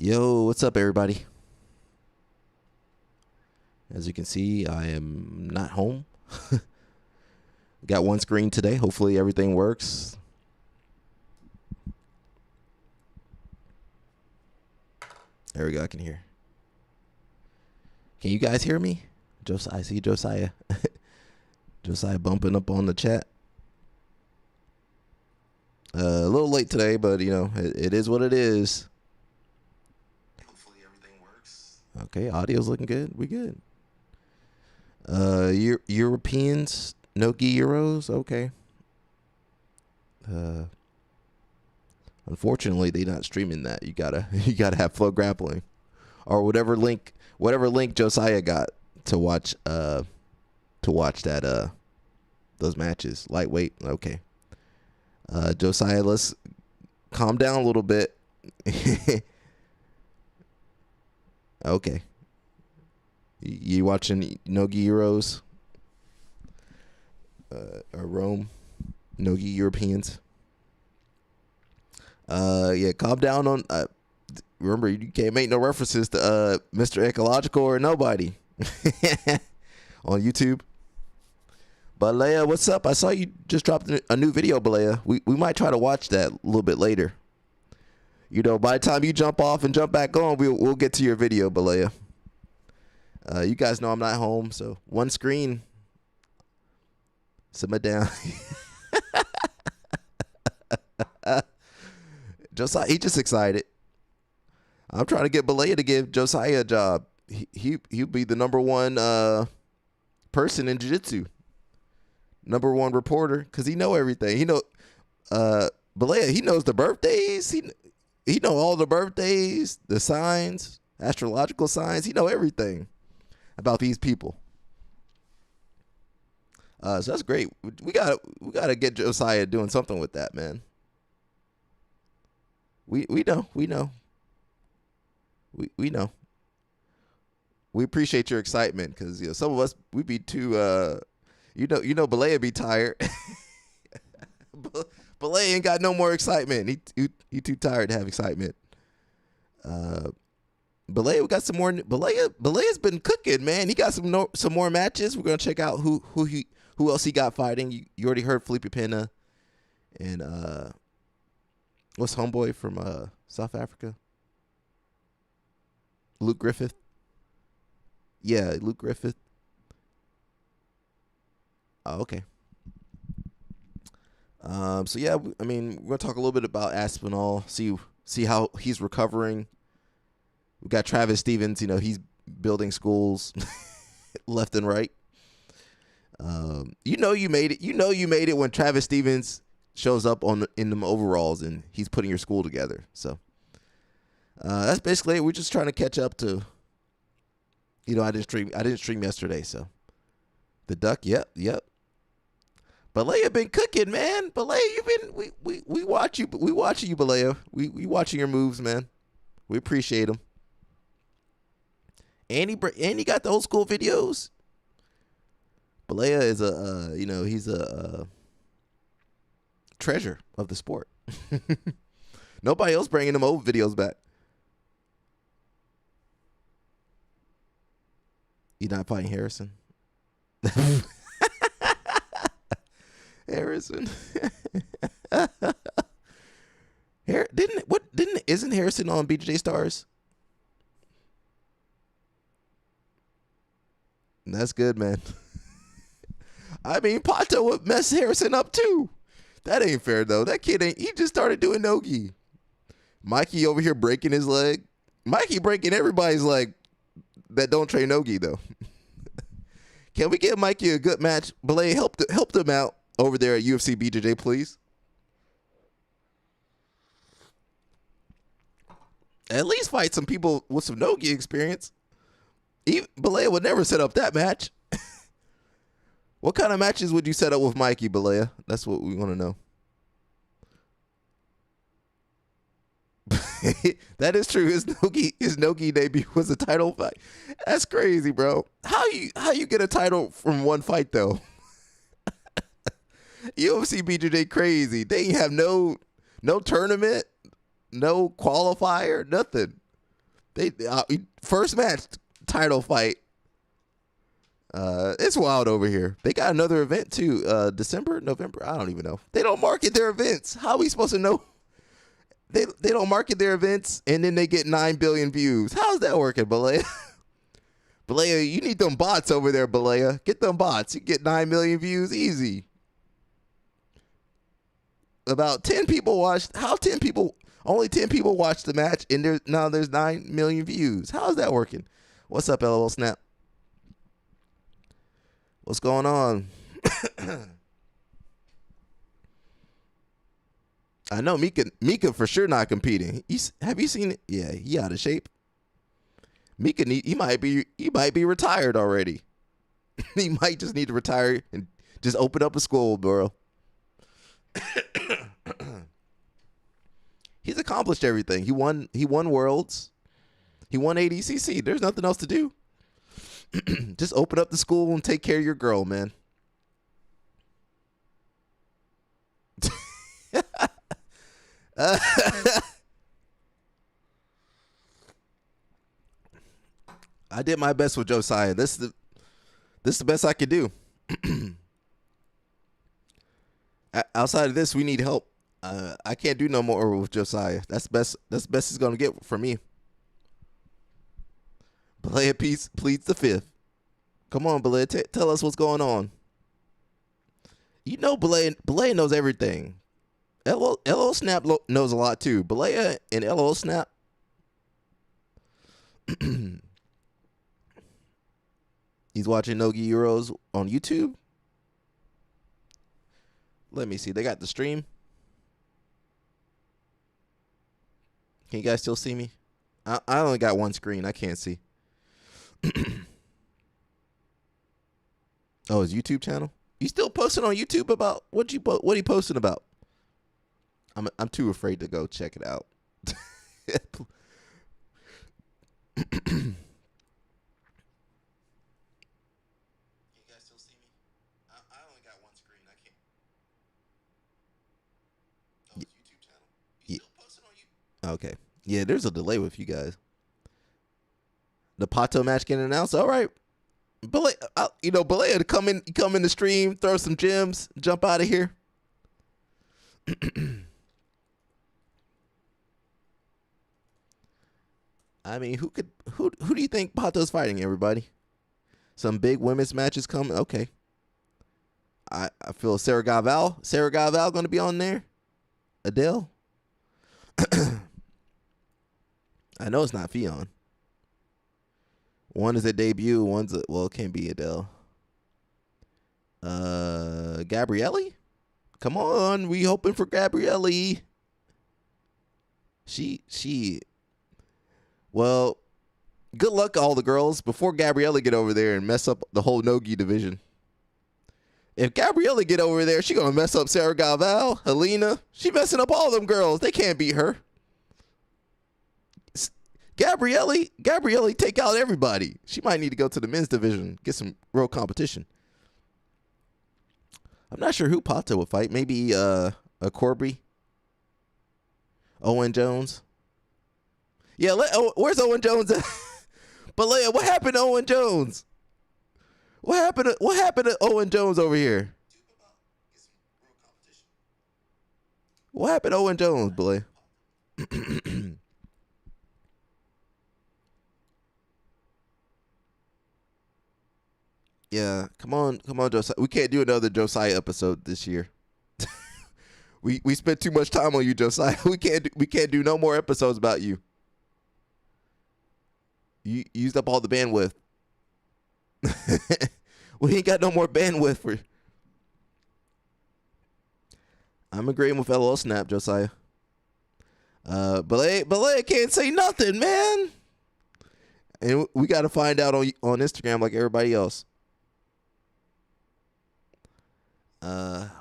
Yo, what's up, everybody? As you can see, I am not home. Got one screen today. Hopefully everything works. There we go. I can hear. Can you guys hear me? Josiah, I see Josiah. Josiah bumping up on the chat. A little late today, but you know, it is what it is. Hopefully everything works. Okay, audio's looking good. We good. Europeans, no gi euros. Okay. Unfortunately, they not streaming that. You gotta have Flow Grappling, or whatever link Josiah got to watch that those matches. Lightweight. Okay. Josiah, let's calm down a little bit. Okay. You watching Nogi Euros? Or Rome? Nogi Europeans? Yeah, calm down on... remember, you can't make no references to Mr. Ecological or nobody on YouTube. Balea, what's up? I saw you just dropped a new video, Balea. We might try to watch that a little bit later. You know, by the time you jump off and jump back on, we'll get to your video, Balea. You guys know I'm not home, so one screen. Simmer down. Josiah, he just excited. I'm trying to get Balea to give Josiah a job. He'll be the number one person in jiu-jitsu. Number one reporter, because he know everything. He know Balea, he knows the birthdays. He know all the birthdays, the signs, astrological signs. He know everything about these people. So that's great. We gotta get Josiah doing something with that, man. We know. We know. We appreciate your excitement, because you know some of us, we be too you know Balea be tired. Balea ain't got no more excitement. He too tired to have excitement. Balea, we got some more. Balea's been cooking, man. He got some more matches. We're gonna check out who else he got fighting. You already heard Felipe Pena, and what's homeboy from South Africa? Luke Griffith. Yeah, Luke Griffith. Oh, okay. So yeah, I mean, we're gonna talk a little bit about Aspinall. See how he's recovering. We got Travis Stevens. You know, he's building schools left and right. You know you made it. You know you made it when Travis Stevens shows up in them overalls and he's putting your school together. So that's basically it. We're just trying to catch up to. You know, I didn't stream yesterday, so the duck. Yep. Balea been cooking, man. Balea, we watch you. We watching you, Balea. We watching your moves, man. We appreciate them. And he got the old school videos. Balea is he's a treasure of the sport. Nobody else bringing them old videos back. You not fighting Harrison? Harrison. Isn't Harrison on BJJ Stars? That's good, man. I mean, Pato would mess Harrison up too. That ain't fair though. That kid he just started doing no-gi. Mikey over here breaking his leg. Mikey breaking everybody's leg that don't train no-gi though. Can we give Mikey a good match? Balea, help them out over there at UFC BJJ, please. At least fight some people with some no-gi experience. Balea would never set up that match. What kind of matches would you set up with Mikey, Balea? That's what we want to know. That is true. His no-gi debut was a title fight. That's crazy, bro. How you get a title from one fight though? UFC BJJ crazy. They have no tournament, no qualifier, nothing. They first match title fight. It's wild over here. They got another event too. December, November. I don't even know. They don't market their events. How are we supposed to know? They don't market their events and then they get 9 billion views. How's that working, Balea? Balea, you need them bots over there, Balea. Get them bots. You get 9 million views easy. About 10 people watched. How 10 people? Only 10 people watched the match, and there's 9 million views. How's that working? What's up, LOL Snap? What's going on? I know Mika for sure not competing. Have you seen it? Yeah, he out of shape. Mika he might be retired already. He might just need to retire and just open up a school, bro. He's accomplished everything. He won Worlds. He won ADCC. There's nothing else to do. Just open up the school and take care of your girl, man. I did my best with Josiah. This is the best I could do. Outside of this, we need help. I can't do no more with Josiah. That's best. That's best he's gonna get from me. Balea pleads the fifth. Come on, Balea, tell us what's going on. You know, Balea knows everything. LOL Snap knows a lot too. Balea and LOL Snap. He's watching Nogi Euros on YouTube. Let me see. They got the stream. Can you guys still see me? I only got one screen. I can't see. Oh, his YouTube channel? You still posting on YouTube about what he posting about? I'm too afraid to go check it out. You guys still see me? I only got one screen. I can't. Oh, his YouTube channel. You still posting on YouTube? Okay. Yeah, there's a delay with you guys. The Pato match getting announced. All right. Balea to come in the stream, throw some gems, jump out of here. I mean, who do you think Pato's fighting, everybody? Some big women's matches coming. Okay. I feel Sarah Gaval going to be on there. Adele. I know it's not Fionn. One is a debut. It can't be Adele. Gabrielle? Come on, we hoping for Gabrielle. Well, good luck all the girls before Gabrielle get over there and mess up the whole Nogi division. If Gabrielle get over there, she gonna mess up Sarah Gaval, Helena. She messing up all them girls. They can't beat her. Gabrielle take out everybody. She might need to go to the men's division, get some real competition. I'm not sure who Pato would fight. Maybe a Corby, Owen Jones. Yeah, where's Owen Jones at? Balea, what happened to Owen Jones? What happened to Owen Jones over here? What happened to Owen Jones, Balea? Yeah, come on, Josiah. We can't do another Josiah episode this year. we spent too much time on you, Josiah. We can't do no more episodes about you. You used up all the bandwidth. We ain't got no more bandwidth for. I'm agreeing with LOL Snap, Josiah. Balea can't say nothing, man. And we got to find out on Instagram like everybody else.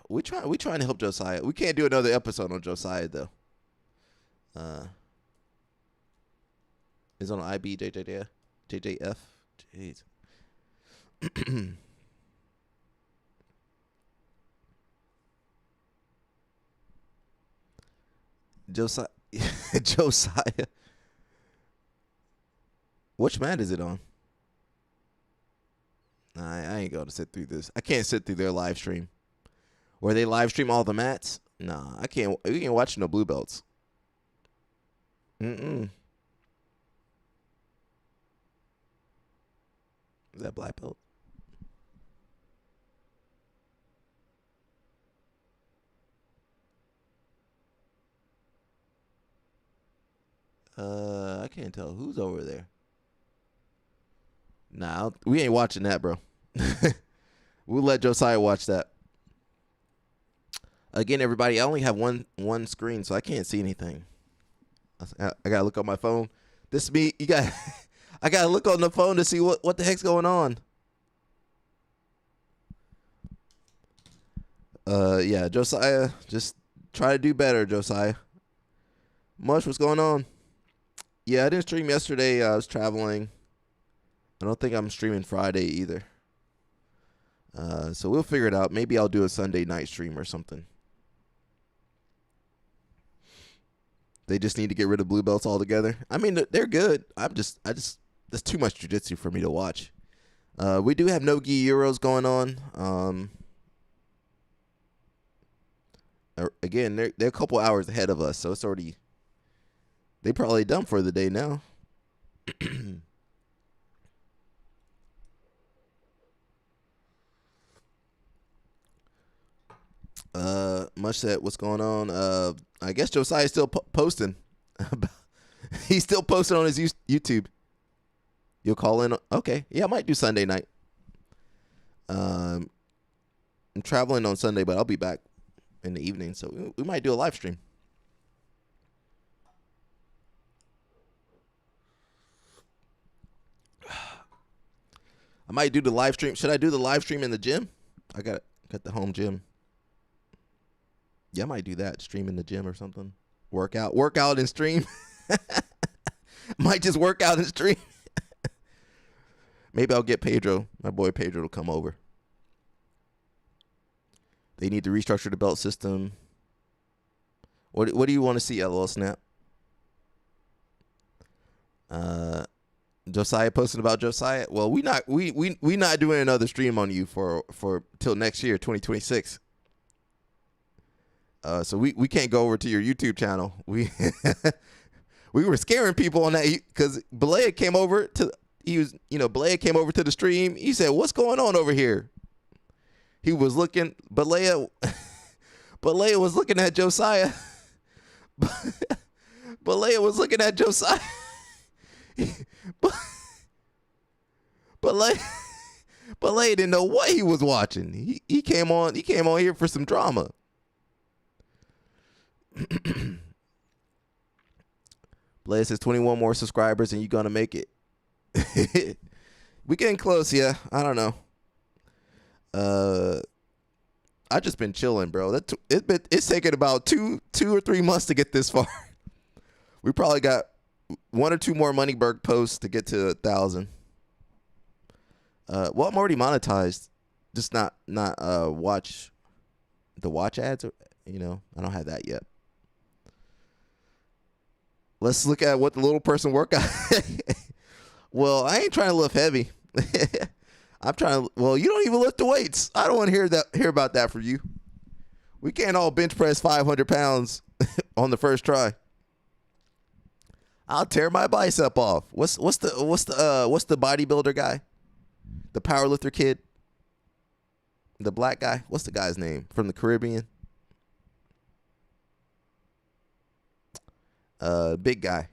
We trying to help Josiah. We can't do another episode on Josiah though. Is on IBJJF. JJF. Jeez. Josiah. Which mat is it on? Nah, I ain't going to sit through this. I can't sit through their live stream. Where they live stream all the mats? Nah, I can't. We can't watch no blue belts. Mm-mm. Is that black belt? I can't tell who's over there. Nah, we ain't watching that, bro. We'll let Josiah watch that. Again, everybody, I only have one screen, so I can't see anything. I gotta look on my phone. This is me. I gotta look on the phone to see what the heck's going on. Yeah, Josiah, just try to do better, Josiah. Mush, what's going on? Yeah, I didn't stream yesterday. I was traveling. I don't think I'm streaming Friday either. So we'll figure it out. Maybe I'll do a Sunday night stream or something. They just need to get rid of blue belts altogether. I mean, they're good. That's too much jiu-jitsu for me to watch. We do have no-gi Euros going on. Again, they're a couple hours ahead of us, so it's already. They probably done for the day now. Much said, what's going on? I guess Josiah's still posting. He's still posting on his YouTube. You'll call in? Okay. Yeah, I might do Sunday night. I'm traveling on Sunday, but I'll be back in the evening, so we might do a live stream. I might do the live stream. Should I do the live stream in the gym? I got the home gym. Yeah, I might do that. Stream in the gym or something. Work out and stream. Might just work out and stream. Maybe I'll get Pedro, my boy Pedro, to come over. They need to restructure the belt system. What do you want to see, LOL Snap? Josiah posting about Josiah. Well, we not doing another stream on you for till next year, 2026. So we can't go over to your YouTube channel. We were scaring people on that because Balea came over to Balea came over to the stream. He said, "What's going on over here?" He was looking. Balea was looking at Josiah. Balea was looking at Josiah. Balea didn't know what he was watching. He came on here for some drama. Blaze says 21 more subscribers and you're gonna make it. We getting close, yeah. I don't know. I just been chilling, bro. It's taken about two or 3 months to get this far. We probably got 1 or 2 more Moneyberg posts to get to 1,000. Well, I'm already monetized, just not watch ads. Or, I don't have that yet. Let's look at what the little person workout. Well, I ain't trying to lift heavy. I'm trying to. Well, you don't even lift the weights. I don't want to hear about that from you. We can't all bench press 500 pounds on the first try. I'll tear my bicep off. What's the bodybuilder guy? The powerlifter kid? The black guy? What's the guy's name from the Caribbean? Big guy.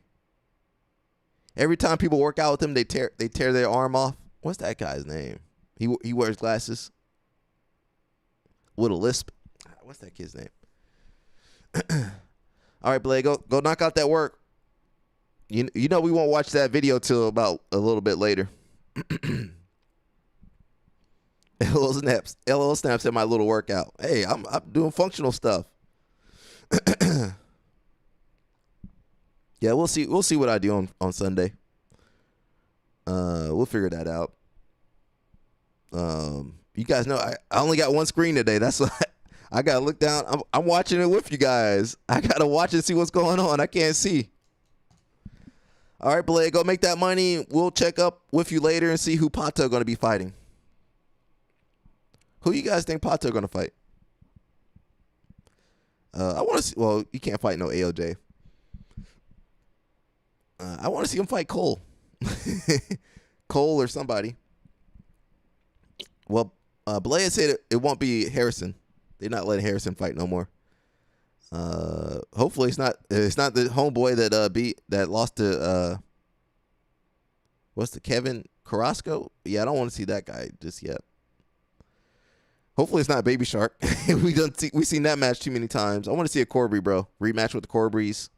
Every time people work out with him, they tear their arm off. What's that guy's name? He wears glasses with a lisp. What's that kid's name? All right, Blake, go knock out that work. You know we won't watch that video till about a little bit later. LOL snaps at my little workout. Hey, I'm doing functional stuff. Yeah, we'll see what I do on Sunday. We'll figure that out. You guys know I only got one screen today. That's why I gotta look down. I'm watching it with you guys. I gotta watch and see what's going on. I can't see. All right, Blade, go make that money. We'll check up with you later and see who Pato going to be fighting. Who you guys think Pato going to fight? I want to see. Well, you can't fight no AOJ. I want to see him fight Cole. Cole or somebody. Well, Blade said it won't be Harrison. They're not letting Harrison fight no more. Hopefully it's not the homeboy that lost to what's the Kevin Carrasco? Yeah, I don't want to see that guy just yet. Hopefully it's not Baby Shark. We've seen that match too many times. I want to see a Corbry, bro. Rematch with the Corbries.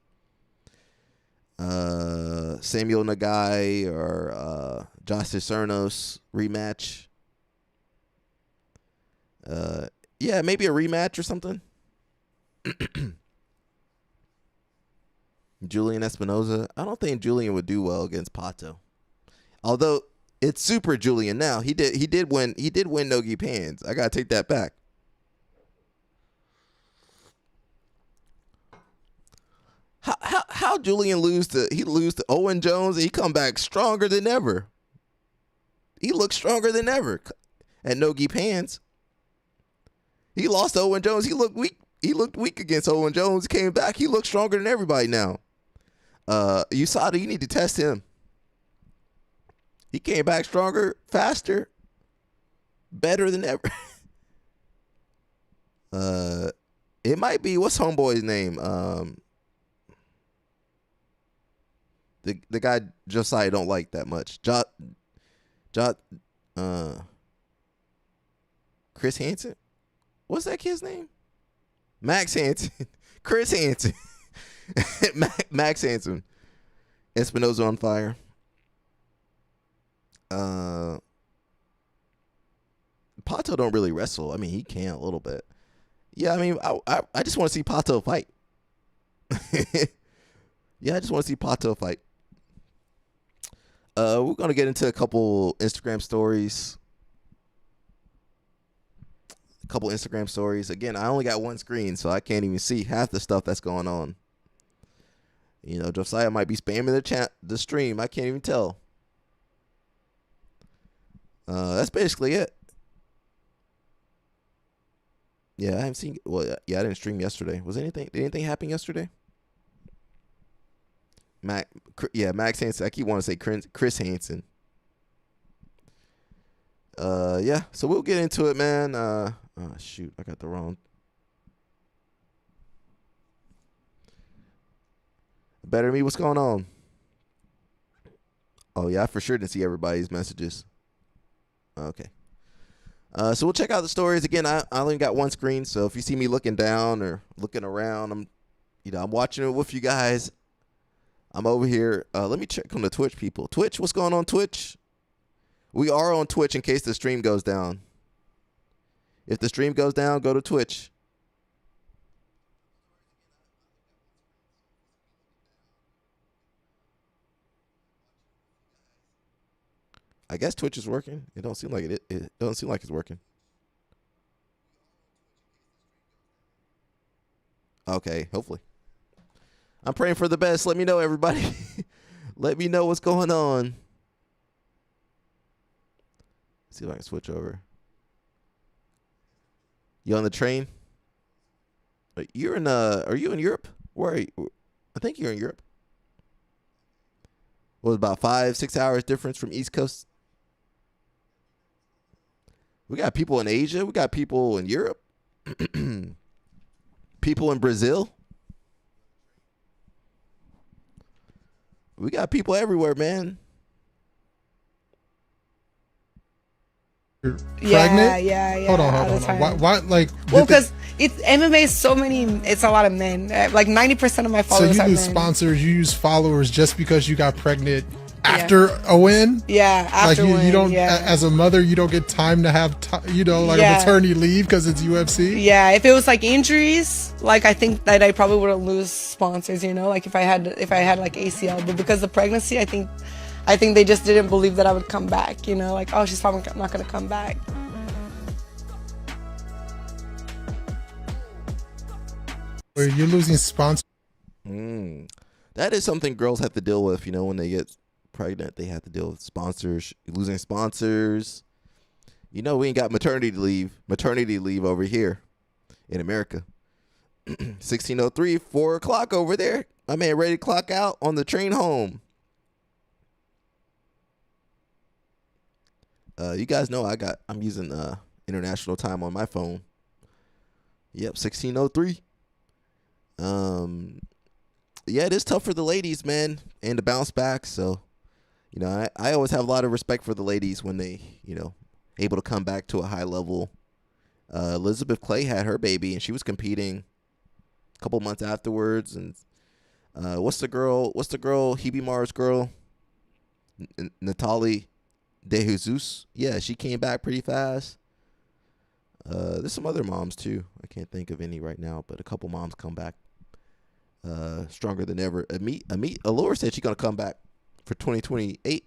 Samuel Nagai or Josh Cernos rematch. Yeah, maybe a rematch or something. Julian Espinoza. I don't think Julian would do well against Pato. Although it's Super Julian now. He did win Nogi Pans. I gotta take that back. How Julian lose to Owen Jones and he come back stronger than ever. He looks stronger than ever at Nogi Pans. He lost to Owen Jones. He looked weak. He looked weak against Owen Jones. Came back. He looks stronger than everybody now. USADA, you need to test him. He came back stronger, faster, better than ever. It might be, what's homeboy's name? The guy Josiah don't like that much. Chris Hansen? What's that kid's name? Max Hansen. Chris Hansen. Max Hansen. Espinoza on fire. Pato don't really wrestle. I mean, he can a little bit. Yeah, I mean, I just want to see Pato fight. Yeah, I just want to see Pato fight. We're going to get into a couple Instagram stories. Again, I only got one screen, so I can't even see half the stuff that's going on. You know, Josiah might be spamming the stream. I can't even tell. That's basically it. Yeah, I haven't seen. Well, yeah, I didn't stream yesterday. Did anything happen yesterday? Max Hansen. I keep wanting to say Chris Hansen. Yeah. So we'll get into it, man. Oh shoot, I got the wrong. Better me, what's going on? Oh yeah, I for sure didn't see everybody's messages. Okay. So we'll check out the stories again. I only got one screen, so if you see me looking down or looking around, I'm watching it with you guys. I'm over here. Let me check on the Twitch people. Twitch, what's going on, Twitch? We are on Twitch in case the stream goes down. If the stream goes down, go to Twitch. I guess Twitch is working. It don't seem like it. It doesn't seem like it's working. Okay, hopefully. I'm praying for the best. Let me know, everybody. Let me know what's going on. See if I can switch over. You on the train? Are you in Europe? Where are you? I think you're in Europe. What, about 5-6 hours difference from East Coast? We got people in Asia. We got people in Europe. People in Brazil. We got people everywhere, man. Pregnant? Yeah. Hold on. Why like? Well, because it's MMA is so many. It's a lot of men. Like 90% of my followers so are you men. use sponsors, you use followers just because you got pregnant after a win. Yeah, after like you don't. Yeah. As a mother, you don't get time to have a maternity leave because it's UFC. Yeah, if it was like injuries, like I think that I probably wouldn't lose sponsors. You know, like if I had like ACL, but because of pregnancy, I think they just didn't believe that I would come back, you know, like, oh, she's probably not going to come back. Where you're losing sponsors. That is something girls have to deal with. When they get pregnant, they have to deal with sponsors, losing sponsors. We ain't got maternity leave over here in America. 16:03, 4 o'clock over there. My man ready to clock out on the train home. You guys know I'm using international time on my phone. Yep, 16:03. Yeah, it is tough for the ladies, man, and to bounce back. So, I always have a lot of respect for the ladies when they, able to come back to a high level. Elizabeth Clay had her baby, and she was competing a couple months afterwards. And what's the girl? Hebe Mars' girl, Natalie De Jesus. Yeah, she came back pretty fast. There's some other moms too. I can't think of any right now, but a couple moms come back stronger than ever. Allure said she's gonna come back for 2028.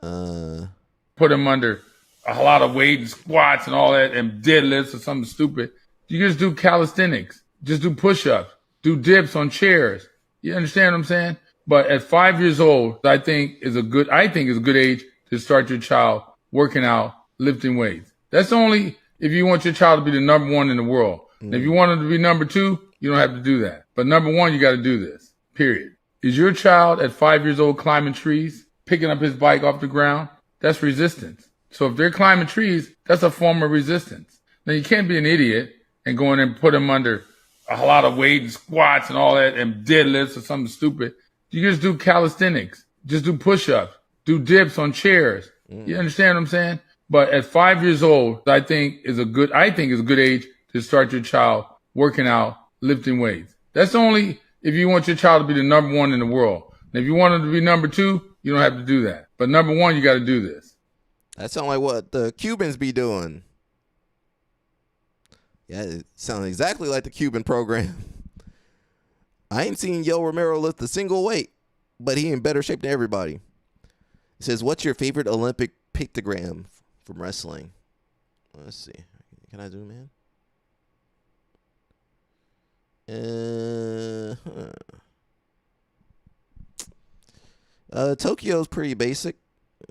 Put them under a lot of weight and squats and all that and deadlifts or something stupid. You just do calisthenics. Just do push-ups. Do dips on chairs. You understand what I'm saying? But at 5 years old, I think is a good age to start your child working out, lifting weights. That's only if you want your child to be the number one in the world. And if you want them to be number two, you don't have to do that. But number one, you got to do this, period. Is your child at 5 years old climbing trees, picking up his bike off the ground? That's resistance. So if they're climbing trees, that's a form of resistance. Now, you can't be an idiot and go in and put them under a lot of weight and squats and all that and deadlifts or something stupid. You just do calisthenics. Just do push-ups. Do dips on chairs. You understand what I'm saying? But at 5 years old, I think is a good age to start your child working out, lifting weights. That's only if you want your child to be the number one in the world. And if you want them to be number two, you don't have to do that. But number one, you got to do this. That sounds like what the Cubans be doing. Yeah, it sounds exactly like the Cuban program. I ain't seen Yo Romero lift a single weight, but he in better shape than everybody. It says, what's your favorite Olympic pictogram from wrestling? Let's see. Can I zoom in? Tokyo's pretty basic.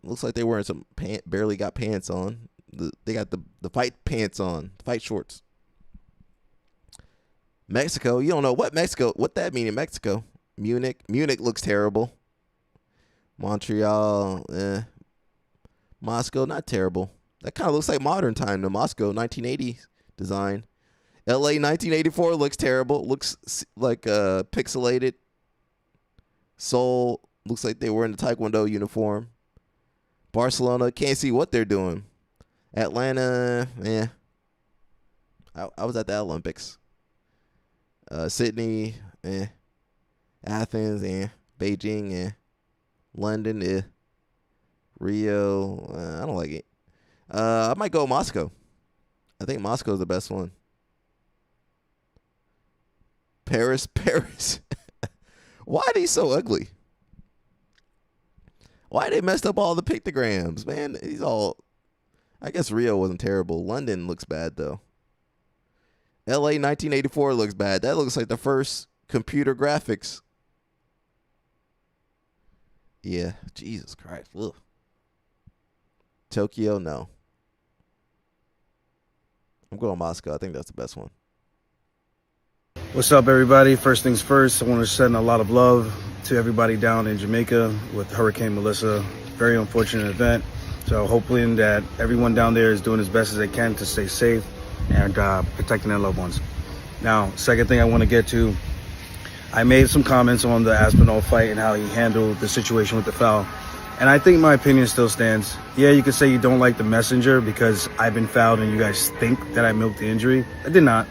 Looks like they wearing some barely got pants on. They got the fight pants on, fight shorts. Mexico, you don't know what that mean in Mexico. Munich looks terrible. Montreal, Moscow, not terrible. That kind of looks like modern time to Moscow, 1980s design. LA 1984 looks terrible. Looks like pixelated. Seoul looks like they were in the Taekwondo uniform. Barcelona, can't see what they're doing. Atlanta, I was at the Olympics. Sydney, Athens, Beijing, London, Rio. I don't like it. I might go Moscow. I think Moscow is the best one. Paris. Why are they so ugly? Why they messed up all the pictograms, man? I guess Rio wasn't terrible. London looks bad, though. LA 1984 looks bad. That looks like the first computer graphics. Yeah, Jesus Christ. Ugh. Tokyo, no. I'm going Moscow. I think that's the best one. What's up, everybody? First things first, I want to send a lot of love to everybody down in Jamaica with Hurricane Melissa. Very unfortunate event. So hoping that everyone down there is doing as best as they can to stay safe and protecting their loved ones. Now, second thing I want to get to, I made some comments on the Aspinall fight and how he handled the situation with the foul. And I think my opinion still stands. Yeah, you could say you don't like the messenger because I've been fouled and you guys think that I milked the injury. I did not.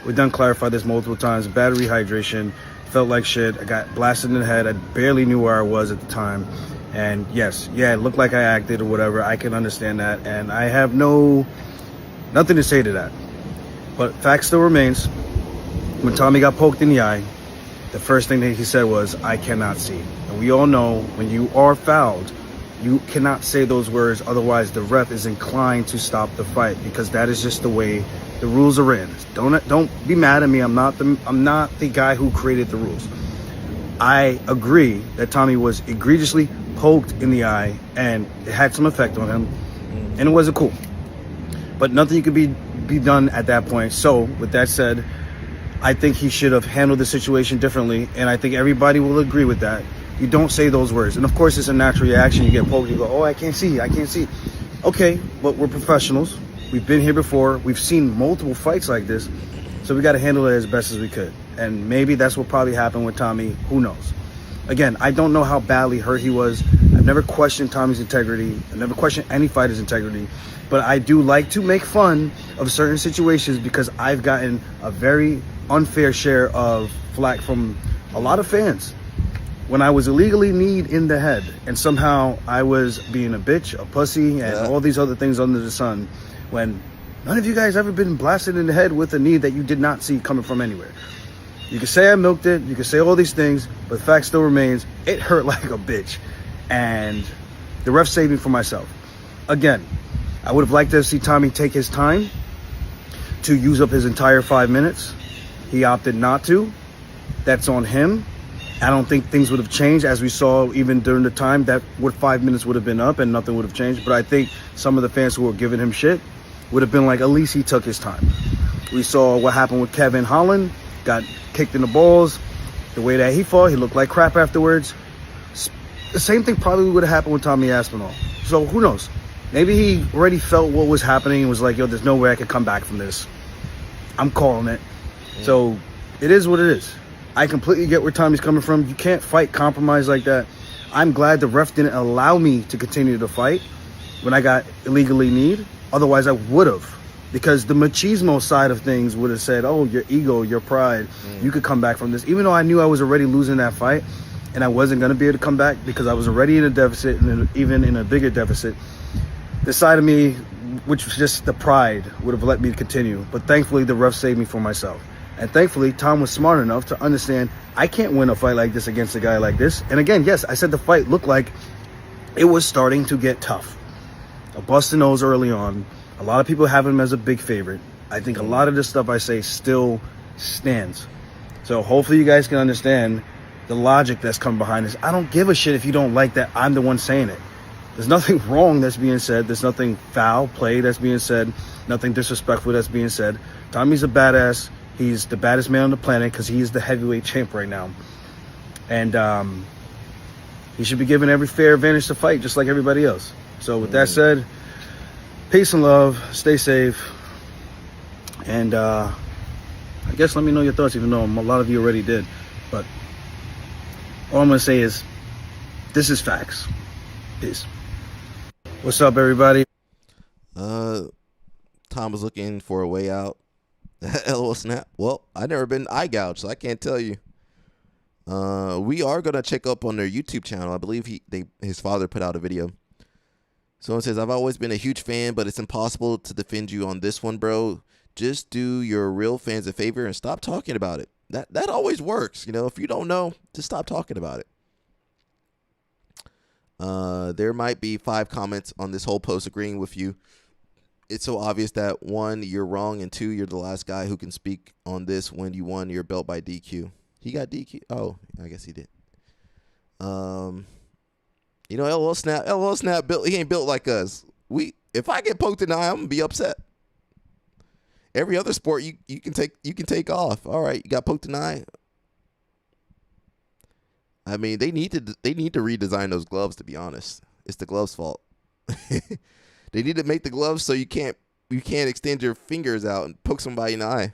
We've done clarified this multiple times. Bad rehydration, felt like shit. I got blasted in the head. I barely knew where I was at the time. And yes, it looked like I acted or whatever. I can understand that. And I have nothing to say to that. But fact still remains. When Tommy got poked in the eye, the first thing that he said was, I cannot see. And we all know when you are fouled, You cannot say those words, otherwise the ref is inclined to stop the fight, because that is just the way the rules are written. Don't be mad at me. I'm not the guy who created the rules. I agree that Tommy was egregiously poked in the eye and it had some effect on him, and it wasn't cool. But nothing could be done at that point. So with that said, I think he should have handled the situation differently, and I think everybody will agree with that. You don't say those words. And of course, it's a natural reaction. You get poked, you go, oh, I can't see. Okay, but we're professionals. We've been here before. We've seen multiple fights like this. So we got to handle it as best as we could. And maybe that's what probably happened with Tommy. Who knows? Again, I don't know how badly hurt he was. I've never questioned Tommy's integrity. I've never questioned any fighter's integrity. But I do like to make fun of certain situations, because I've gotten a very unfair share of flack from a lot of fans when I was illegally kneed in the head, and somehow I was being a bitch, a pussy, and all these other things under the sun, when none of you guys ever been blasted in the head with a knee that you did not see coming from anywhere. You can say I milked it, you can say all these things, but the fact still remains, it hurt like a bitch. And the ref saved me from myself. Again, I would have liked to see Tommy take his time to use up his entire 5 minutes. He opted not to. That's on him. I don't think things would have changed, as we saw even during the time that 5 minutes would have been up and nothing would have changed. But I think some of the fans who were giving him shit would have been like, at least he took his time. We saw what happened with Kevin Holland, got kicked in the balls. The way that he fought, he looked like crap afterwards. The same thing probably would have happened with Tommy Aspinall. So who knows? Maybe he already felt what was happening and was like, yo, there's no way I could come back from this. I'm calling it. So it is what it is. I completely get where Tommy's coming from. You can't fight compromise like that. I'm glad the ref didn't allow me to continue to fight when I got illegally kneed. Otherwise, I would have. Because the machismo side of things would have said, oh, your ego, your pride, you could come back from this. Even though I knew I was already losing that fight and I wasn't going to be able to come back because I was already in a deficit, and even in a bigger deficit, the side of me, which was just the pride, would have let me continue. But thankfully, the ref saved me from myself. And thankfully, Tom was smart enough to understand I can't win a fight like this against a guy like this. And again, yes, I said the fight looked like it was starting to get tough. A busted nose early on. A lot of people have him as a big favorite. I think a lot of the stuff I say still stands. So hopefully you guys can understand the logic that's come behind this. I don't give a shit if you don't like that I'm the one saying it. There's nothing wrong that's being said. There's nothing foul play that's being said. Nothing disrespectful that's being said. Tommy's a badass. He's the baddest man on the planet because he is the heavyweight champ right now. And he should be given every fair advantage to fight just like everybody else. So with that said, peace and love. Stay safe. And I guess let me know your thoughts, even though a lot of you already did. But all I'm going to say is this is facts. Peace. What's up, everybody? Tom was looking for a way out. LOL snap. Well, I've never been eye gouged, so I can't tell you. We are gonna check up on their YouTube channel. I believe his father put out a video. Someone says, I've always been a huge fan, but it's impossible to defend you on this one, bro. Just do your real fans a favor and stop talking about it. That always works. You know, if you don't know, just stop talking about it. There might be 5 comments on this whole post agreeing with you. It's so obvious that 1, you're wrong, and 2, you're the last guy who can speak on this when you won your belt by DQ. He got DQ. Oh, I guess he did. You know, LOL snap built. He ain't built like us. If I get poked in the eye, I'm gonna be upset. Every other sport you can take off. All right, you got poked in the eye. I mean, they need to redesign those gloves. To be honest, it's the gloves' fault. They need to make the gloves so you can't extend your fingers out and poke somebody in the eye.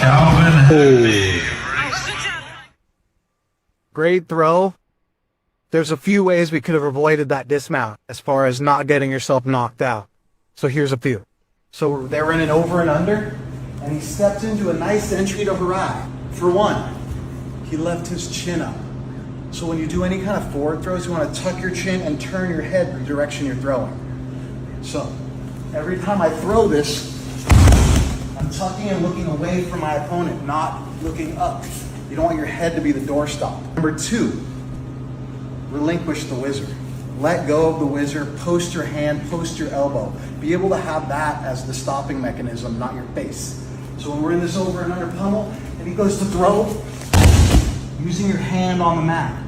Calvin. Great throw. There's a few ways we could have avoided that dismount as far as not getting yourself knocked out. So here's a few. So they ran an over and under, and he stepped into a nice entry to Harat. For one, he left his chin up. So when you do any kind of forward throws, you want to tuck your chin and turn your head the direction you're throwing. So every time I throw this, I'm I'm tucking and looking away from my opponent, not looking up. You don't want your head to be the doorstop. Number 2, relinquish the whizzer. Let go of the whizzer, post your hand, post your elbow. Be able to have that as the stopping mechanism, not your face. So when we're in this over and under pummel, and he goes to throw, using your hand on the mat.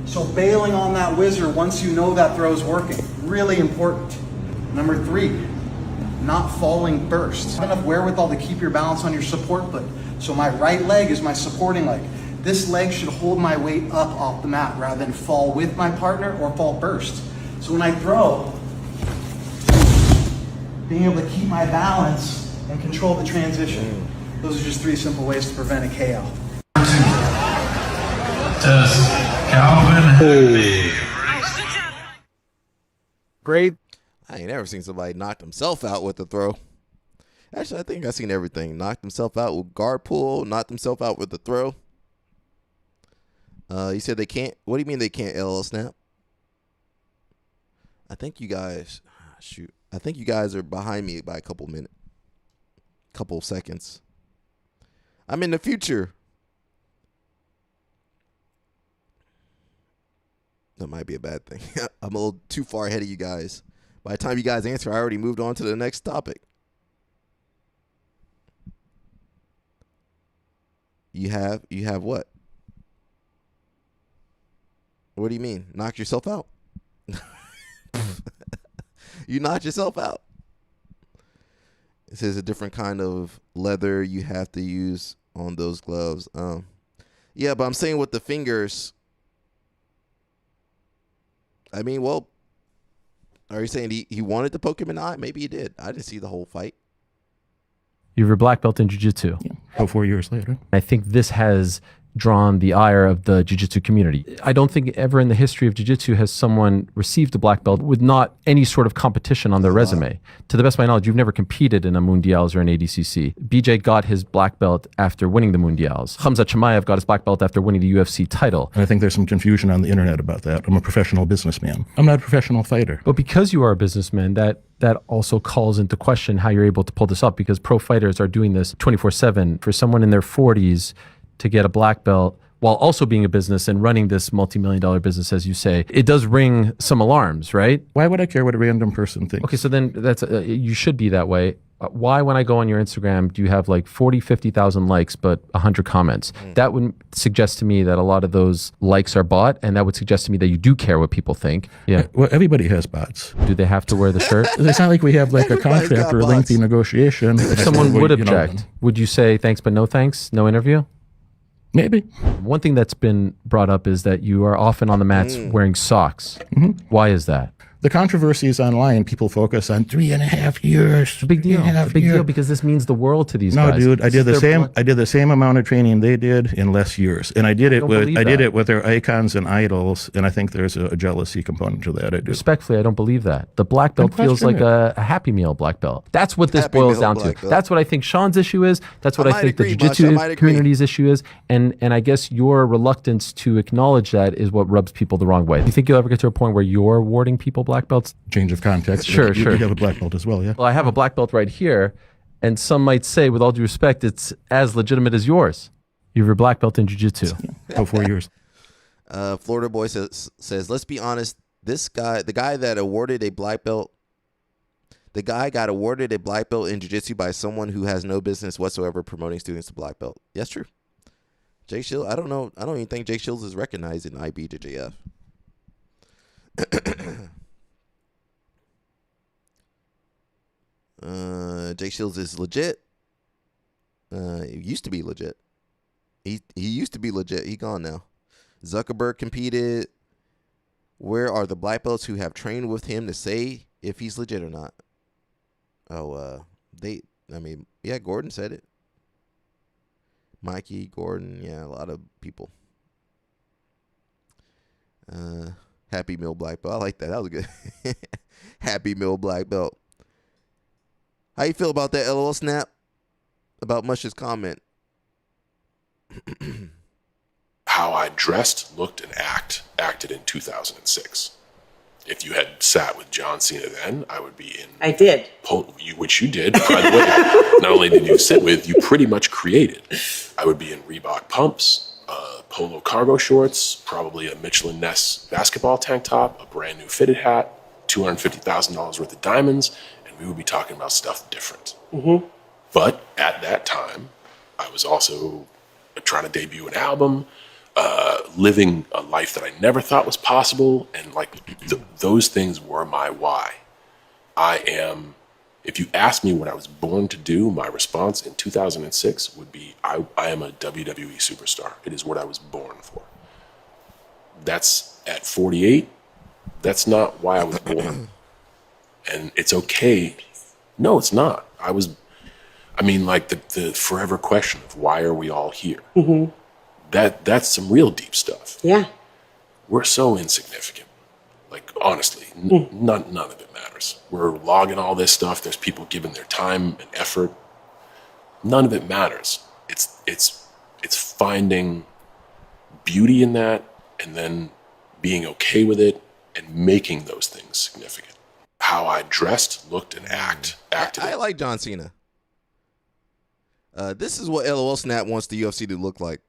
So bailing on that whizzer once you know that throw's working, really important. Number 3, not falling first. Have enough wherewithal to keep your balance on your support foot. So my right leg is my supporting leg. This leg should hold my weight up off the mat rather than fall with my partner or fall first. So when I throw, being able to keep my balance and control the transition. Those are just 3 simple ways to prevent a KO. Calvin. Great. I ain't never seen somebody knock himself out with a throw. Actually, I think I've seen everything. Knocked himself out with guard pull, knocked himself out with the throw. You said they can't. What do you mean they can't LL snap? I think you guys, shoot. I think you guys are behind me by a couple seconds. I'm in the future. That might be a bad thing. I'm a little too far ahead of you guys. By the time you guys answer, I already moved on to the next topic. You have what? What do you mean? Knock yourself out? You knocked yourself out. It says a different kind of leather you have to use on those gloves. Yeah, but I'm saying with the fingers. I mean, well, are you saying he wanted to poke him in the eye? Maybe he did. I didn't see the whole fight. You're a black belt in jiu-jitsu. Yeah, about 4 years later. I think this has drawn the ire of the jiu-jitsu community. I don't think ever in the history of jiu-jitsu has someone received a black belt with not any sort of competition on their resume. To the best of my knowledge, you've never competed in a Mundials or an ADCC. BJ got his black belt after winning the Mundials. Hamza Chimaev got his black belt after winning the UFC title. And I think there's some confusion on the internet about that. I'm a professional businessman. I'm not a professional fighter. But because you are a businessman, that also calls into question how you're able to pull this up, because pro fighters are doing this 24/7. For someone in their 40s to get a black belt while also being a business and running this multi-million-dollar business, as you say, it does ring some alarms, right? Why would I care what a random person thinks? Okay, so then that's you should be that way. Why, when I go on your Instagram, do you have like 40, 50,000 likes, but 100 comments? That would suggest to me that a lot of those likes are bought, and that would suggest to me that you do care what people think. Yeah. Well, everybody has bots. Do they have to wear the shirt? It's not like we have like a Everybody's contract got or a lengthy bots. negotiation. If someone would object, would you say thanks but no thanks, no interview? Maybe. One thing that's been brought up is that you are often on the mats wearing socks. Why is that? The controversies online, people focus on 3.5 years. It's a big deal. It's a big deal because this means the world to these No, guys. dude, I did the This is their same. blood. I did the same amount of training they did in less years, and I did it with their icons and idols. And I think there's a jealousy component to that. I do. Respectfully, I don't believe that. The black belt feels like question a Happy Meal black belt. That's what this Happy boils Meal down to. black belt. That's what I think Sean's issue is. That's what I I might think agree, the Much. I jiu-jitsu might agree. community's issue is. And I guess your reluctance to acknowledge that is what rubs people the wrong way. Do you think you'll ever get to a point where you're awarding people black belts? Change of context. Sure, You sure. have a black belt as well, yeah. Well, I have a black belt right here, and some might say, with all due respect, it's as legitimate as yours. You have your black belt in jiu-jitsu. About 4 years. Florida boy says, let's be honest. This guy, the guy that awarded a black belt, the guy got awarded a black belt in jiu-jitsu by someone who has no business whatsoever promoting students to black belt. That's true. Jake Shields, I don't know. I don't even think Jake Shields is recognized in IBJJF. Jake Shields is legit. He used to be legit. He used to be legit. He gone now. Zuckerberg competed. Where are the black belts who have trained with him to say if he's legit or not? Gordon said it. Mikey, Gordon, a lot of people. Happy Meal black belt. I like that. That was good. Happy Meal black belt. How you feel about that LOL snap? About Mush's comment? How I dressed, looked, and acted in 2006. If you had sat with John Cena then, I would be in. I did. Which you did, by the way. Not only did you sit with, you pretty much created. I would be in Reebok pumps, polo cargo shorts, probably a Michelin Ness basketball tank top, a brand new fitted hat, $250,000 worth of diamonds, and we would be talking about stuff different. Mm-hmm. But at that time, I was also trying to debut an album, living a life that I never thought was possible. And like those things were my why. If you ask me what I was born to do, my response in 2006 would be, I am a WWE superstar. It is what I was born for. That's at 48. That's not why I was born. And it's okay. No, it's not. Like the forever question of why are we all here? Mm-hmm. That's some real deep stuff. Yeah. We're so insignificant. Like, honestly, none of it matters. We're logging all this stuff. There's people giving their time and effort. None of it matters. It's finding beauty in that and then being okay with it and making those things significant. How I dressed, looked, and acted. I like John Cena. This is what LOL Snap wants the UFC to look like.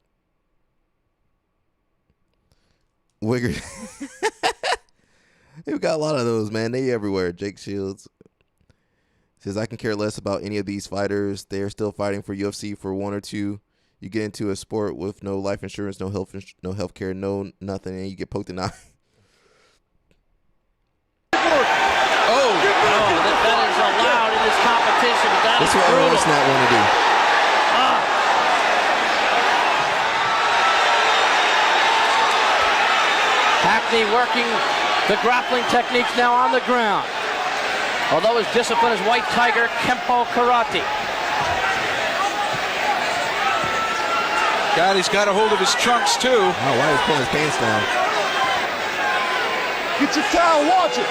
Wigger. We've got a lot of those, man. They everywhere. Jake Shields says, I can care less about any of these fighters. They're still fighting for UFC for one or two. You get into a sport with no life insurance, no health care, no nothing, and you get poked in the eye. That is allowed in this competition. That's what LOL Snap want to do. Hackney working the grappling techniques now on the ground. Although his discipline is White Tiger Kempo Karate. God, he's got a hold of his trunks too. Oh, why he's pulling his pants down? Get your towel, watch it.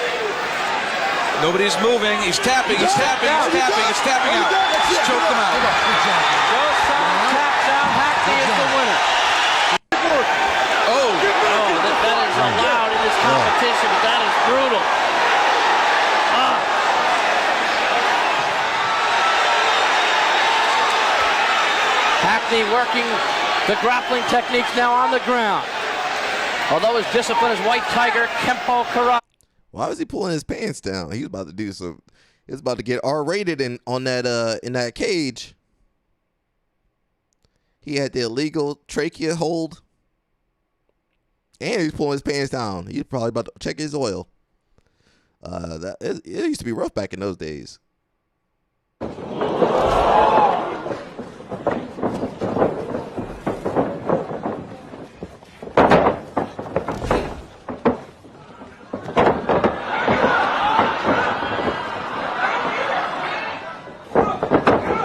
Nobody's moving. He's tapping. He's tapping. He's tapping. He's tapping out. He's choked him out. Goes taps out. Hackney is the winner. That is allowed in this competition, but that is brutal. Hackney working the grappling techniques now on the ground. Although his discipline is White Tiger Kempo Karate. Why was he pulling his pants down? He was about to do some. He was about to get R-rated in that cage. He had the illegal trachea hold. And he's pulling his pants down. He's probably about to check his oil. It used to be rough back in those days.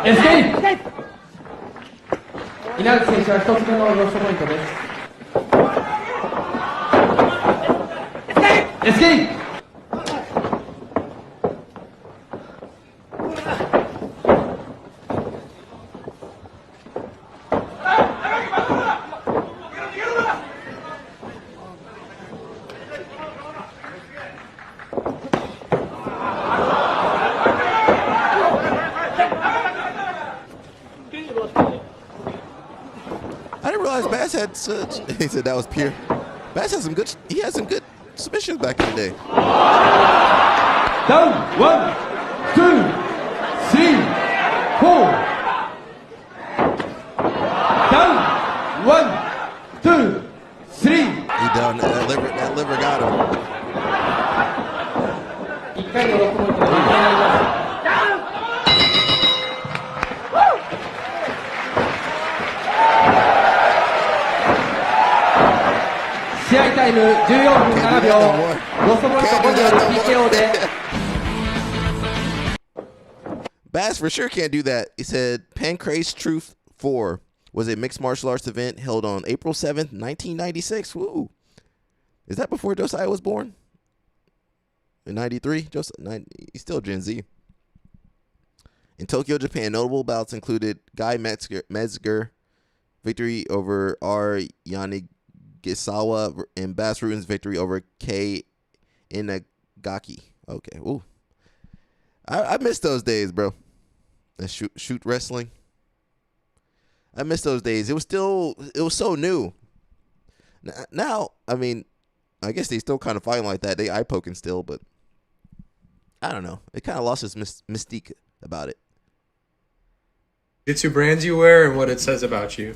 Escape! 稲内選手は一つ目のロストポイントです。Escape! I didn't realize Bass had such. He said that was pure. Bass had some good. He had some good submissions back in the day. Down, 1, 2, 3, 4. Down, 1, 2, 3. He done that liver got him. 1回の6ポイントで負けになります。試合タイム14分7秒。ロストポイント5による PKO で。Bass for sure can't do that. He said Pancrase Truth 4 was a mixed martial arts event held on April 7th, 1996. Woo. Is that before Josiah was born? In 93? He's still Gen Z. In Tokyo, Japan, notable bouts included Guy Metzger victory over R. Yanigisawa and Bass Rutan's victory over K. Inagaki. Okay. Ooh. I miss those days, bro. The shoot wrestling. I miss those days. It was so new. Now, I mean, I guess they still kind of fighting like that. They eye poking still, but I don't know. It kind of lost its mystique about it. Jiu-Jitsu brands you wear and what it says about you.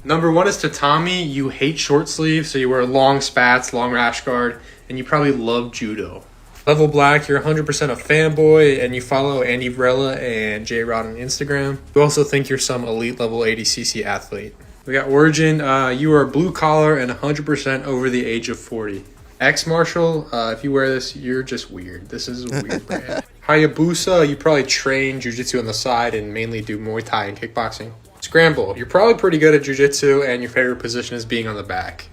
Number 1 is tatami. You hate short sleeves, so you wear long spats, long rash guard, and you probably love judo. Level Black, you're 100% a fanboy, and you follow Andy Varela and J-Rod on Instagram. You also think you're some elite level 80cc athlete. We got Origin, you are blue collar and 100% over the age of 40. X Marshall, if you wear this, you're just weird. This is a weird brand. Hayabusa, you probably train jiu-jitsu on the side and mainly do Muay Thai and kickboxing. Scramble, you're probably pretty good at jiu-jitsu and your favorite position is being on the back.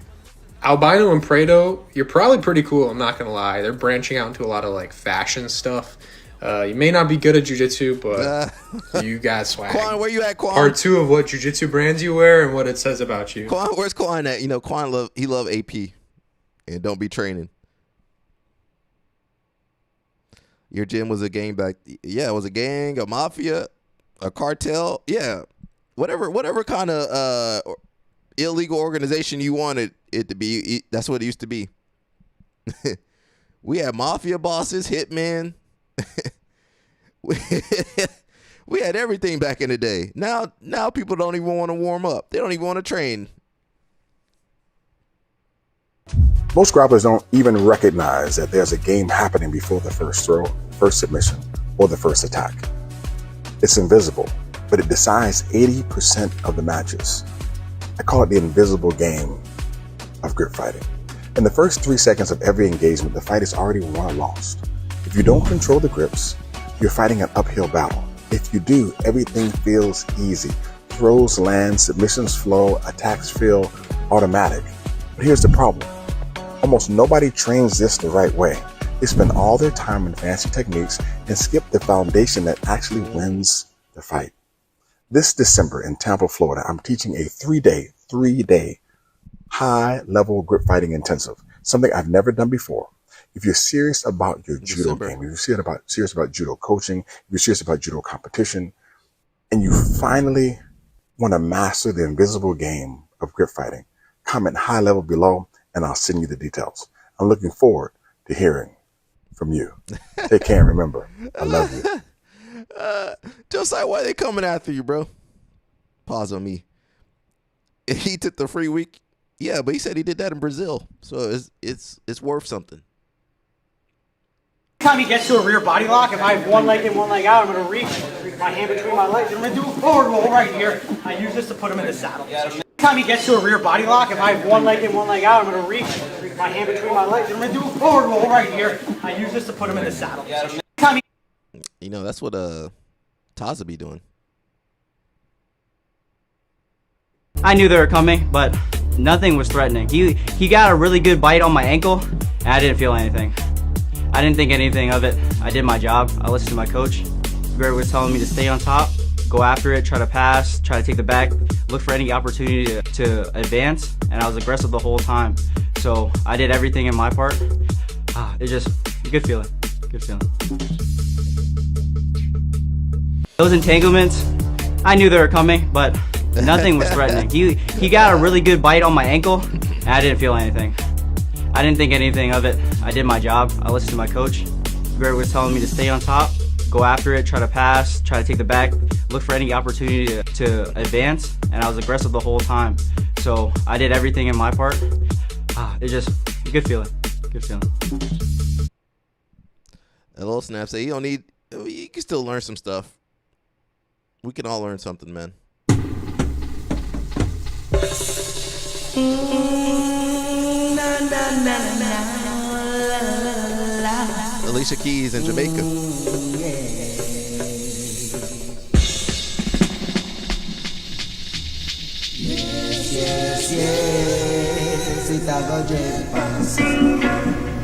Albino and Prado, you're probably pretty cool, I'm not gonna lie. They're branching out into a lot of like fashion stuff. You may not be good at jiu-jitsu, but you got swag. Quan, where you at, Quan? Part 2 of what jiu-jitsu brands you wear and what it says about you. Quan, where's Quan at? You know, Quan love AP and don't be training. Your gym was a gang back. Yeah, it was a gang, a mafia, a cartel. Yeah, whatever kind of illegal organization you wanted it to be. That's what it used to be. We had mafia bosses, hitmen. We had everything back in the day. Now people don't even want to warm up. They don't even want to train. Most grapplers don't even recognize that there's a game happening before the first throw, first submission, or the first attack. It's invisible, but it decides 80% of the matches. I call it the invisible game of grip fighting. In the first 3 seconds of every engagement, the fight is already won or lost. If you don't control the grips, you're fighting an uphill battle. If you do, everything feels easy. Throws land, submissions flow, attacks feel automatic. But here's the problem. Almost nobody trains this the right way. They spend all their time in fancy techniques and skip the foundation that actually wins the fight. This December in Tampa, Florida, I'm teaching a three-day high-level grip fighting intensive, something I've never done before. If you're serious about your judo game, if you're serious about judo coaching, if you're serious about judo competition, and you finally want to master the invisible game of grip fighting, comment high level below and I'll send you the details. I'm looking forward to hearing from you. Take care and remember, I love you. Josiah, why are they coming after you, bro? Pause on me. He took the free week. Yeah, but he said he did that in Brazil, so it's worth something. Time he gets to a rear body lock, if I have one leg in, one leg out, I'm going to reach my hand between my legs. I'm going to do a forward roll right here. I use this to put him in the saddle. Time he gets to a rear body lock, if I have one leg in, one leg out, I'm going to reach my hand between my legs. I'm going to do a forward roll right here. I use this to put him in the saddle. You know, that's what Taza be doing. I knew they were coming, but nothing was threatening. He got a really good bite on my ankle, and I didn't feel anything. I didn't think anything of it. I did my job. I listened to my coach. Greg was telling me to stay on top, go after it, try to pass, try to take the back, look for any opportunity to advance, and I was aggressive the whole time. So I did everything in my part. It's just a good feeling. Good feeling. Those entanglements, I knew they were coming, but nothing was threatening. He got a really good bite on my ankle, and I didn't feel anything. I didn't think anything of it. I did my job. I listened to my coach. Greg was telling me to stay on top, go after it, try to pass, try to take the back, look for any opportunity to advance, and I was aggressive the whole time. So I did everything in my part. It's just a good feeling. Good feeling. Hello, Snap. Say you can still learn some stuff. We can all learn something, man. Alicia Keys in Jamaica. Yes, it a go dread pass.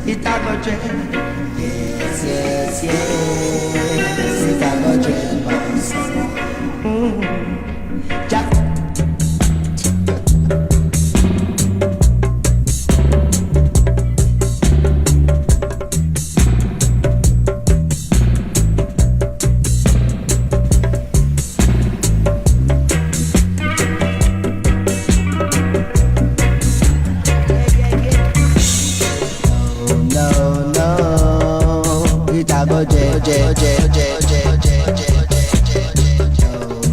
It a go dread. Yes, it a go dread pass. Jack.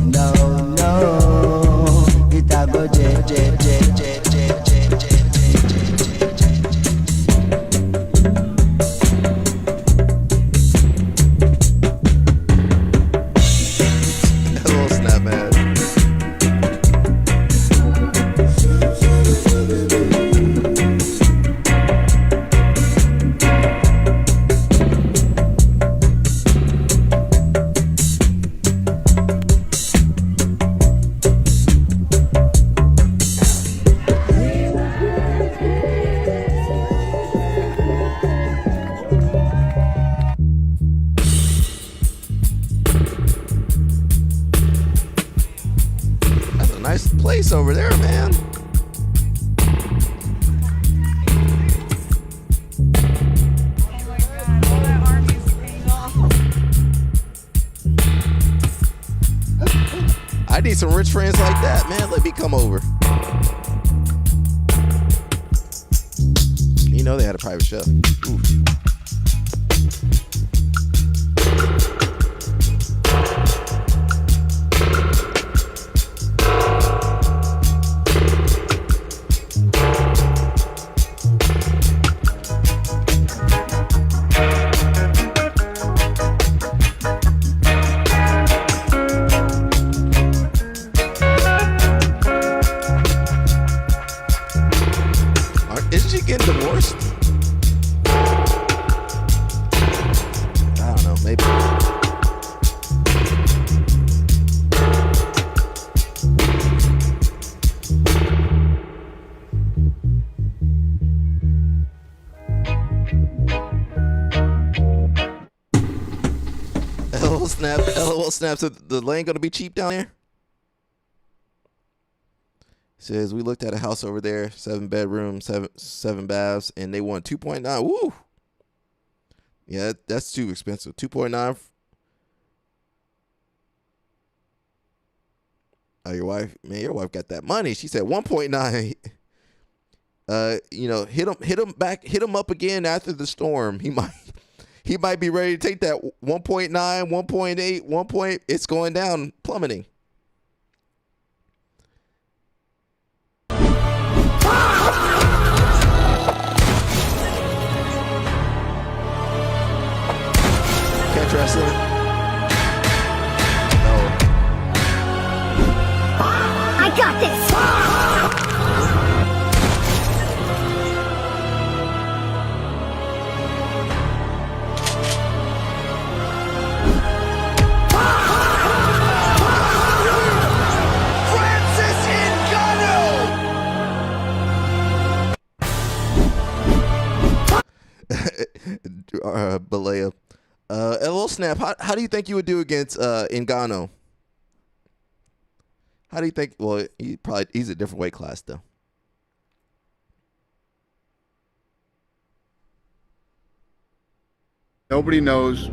No, no, itago Hello, Snapman. That's a nice place over there, man. I need some rich friends like that, man. Let me come over. You know they had a private chef. Ooh. Isn't she getting divorced? I don't know, maybe. LOL snap. So the lane gonna be cheap down there? Says we looked at a house over there, 7 bedrooms, seven baths, and they want 2.9. Woo! Yeah, that's too expensive. 2.9. Oh, your wife, man, your wife got that money. She said 1.9. Hit him up again after the storm. He might be ready to take that 1.9, 1.8, it's going down, plummeting. Catch wrestling? No. I got this! Balea. LOL Snap, how do you think you would do against Ngannou? How do you think? Well, he's a different weight class though. Nobody knows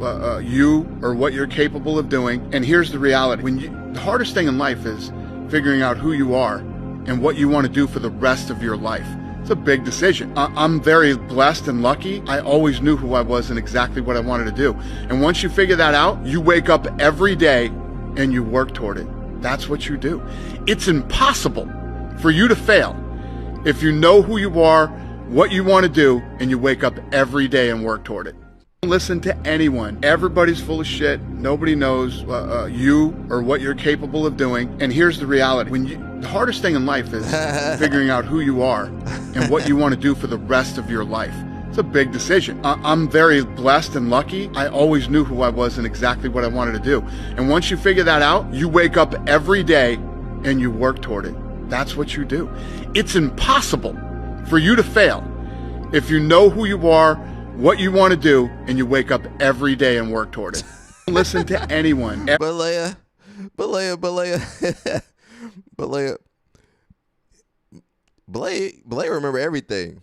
you or what you're capable of doing. And here's the reality. The hardest thing in life is figuring out who you are and what you want to do for the rest of your life. It's a big decision. I'm very blessed and lucky. I always knew who I was and exactly what I wanted to do. And once you figure that out, you wake up every day and you work toward it. That's what you do. It's impossible for you to fail if you know who you are, what you want to do, and you wake up every day and work toward it. Don't listen to anyone. Everybody's full of shit. Nobody knows you or what you're capable of doing. And here's the reality. The hardest thing in life is figuring out who you are and what you want to do for the rest of your life. It's a big decision. I'm very blessed and lucky. I always knew who I was and exactly what I wanted to do. And once you figure that out, you wake up every day and you work toward it. That's what you do. It's impossible for you to fail if you know who you are, what you want to do, and you wake up every day and work toward it. Don't listen to anyone. Balea. Balea remember everything.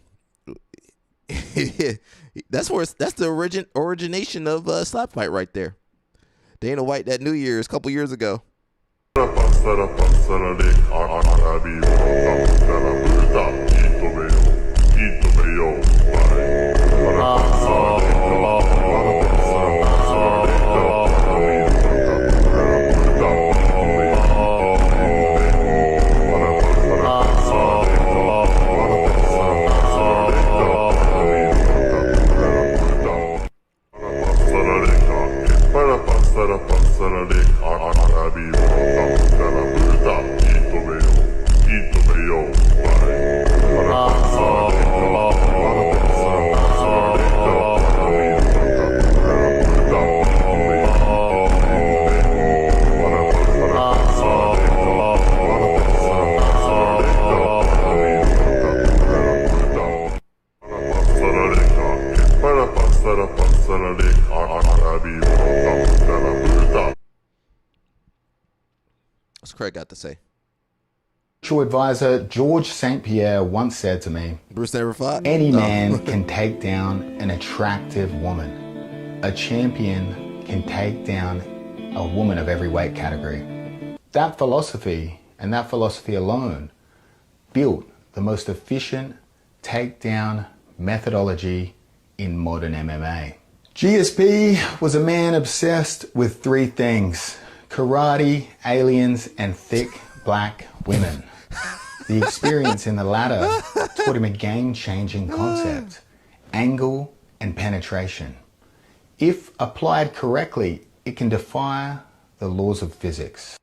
That's the origination of Slap Fight right there. Dana White that New Year's a couple years ago. What's Craig got to say? Spiritual advisor George St. Pierre once said to me, Bruce never fought? any No. man can take down an attractive woman. A champion can take down a woman of every weight category. That philosophy, and that philosophy alone, built the most efficient takedown methodology in modern MMA. GSP was a man obsessed with three things: karate, aliens, and thick black women. The experience in the latter taught him a game-changing concept: angle and penetration. If applied correctly, it can defy the laws of physics.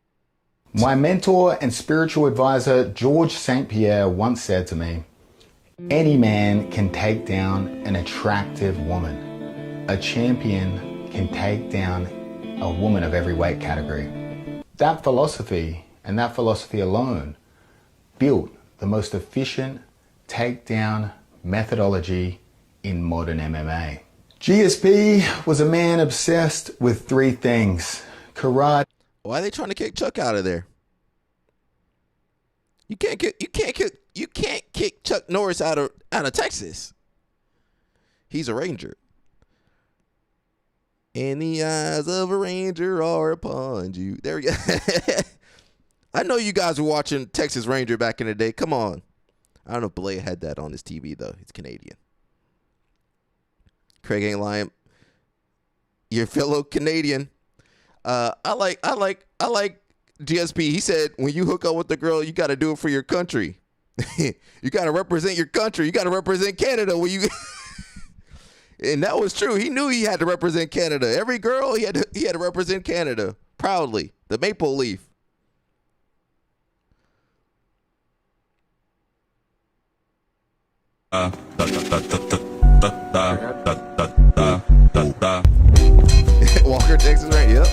My mentor and spiritual advisor, George St. Pierre, once said to me, any man can take down an attractive woman. A champion can take down a woman of every weight category. That philosophy, and that philosophy alone, built the most efficient takedown methodology in modern MMA. GSP was a man obsessed with three things: karate. Why are they trying to kick Chuck out of there? You can't kick Chuck Norris out of Texas. He's a Ranger. And the eyes of a Ranger are upon you. There we go. I know you guys were watching Texas Ranger back in the day. Come on. I don't know if Belay had that on his TV though. He's Canadian. Craig ain't lying. Your fellow Canadian. I like GSP. He said when you hook up with the girl, you got to do it for your country. You got to represent your country. You got to represent Canada when you. And that was true. He knew he had to represent Canada. Every girl he had to represent Canada proudly. The maple leaf. Walker, Texas, right? Yep.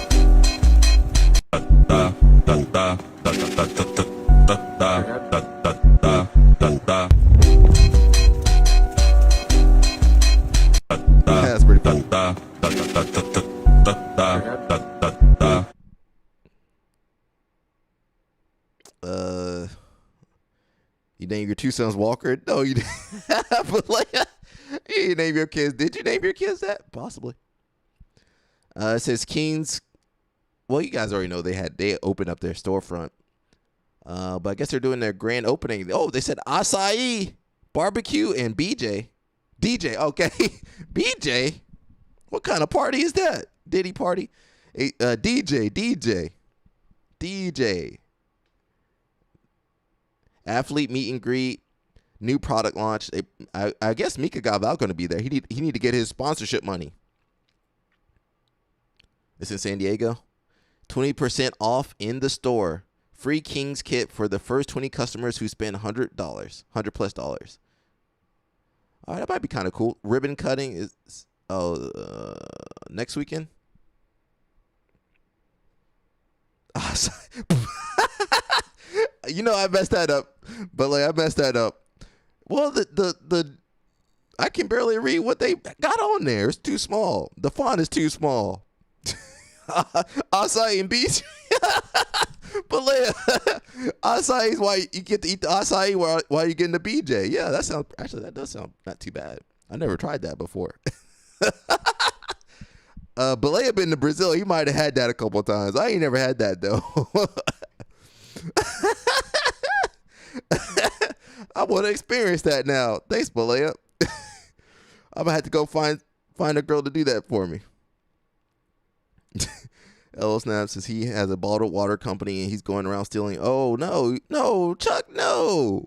That's pretty funny. You name your two sons Walker? No, you didn't. But like, you didn't name your kids. Did you name your kids that? Possibly. It says Keen's. Well, you guys already know they opened up their storefront. But I guess they're doing their grand opening. Oh, they said acai, barbecue, and BJ. DJ, okay. BJ? What kind of party is that? Diddy party? DJ. Athlete meet and greet, new product launch. I guess Mika Galval going to be there. He need to get his sponsorship money. It's in San Diego. 20% off in the store. Free Kings kit for the first 20 customers who spend $100 $100+. All right, that might be kind of cool. Ribbon cutting is next weekend. You know I messed that up, but like I messed that up. Well, the I can barely read what they got on there. It's too small. The font is too small. Acai and beach. But like, acai is why you get to eat the acai while you're getting the BJ. Yeah, that does sound not too bad. I never tried that before. Belay been to Brazil. He might have had that a couple of times. I ain't never had that though. I want to experience that now. Thanks, Belay. I'm gonna have to go find a girl to do that for me. L. Snap says he has a bottled water company and he's going around stealing. Oh no, Chuck, no!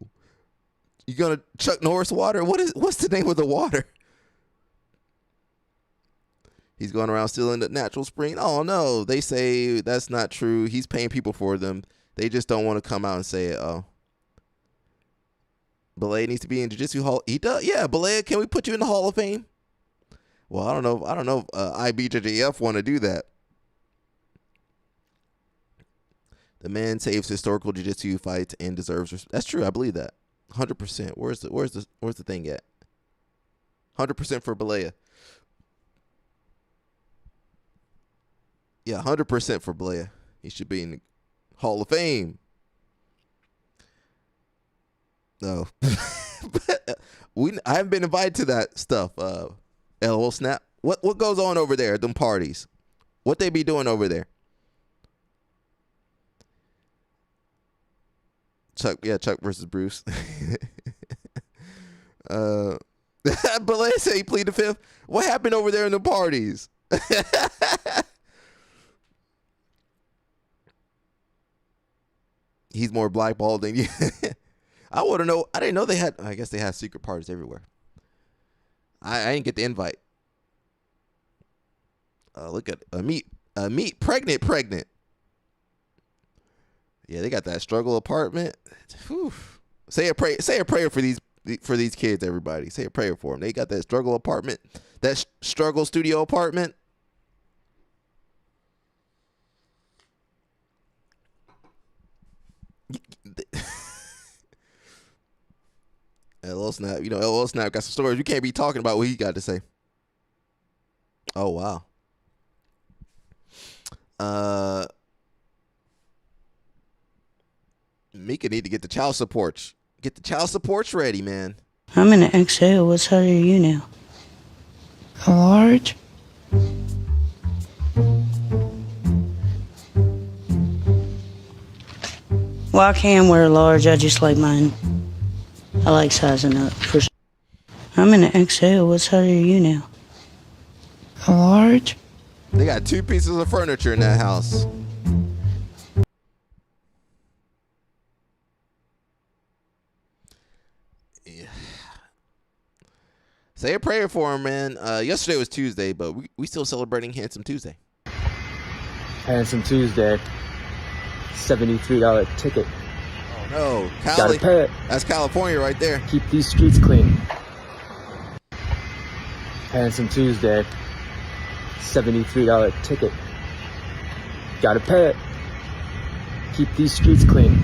You gonna Chuck Norris water? What's the name of the water? He's going around stealing the natural spring. Oh no, they say that's not true. He's paying people for them. They just don't want to come out and say it. Oh, Belay needs to be in Jiu-Jitsu Hall. He does. Yeah, Belay, can we put you in the Hall of Fame? Well, I don't know. If IBJJF want to do that. The man saves historical jiu-jitsu fights and deserves. That's true. I believe that. 100%. Where's the thing at? 100% for Belay. Yeah, 100% for Belay. He should be in the Hall of Fame. No. I haven't been invited to that stuff. LOL Snap. What goes on over there at them parties? What they be doing over there? Chuck versus Bruce. But let's say he plead the fifth. What happened over there in the parties? He's more blackballed than you. I want to know. I didn't know they had. I guess they had secret parties everywhere. I didn't get the invite. Look at meet pregnant. Yeah, they got that struggle apartment. Whew. Say a prayer for these kids, everybody. Say a prayer for them. They got that struggle apartment, that struggle studio apartment. LL Snap, LL Snap got some stories. You can't be talking about what he got to say. Oh wow. Mika need to get the child support. Get the child supports ready, man. I'm in an XL. What size are you now? A large? Well, I can wear a large. I just like mine. I like sizing up. I'm in an XL. What size are you now? A large? They got 2 pieces of furniture in that house. Yeah. Say a prayer for him, man. Yesterday was Tuesday, but we still celebrating Handsome Tuesday. Handsome Tuesday. $73 ticket. Oh no, Cali. Gotta pay it. That's California right there. Keep these streets clean. Handsome Tuesday. $73 ticket. Gotta pay it. Keep these streets clean.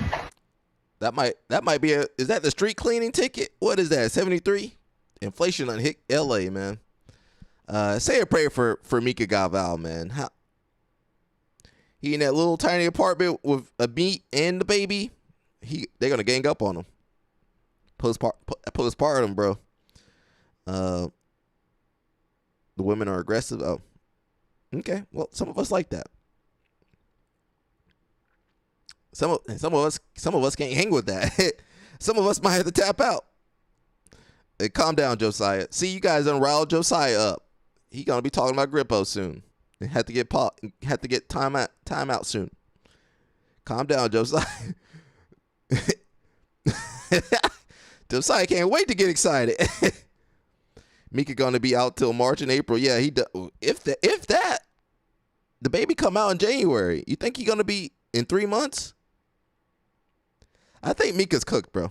That might be is that the street cleaning ticket? What is that? 73? Inflation on hit LA, man. Say a prayer for Mika Gaval, man. He in that little tiny apartment with a meat and the baby. They're gonna gang up on him. Postpartum, bro. The women are aggressive. Oh, okay. Well, some of us like that. Some of us can't hang with that. Some of us might have to tap out. Hey, calm down, Josiah. See, you guys done riled Josiah up. He gonna be talking about Grippo soon. And had to get time out soon. Calm down, Josiah. Josiah can't wait to get excited. Mika gonna be out till March and April. Yeah, if that the baby come out in January, you think he gonna be in 3 months? I think Mika's cooked, bro.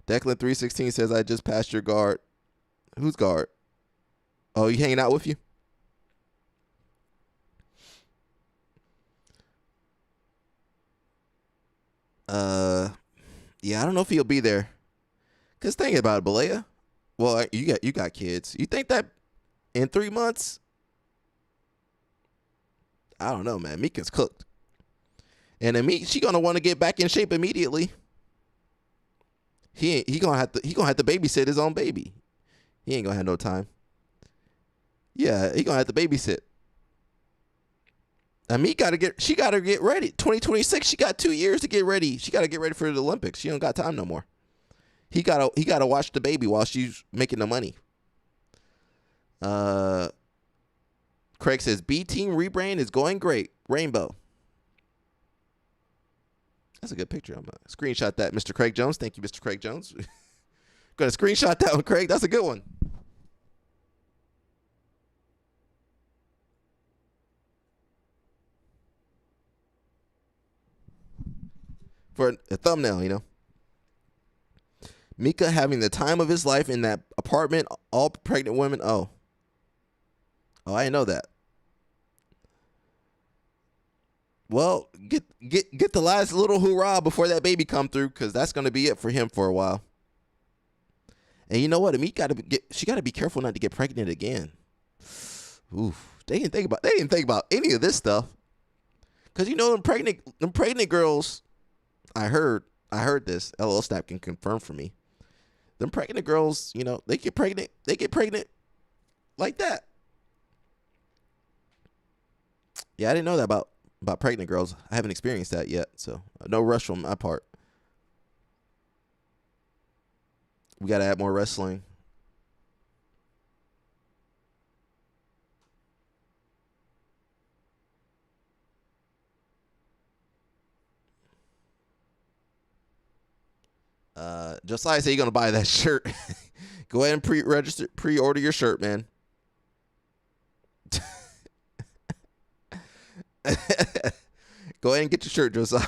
Declan 316 says, I just passed your guard. Who's guard? Oh, you hanging out with you? Yeah, I don't know if he'll be there. Cause think about it, Balea. Well, you got kids. You think that in 3 months? I don't know, man. Mika's cooked, and then she gonna want to get back in shape immediately. He gonna have to babysit his own baby. He ain't gonna have no time. Yeah, he gonna have to babysit. I mean, she gotta get ready. 2026, she got 2 years to get ready. She gotta get ready for the Olympics. She don't got time no more. He gotta watch the baby while she's making the money. Craig says B team rebrand is going great. Rainbow. That's a good picture. I'm gonna screenshot that, Mr. Craig Jones. Thank you, Mr. Craig Jones. Gonna screenshot that one, Craig. That's a good one. For a thumbnail, Mika having the time of his life in that apartment, all pregnant women. Oh, I didn't know that. Well, get the last little hoorah before that baby come through, because that's gonna be it for him for a while. And you know what? She gotta be careful not to get pregnant again. Oof. They didn't think about any of this stuff. Because you know them pregnant girls. I heard this. LL Snap can confirm for me. Them pregnant girls, you know, they get pregnant like that. Yeah, I didn't know that about pregnant girls. I haven't experienced that yet, so no rush on my part. We got to add more wrestling. Josiah said you're going to buy that shirt. Go ahead and pre-order your shirt, man. Go ahead and get your shirt, Josiah.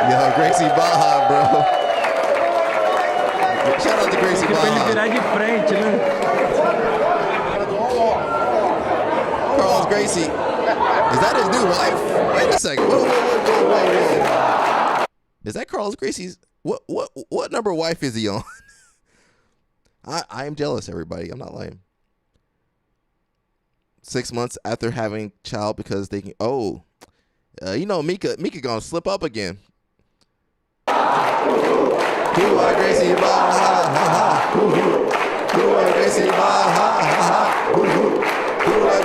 Yo, Gracie Baja, bro. Shout out to Gracie Baja. Carlos Gracie. Is that his new wife? Wait a second. Whoa. Is that Carlos Gracie's? What number wife is he on? I am jealous, everybody. I'm not lying. 6 months after having child because they can. Oh, you know Mika gonna slip up again. Gracie Baja. Gracie Baja.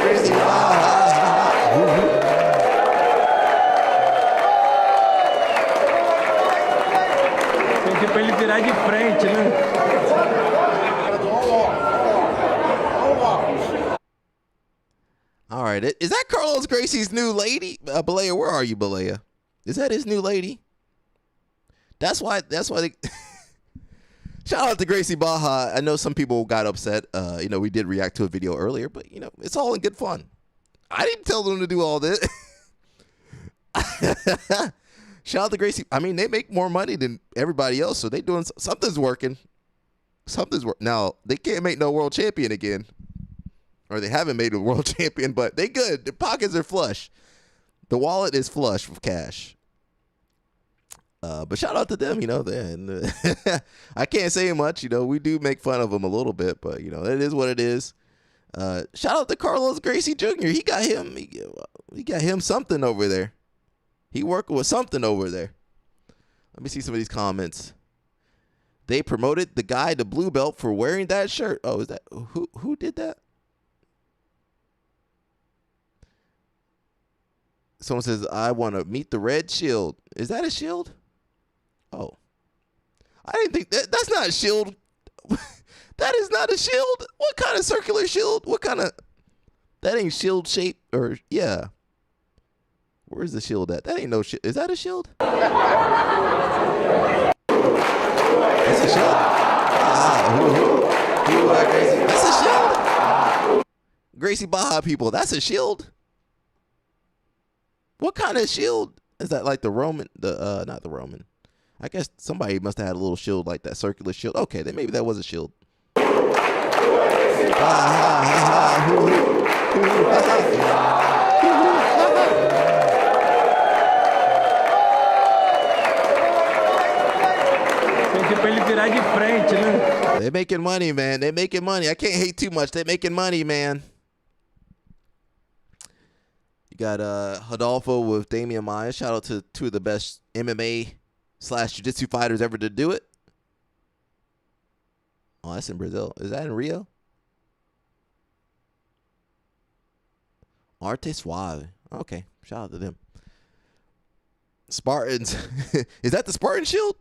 Gracie Baja. Pra ele virar de frente, né? All right, is that Carlos Gracie's new lady? Balea, where are you, Balea? Is that his new lady? That's why they shout out to Gracie Baja. I know some people got upset. You know, we did react to a video earlier, but you know, it's all in good fun. I didn't tell them to do all this. Shout out to Gracie. I mean, they make more money than everybody else, so they doing something's working. Something's working. Now, they can't make no world champion again. Or they haven't made a world champion, but they good. Their pockets are flush. The wallet is flush with cash. But shout out to them, you know. I can't say much, you know. We do make fun of them a little bit, but you know, it is what it is. Shout out to Carlos Gracie Jr. He got him something over there. He working with something over there. Let me see some of these comments. They promoted the guy to blue belt for wearing that shirt. Oh, is that who did that? Someone says, I want to meet the red shield. Is that a shield? Oh. I didn't think that's not a shield. That is not a shield. What kind of circular shield? What kind of that ain't shield shape or yeah. Where's the shield at? That ain't no shit. Is that a shield? That's a shield? That's a shield? Gracie Baja people, that's a shield? What kind of shield? Is that like the Roman? Not the Roman. I guess somebody must have had a little shield like that, circular shield. Okay, then maybe that was a shield. They're making money, man. They're making money. I can't hate too much. They're making money, man. You got Rodolfo with Damian Maia. Shout out to two of the best MMA/jiu-jitsu fighters ever to do it. Oh, that's in Brazil. Is that in Rio? Arte Suave. Okay. Shout out to them. Spartans. Is that the Spartan shield?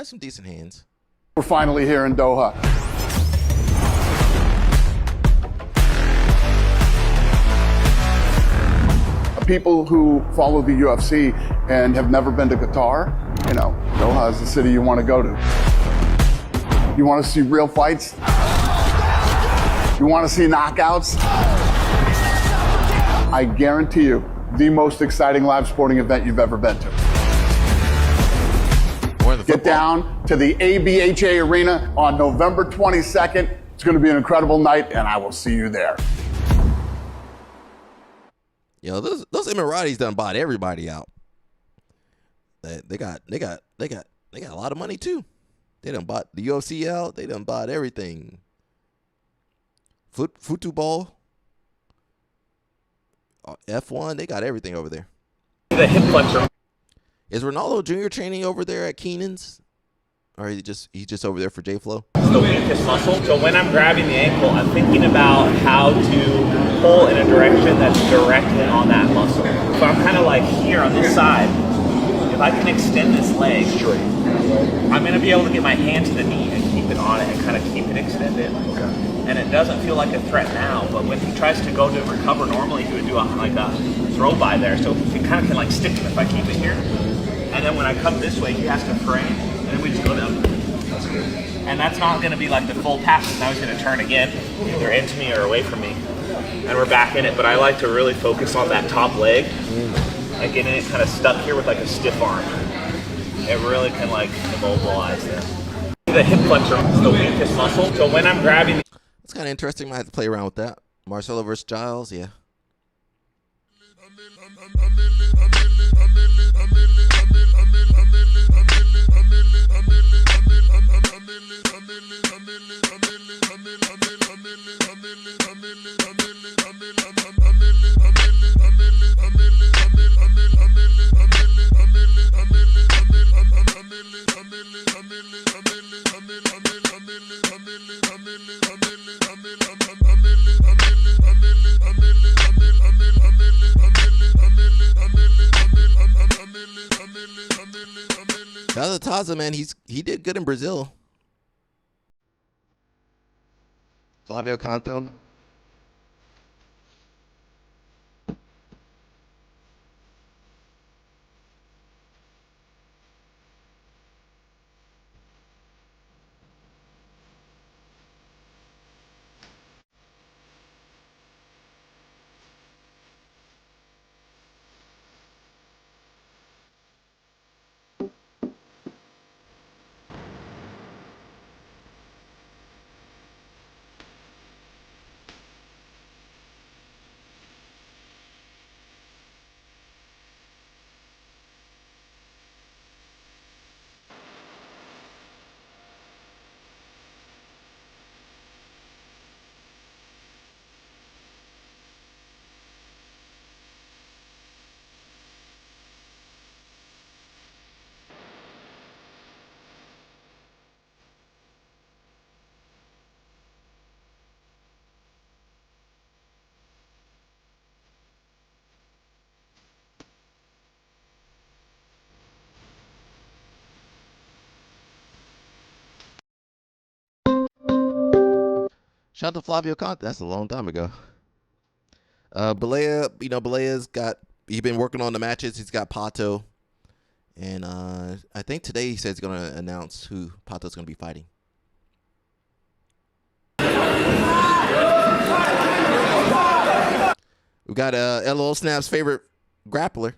some decent hands. We're finally here in Doha. People who follow the UFC and have never been to Qatar, you know, Doha is the city you want to go to. You want to see real fights? You want to see knockouts? I guarantee you, the most exciting live sporting event you've ever been to. Get down to the ABHA Arena on November 22nd. It's going to be an incredible night, and I will see you there. Yo, those Emiratis done bought everybody out. They got a lot of money too. They done bought the UFC out. They done bought everything. Football, F1. They got everything over there. The hip flexor. Is Ronaldo Jr. training over there at Keenan's, or he's just over there for J-Flow? It's the weakest muscle. So when I'm grabbing the ankle, I'm thinking about how to pull in a direction that's directly on that muscle. So I'm kind of like here on this side. If I can extend this leg straight, I'm going to be able to get my hand to the knee and keep it on it and kind of keep it extended. Okay. And it doesn't feel like a threat now, but when he tries to go to recover, normally he would do like a throw by there. So he kind of can like stick it if I keep it here. And then when I come this way, he has to frame, and then we just go down. That's good. And that's not going to be like the full pass. Now he's going to turn again, either into me or away from me. And we're back in it, but I like to really focus on that top leg. Like getting it kind of stuck here with like a stiff arm. It really can like immobilize them. The hip flexor is the weakest muscle. So when I'm grabbing... It's kind of interesting. I have to play around with that. Marcelo versus Giles, yeah. Shout out to Taza, man. He did good in Brazil. Flavio Canto. Shout out to Flavio Conte. That's a long time ago. Balea, Balea's he's been working on the matches. He's got Pato. And I think today he says he's going to announce who Pato's going to be fighting. We got LOL Snap's favorite grappler.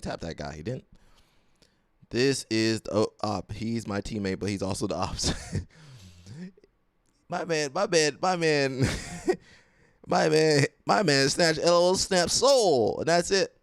he tapped that guy. He didn't. This is the op. He's my teammate, but he's also the ops. my man snatched LOL snap soul, and that's it.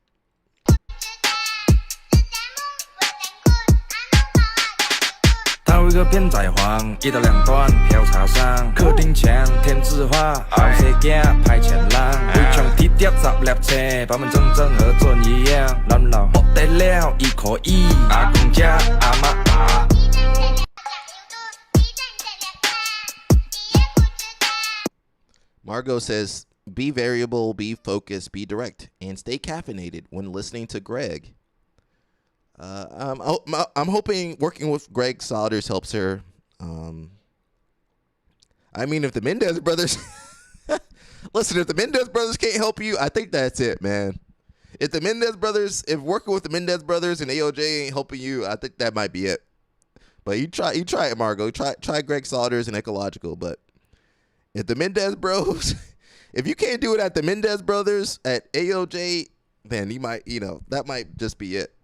头一个片在晃，一刀两断飘茶上，客厅墙添字画，后射镜排前浪，围墙铁碟十粒车，板板正正和准一样，难老不得了，一可以，阿公家阿妈打。Margot says, be variable, be focused, be direct, and stay caffeinated when listening to Greg. I'm hoping working with Greg Solders helps her. I mean, if the Mendez brothers... Listen, if the Mendez brothers can't help you, I think that's it, man. If working with the Mendez brothers and AOJ ain't helping you, I think that might be it. But you try it, Margot. Try Greg Solders and Ecological, but... If the Mendez bros, if you can't do it at the Mendez brothers, at AOJ, then you might, that might just be it.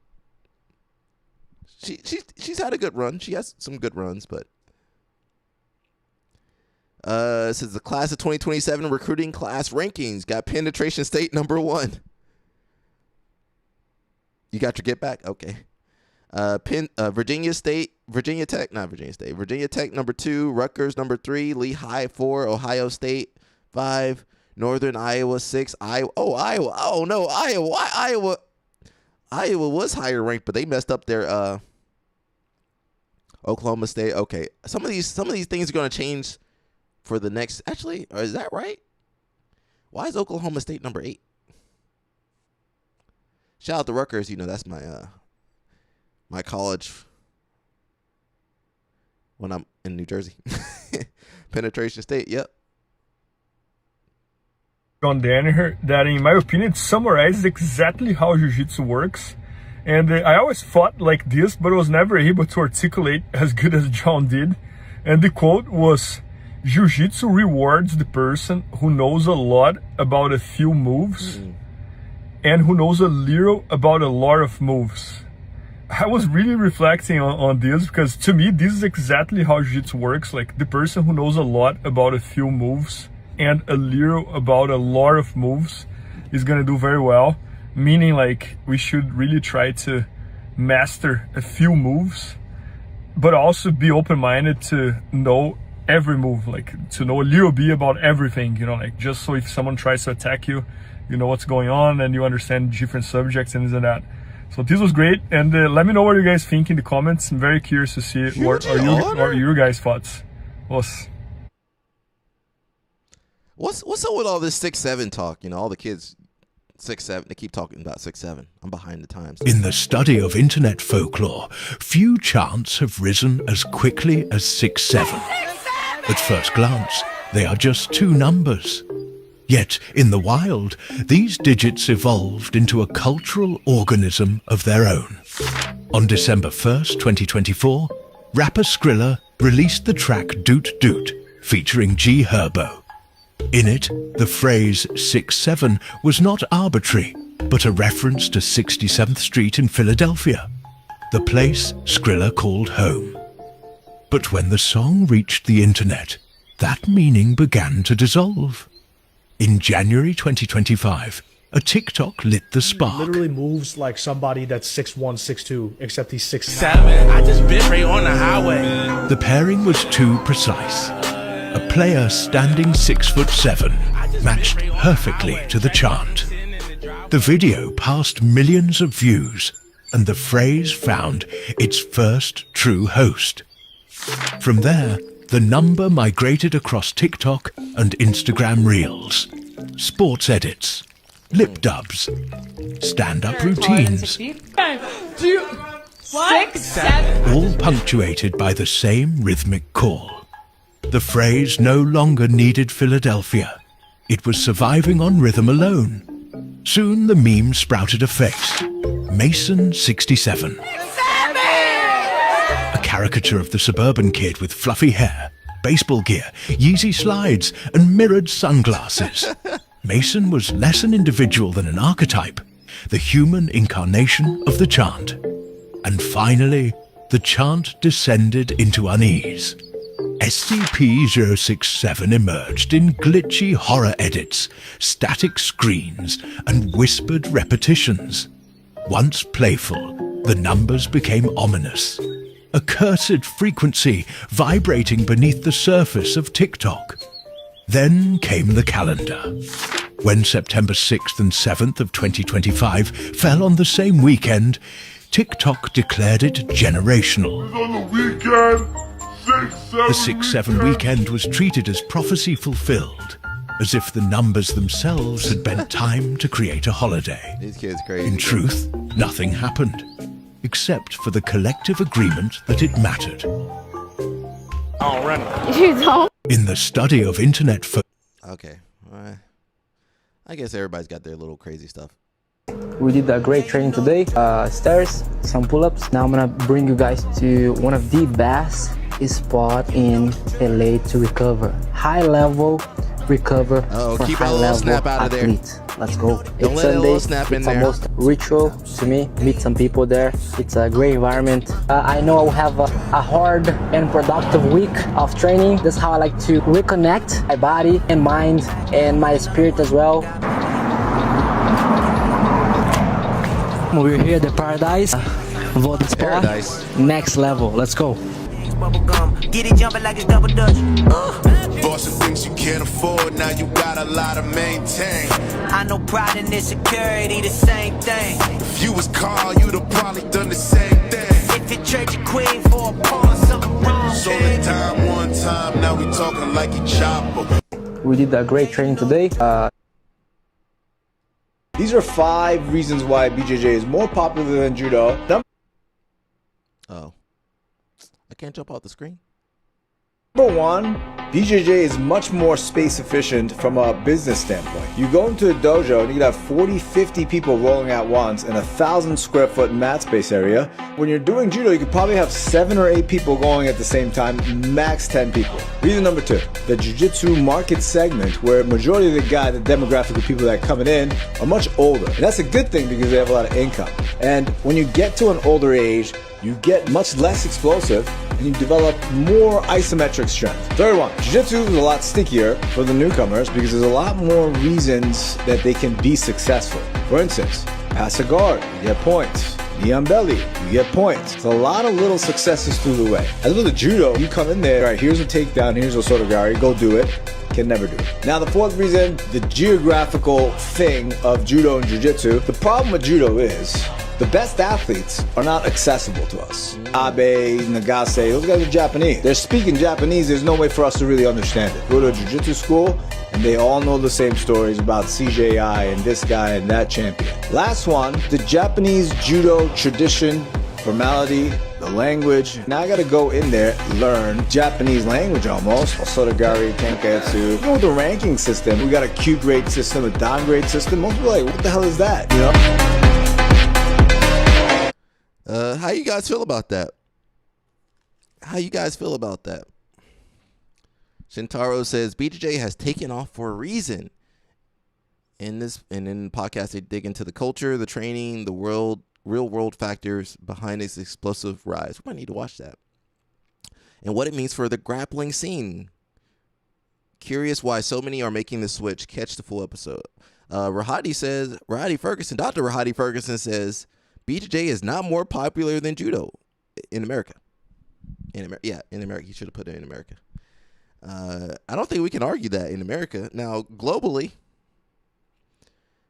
She's had a good run. She has some good runs, but this is the class of 2027 recruiting class rankings. Got Penetration State number 1. You got your get back? Okay. Virginia Tech number 2, Rutgers number 3, Lehigh 4, Ohio State 5, Northern Iowa 6, Iowa. Oh no, Iowa was higher ranked, but they messed up their Oklahoma State. Okay, some of these things are going to change for the next. Actually, is that right? Why is Oklahoma State number 8? Shout out to Rutgers. That's my college when I'm in New Jersey. Penetration State, yep. On Danaher, that in my opinion it summarizes exactly how jiu-jitsu works, and I always thought like this, but was never able to articulate as good as John did. And the quote was, jiu-jitsu rewards the person who knows a lot about a few moves and who knows a little about a lot of moves. I was really reflecting on this, because to me this is exactly how jiu-jitsu works. Like, the person who knows a lot about a few moves and a little about a lot of moves is gonna do very well. Meaning, like, we should really try to master a few moves, but also be open-minded to know every move, like to know a little bit about everything, like just so if someone tries to attack you, you know what's going on and you understand different subjects and this and that. So this was great, and let me know what you guys think in the comments. I'm very curious to see what are your guys' thoughts. What's up with all this 6'7" talk? All the kids 6'7", they keep talking about 6'7". I'm behind the times. In the study of internet folklore, few chants have risen as quickly as 6'7". At first glance, they are just 2 numbers. Yet, in the wild, these digits evolved into a cultural organism of their own. On December 1st, 2024, rapper Skrilla released the track Doot Doot, featuring G Herbo. In it, the phrase 6'7" was not arbitrary, but a reference to 67th Street in Philadelphia, the place Skrilla called home. But when the song reached the internet, that meaning began to dissolve. In January 2025, a TikTok lit the spark. Literally moves like somebody that's 6'1", 6'2", except he's 6'7". I just been right on the highway. The pairing was too precise. A player standing 6'7" matched perfectly to the chant. The video passed millions of views, and the phrase found its first true host. From there, the number migrated across TikTok and Instagram Reels, sports edits, lip dubs, stand-up routines, 5, 2, 6, 7. all punctuated by the same rhythmic call. The phrase no longer needed Philadelphia. It was surviving on rhythm alone. Soon the meme sprouted a face, Mason 67. A caricature of the suburban kid with fluffy hair, baseball gear, Yeezy slides, and mirrored sunglasses. Mason was less an individual than an archetype. the human incarnation of the chant. And finally, the chant descended into unease. SCP-067 emerged in glitchy horror edits, static screens, and whispered repetitions. Once playful, the numbers became ominous. A cursed frequency vibrating beneath the surface of TikTok. Then came the calendar. When September 6th and 7th of 2025 fell on the same weekend, TikTok declared it generational. On the weekend, The 6-7 weekend was treated as prophecy fulfilled, as if the numbers themselves had bent time to create a holiday. These kids crazy. In truth, nothing happened, except for the collective agreement that it mattered. Already. You don't. In the study of internet Okay. I guess everybody's got their little crazy stuff. We did a great training today. Stairs, some pull-ups. Now I'm gonna bring you guys to one of the best spot in LA to recover. High level recover for keep a high little level snap out of there. athletes. Let's go. Don't let a little snap in it's there. almost ritual to me. Meet some people there. It's a great environment. I know I'll have a hard and productive week of training. That's how I like to reconnect my body and mind and my spirit as well. We're here at the Paradise. Voting spot. Paradise. Next level. Let's go. Get it jumping like it's double dutch. Bought some things you can't afford, now you got a lot to maintain. I know pride and insecurity, the same thing. If you was Carl, you'd have probably done the same thing. If you trade your queen for a pawn, something wrong. Sold it time one time, now we talking like you chopper. We did a great training today. These are 5 reasons why BJJ is more popular than judo. Oh. I can't jump off the screen. Number 1, BJJ is much more space efficient from a business standpoint. You go into a dojo and you can have 40, 50 people rolling at once in a 1,000 square foot mat space area. When you're doing judo, you could probably have 7 or 8 people going at the same time, max 10 people. Reason number 2, the jiu-jitsu market segment, where majority of the demographic of people that are coming in are much older. And that's a good thing because they have a lot of income. And when you get to an older age, you get much less explosive and you develop more isometric strength. Third one, jiu-jitsu is a lot stickier for the newcomers because there's a lot more reasons that they can be successful. For instance, pass a guard, you get points. Knee on belly, you get points. It's a lot of little successes through the way. As with the judo, you come in there, all right, here's a takedown, here's a sotogari, go do it. Can never do it. Now the 4th reason, the geographical thing of judo and jiu-jitsu. The problem with judo is the best athletes are not accessible to us. Abe, Nagase, those guys are Japanese. They're speaking Japanese, there's no way for us to really understand it. Go to a jiu-jitsu school, and they all know the same stories about CJI and this guy and that champion. Last one, the Japanese judo tradition, formality, the language. Now I gotta go in there, learn Japanese language almost. Sotogari, Tenketsu. Go with the ranking system. We got a Q grade system, a downgrade system. Most people are like, what the hell is that? You know? How you guys feel about that? Shintaro says BJJ has taken off for a reason. In the podcast, they dig into the culture, the training, the real world factors behind its explosive rise. We might need to watch that. And what it means for the grappling scene. Curious why so many are making the switch. Catch the full episode. Dr. Rahadi Ferguson says BJJ is not more popular than judo in America. In America. He should have put it in America. I don't think we can argue that in America. Now, globally,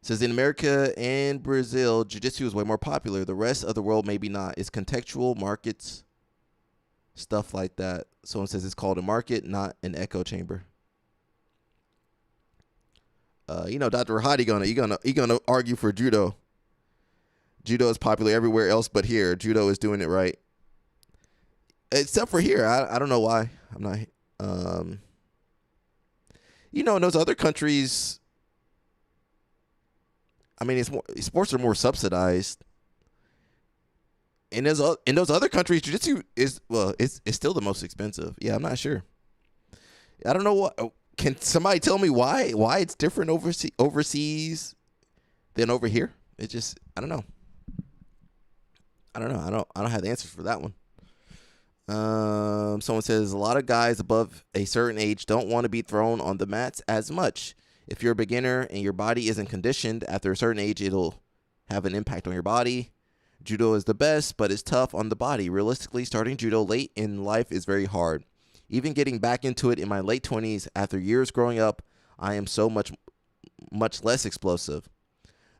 says in America and Brazil, jiu-jitsu is way more popular. The rest of the world, maybe not. It's contextual, markets, stuff like that. Someone says it's called a market, not an echo chamber. Dr. Rahadi gonna argue for judo. Judo is popular everywhere else but here. Judo is doing it right. Except for here. I don't know why. I'm not in those other countries, I mean, sports are more subsidized. In those other countries, jiu-jitsu is it's still the most expensive. Yeah, I'm not sure. I don't know what. Can somebody tell me why it's different overseas than over here? It just, I don't know. I don't have the answers for that one. Someone says a lot of guys above a certain age don't want to be thrown on the mats as much. If you're a beginner and your body isn't conditioned, after a certain age, it'll have an impact on your body. Judo is the best, but it's tough on the body. Realistically, starting judo late in life is very hard. Even getting back into it in my late 20s, after years growing up, I am so much less explosive.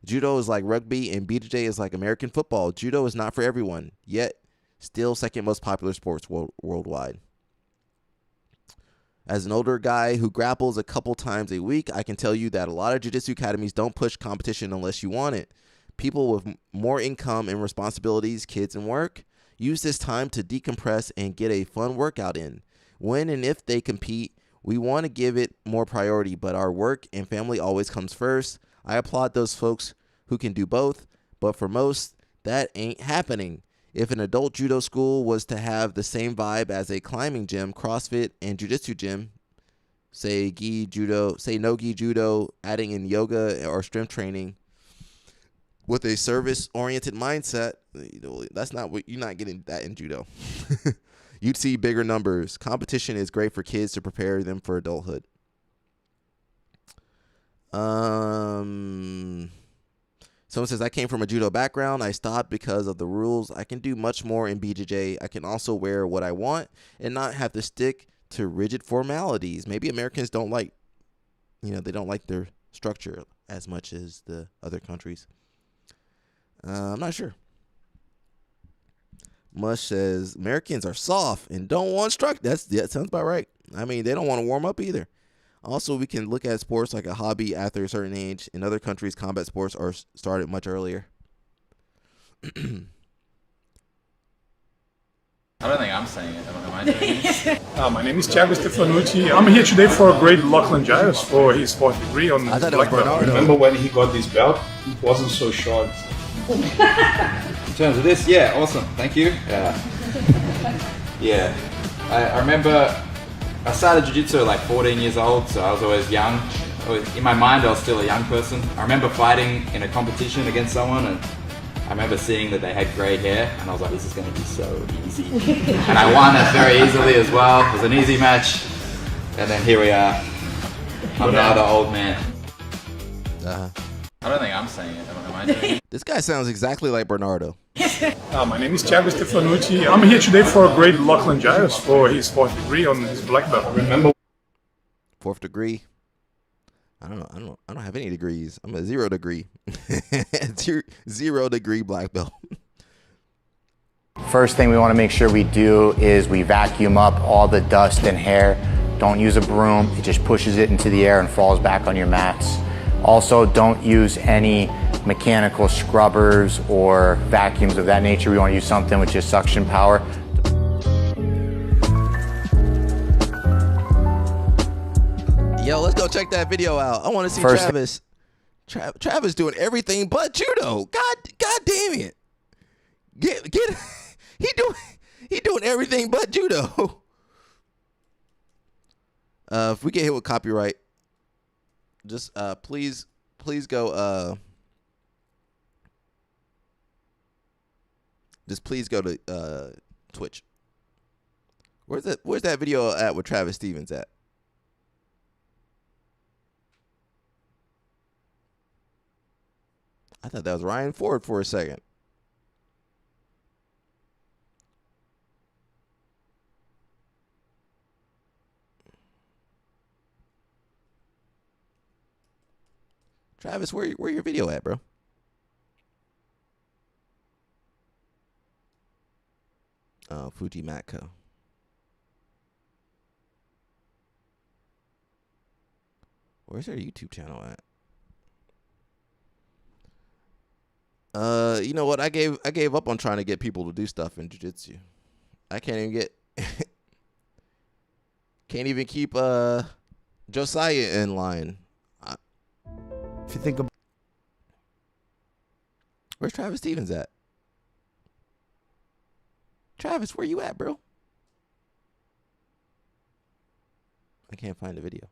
Judo is like rugby and BJJ is like American football. Judo is not for everyone, yet still second most popular sports worldwide. As an older guy who grapples a couple times a week, I can tell you that a lot of jiu-jitsu academies don't push competition unless you want it. People with more income and responsibilities, kids and work, use this time to decompress and get a fun workout in. When and if they compete, we want to give it more priority, but our work and family always comes first. I applaud those folks who can do both, but for most, that ain't happening. If an adult judo school was to have the same vibe as a climbing gym, CrossFit, and jiu-jitsu gym, say no-gi judo, adding in yoga or strength training, with a service-oriented mindset, that's not what you're not getting that in judo. You'd see bigger numbers. Competition is great for kids to prepare them for adulthood. Someone says, I came from a judo background. I stopped because of the rules. I can do much more in BJJ. I can also wear what I want and not have to stick to rigid formalities. Maybe Americans don't like, they don't like their structure as much as the other countries. I'm not sure. Mush says, Americans are soft and don't want structure. That sounds about right. I mean, they don't want to warm up either. Also, we can look at sports like a hobby after a certain age. In other countries, combat sports are started much earlier. I don't think I'm saying it. Am I doing it? My name is Thiago Stefanucci. I'm here today for a great Lachlan Giles for his fourth degree on his black belt. Remember when he got this belt? It wasn't so short. In terms of this, yeah, awesome. Thank you. Yeah. I remember I started jiu-jitsu at like 14 years old, so I was always young. In my mind, I was still a young person. I remember fighting in a competition against someone, and I remember seeing that they had grey hair, and I was like, this is going to be so easy. And I won it very easily as well. It was an easy match, and then here we are. I'm now the old man. I don't think I'm saying it. Am I doing it? This guy sounds exactly like Bernardo. My name is Thiago Stefanucci. I'm here today for a great Lachlan Giles for his fourth degree on his black belt. Remember, fourth degree. I don't have any degrees. I'm a 0 degree. 0 degree black belt. First thing we want to make sure we do is we vacuum up all the dust and hair. Don't use a broom. It just pushes it into the air and falls back on your mats. Also, don't use any mechanical scrubbers or vacuums of that nature. We want to use something with just suction power. Yo, let's go check that video out. I want to see Travis. Travis doing everything but judo. God damn it. He doing everything but judo. If we get hit with copyright, just please go please go to Twitch. Where's that video at with Travis Stevens at? I thought that was Ryan Ford for a second. Travis, where your video at, bro? Oh, Fuji Matco. Where's their YouTube channel at? You know what? I gave up on trying to get people to do stuff in jiu-jitsu. I can't even keep Josiah in line. If you think about, where's Travis Stevens at? Travis, where you at, bro? I can't find the video.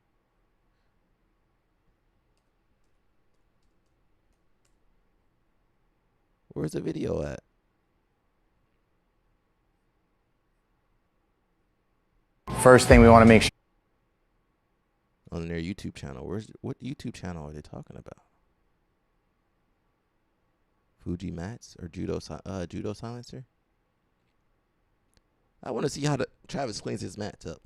Where's the video at? First thing we want to make sure On their YouTube channel. What YouTube channel are they talking about? Fuji mats or judo silencer? I want to see how Travis cleans his mats up.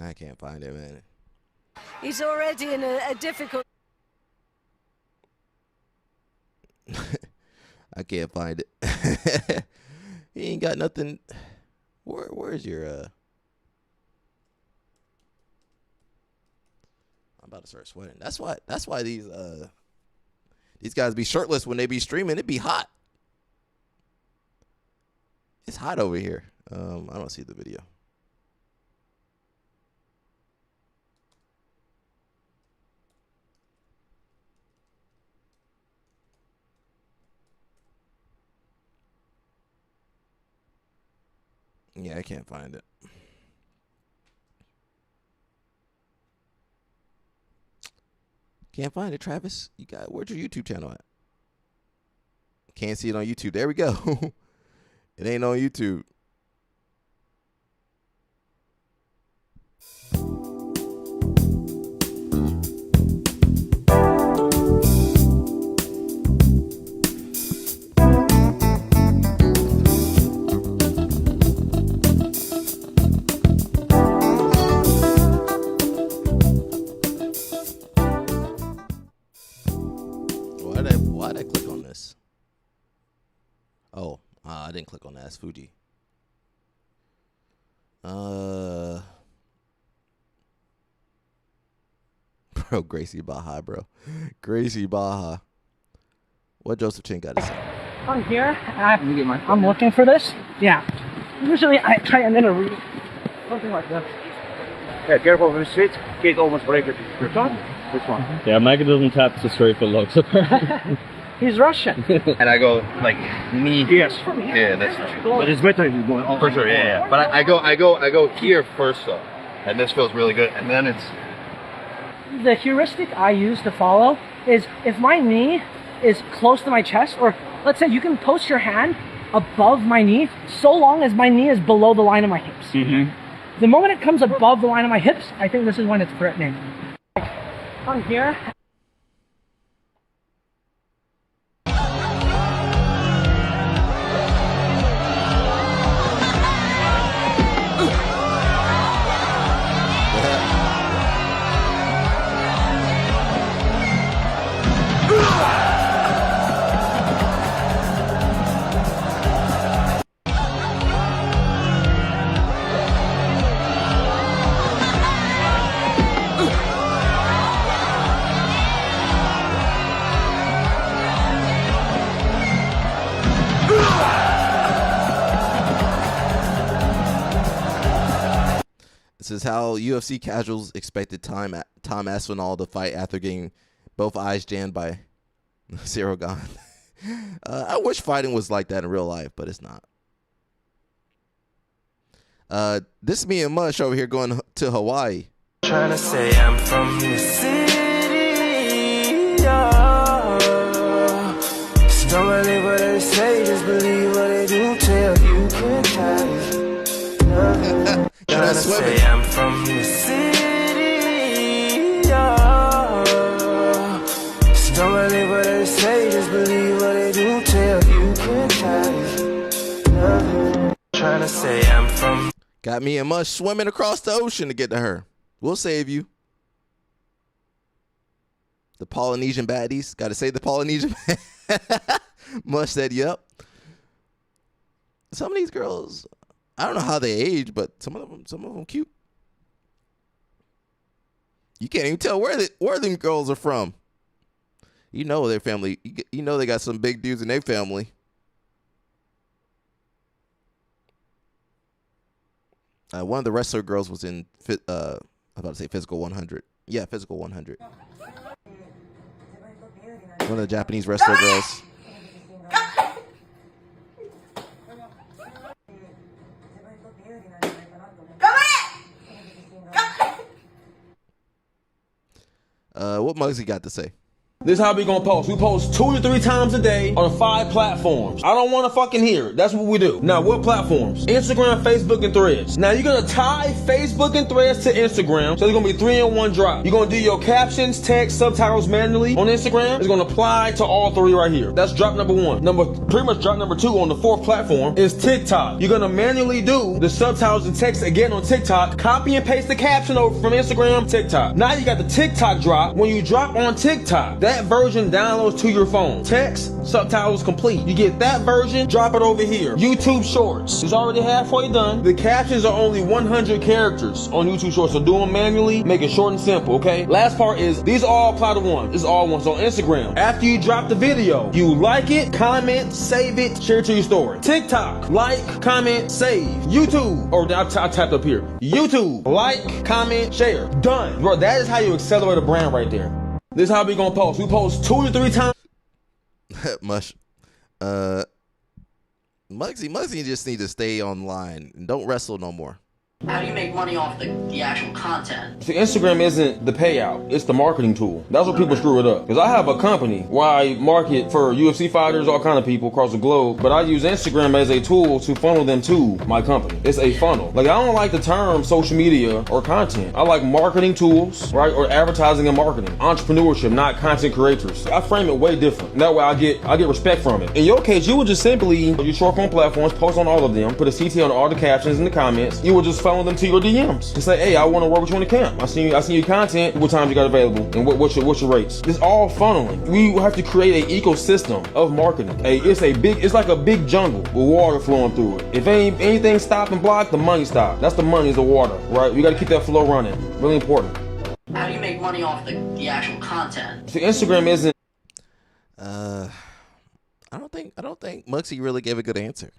I can't find it, man. He's already in a difficult. I can't find it. He ain't got nothing. Where's your I'm about to start sweating. That's why these guys be shirtless when they be streaming. It be hot. It's hot over here. I don't see the video. Yeah, I can't find it. Can't find it, Travis. Where's your YouTube channel at? Can't see it on YouTube. There we go. It ain't on YouTube. Why'd I click on this? Oh, I didn't click on that. It's Fuji. Bro, Gracie Baja, bro. Gracie Baja. What Joseph Chin got to say? I'm here. I'm looking for this. Yeah. Usually I try and then read something like this. Yeah, careful with the switch. Kid almost break it. Which one? Which one? Yeah, Micah doesn't tap to straight foot locks. He's Russian. And I go like knee. Yes. Yeah, that's true. But it's better if you go for sure. Yeah. But I go here first though, and this feels really good. And then it's the heuristic I use to follow is if my knee is close to my chest, or let's say you can post your hand above my knee, so long as my knee is below the line of my hips. Mm-hmm. The moment it comes above the line of my hips, I think this is when it's threatening. I'm here. This is how UFC casuals expected Tom Aspinall to fight after getting both eyes jammed by Cyril Gahn. I wish fighting was like that in real life, but it's not. This is me and Mush over here going to Hawaii. Trying to say I'm from the city, yeah. So don't believe what they say, just believe what they do tell you. Can't tell. Trying to say I'm from the city, yeah. So don't believe what they say, just believe what they do tell you. Can't tell. Trying to say I'm from. Got me and Mush swimming across the ocean to get to her. We'll save you. The Polynesian baddies. Got to save the Polynesian. Mush said, yep. Some of these girls, I don't know how they age, but some of them cute. You can't even tell where them girls are from. You know their family. You know they got some big dudes in their family. One of the wrestler girls was in I'm about to say Physical 100. Yeah, Physical 100. One of the Japanese wrestler girls. What Muggsy got to say? This is how we gonna post. We post 2 to 3 times a day on 5 platforms. I don't wanna fucking hear it. That's what we do. Now, what platforms? Instagram, Facebook, and Threads. Now, you're gonna tie Facebook and Threads to Instagram, so there's gonna be 3 in 1 drop. You're gonna do your captions, text, subtitles manually on Instagram. It's gonna apply to all 3 right here. That's drop number 1. Pretty much drop number 2 on the 4th platform is TikTok. You're gonna manually do the subtitles and text again on TikTok. Copy and paste the caption over from Instagram, TikTok. Now you got the TikTok drop. When you drop on TikTok, that version downloads to your phone. Text, subtitles complete. You get that version, drop it over here. YouTube Shorts is already halfway done. The captions are only 100 characters on YouTube Shorts, so do them manually, make it short and simple, okay? Last part is, these all apply to one. This is all one. So on Instagram, after you drop the video, you like it, comment, save it, share it to your story. TikTok, like, comment, save. YouTube, or I tapped up here. YouTube, like, comment, share. Done. Bro, that is how you accelerate a brand right there. This is how we gonna post. We post 2 to 3 times. Mush. Muggsy just need to stay online and don't wrestle no more. How do you make money off the actual content? See, Instagram isn't the payout, it's the marketing tool. That's what people screw it up. Because I have a company where I market for UFC fighters, all kind of people across the globe, but I use Instagram as a tool to funnel them to my company. It's a funnel. Like, I don't like the term social media or content. I like marketing tools, right? Or advertising and marketing. Entrepreneurship, not content creators. I frame it way different. That way I get respect from it. In your case, you would just simply, your short form platforms, post on all of them, put a CT on all the captions and the comments. You would just funnel them to your DMs to say, hey, I want to work with you in the camp. I seen your content. What times you got available, and what's your rates? It's all funneling. We have to create an ecosystem of marketing. It's like a big jungle with water flowing through it. If anything stop and block, the money stop. That's the money is the water, right? We got to keep that flow running. Really important. How do you make money off the actual content? See, Instagram isn't. I don't think Muggsy really gave a good answer.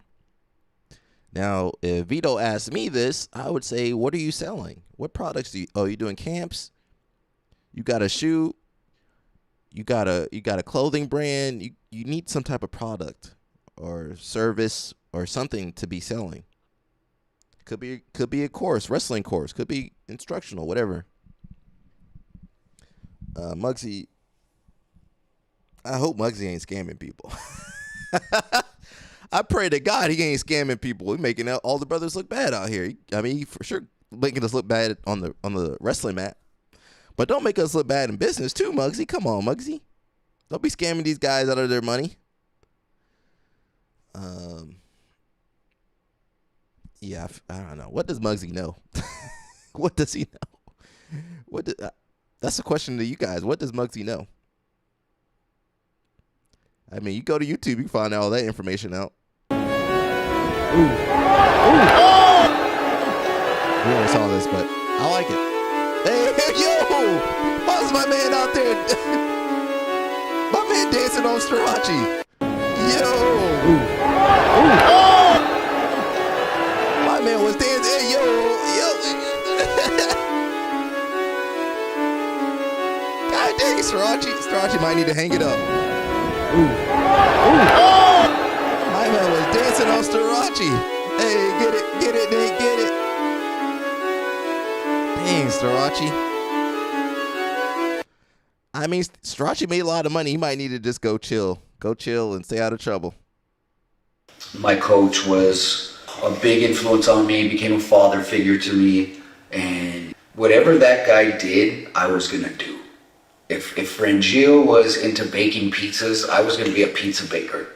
Now, if Vito asked me this, I would say, what are you selling? What products you're doing camps? You got a shoe? You got a clothing brand? You need some type of product or service or something to be selling. Could be a course, wrestling course, could be instructional, whatever. Muggsy, I hope Muggsy ain't scamming people. I pray to God he ain't scamming people. We're making all the brothers look bad out here. I mean, he for sure making us look bad on the wrestling mat. But don't make us look bad in business too, Muggsy. Come on, Muggsy. Don't be scamming these guys out of their money. Yeah, I don't know. What does Muggsy know? What does he know? That's a question to you guys. What does Muggsy know? I mean, you go to YouTube, you can find all that information out. Ooh. Oh! We never saw this, but I like it. Hey, yo! How's my man out there? My man dancing on Strachey. Yo! Ooh. Oh! My man was dancing. Hey, yo! God dang, Strachey might need to hang it up. Ooh. Ooh. Oh! My man was dancing on Strachey. Hey, get it, Nate, get it. Dang, Strachey. I mean, Strachey made a lot of money. He might need to just go chill and stay out of trouble. My coach was a big influence on me, became a father figure to me, and whatever that guy did, I was gonna do. If Frangio was into baking pizzas, I was going to be a pizza baker.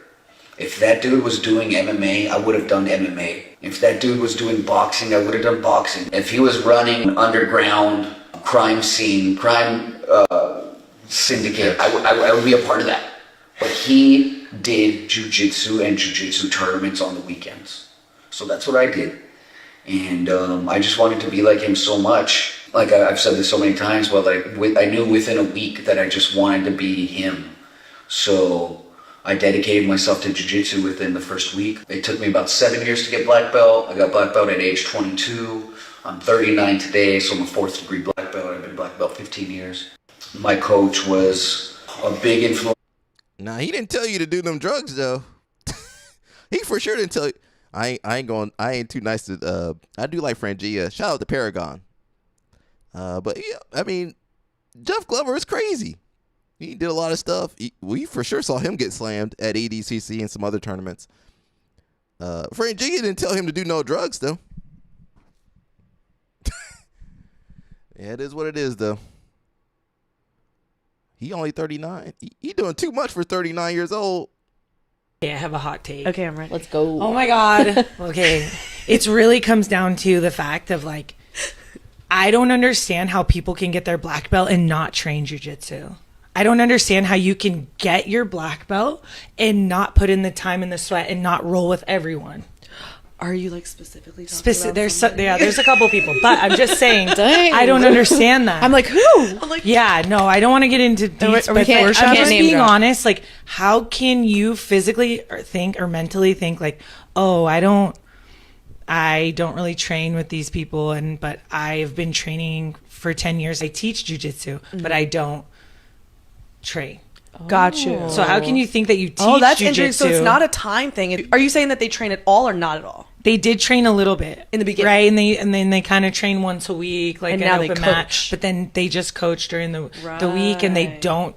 If that dude was doing MMA, I would have done MMA. If that dude was doing boxing, I would have done boxing. If he was running an underground crime scene, crime syndicate, I would be a part of that. But he did jiu-jitsu and jiu-jitsu tournaments on the weekends. So that's what I did. And I just wanted to be like him so much. Like I've said this so many times, but I knew within a week that I just wanted to be him. So I dedicated myself to jiu-jitsu within the first week. It took me about 7 years to get black belt. I got black belt at age 22. I'm 39 today, so I'm a 4th degree black belt. I've been black belt 15 years. My coach was a big influence. Nah, he didn't tell you to do them drugs though. He for sure didn't tell you. I ain't too nice to. I do like Frangia. Shout out to Paragon. But yeah, I mean, Jeff Glover is crazy. He did a lot of stuff. We for sure saw him get slammed at ADCC and some other tournaments. Frangia didn't tell him to do no drugs though. Yeah, it is what it is though. He only 39. He doing too much for 39 years old. Okay, I have a hot take. Okay, I'm ready. Let's go. Oh my God. Okay. It really comes down to the fact of like, I don't understand how people can get their black belt and not train jiu-jitsu. I don't understand how you can get your black belt and not put in the time and the sweat and not roll with everyone. Are you like specifically talking about there's a couple people, but I'm just saying, I don't understand that. I'm like, who? I'm like, yeah, no, I don't want to get into deets, but I'm just being honest. Like, how can you physically think or mentally think like, oh, I don't really train with these people, but I've been training for 10 years. I teach jiu-jitsu, but I don't train. Got you. So how can you think that you teach Oh, that's jiu-jitsu? interesting. So it's not a time thing. Are you saying that they train at all or not at all? They did train a little bit in the beginning, right? And then they kind of train once a week, like and an now they open coach. mat. But then they just coach during the week, and they don't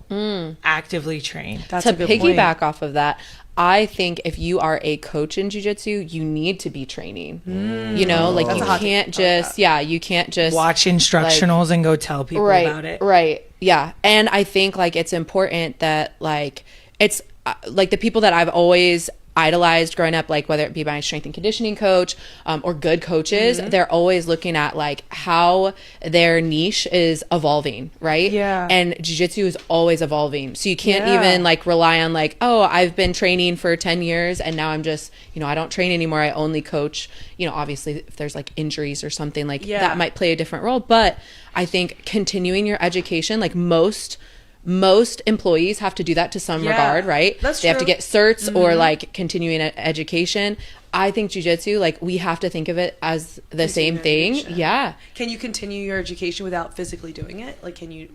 actively train. That's to a good piggyback off of that, I think if you are a coach in jiu-jitsu, you need to be training. You know, like you can't just, you can't just watch instructionals and go tell people about it. Right. Yeah. And I think like it's important that like it's like the people that I've always idolized growing up, like whether it be my strength and conditioning coach or good coaches, they're always looking at like how their niche is evolving, right? Yeah. And jiu-jitsu is always evolving. So you can't even like rely on like, oh, I've been training for 10 years and now I'm just, you know, I don't train anymore. I only coach, you know, obviously if there's like injuries or something like that might play a different role. But I think continuing your education, like most employees have to do that to some regard, right? That's they have to true. get certs or like continuing education. I think jiu-jitsu, like we have to think of it as the same thing. Yeah. Can you continue your education without physically doing it? Like, can you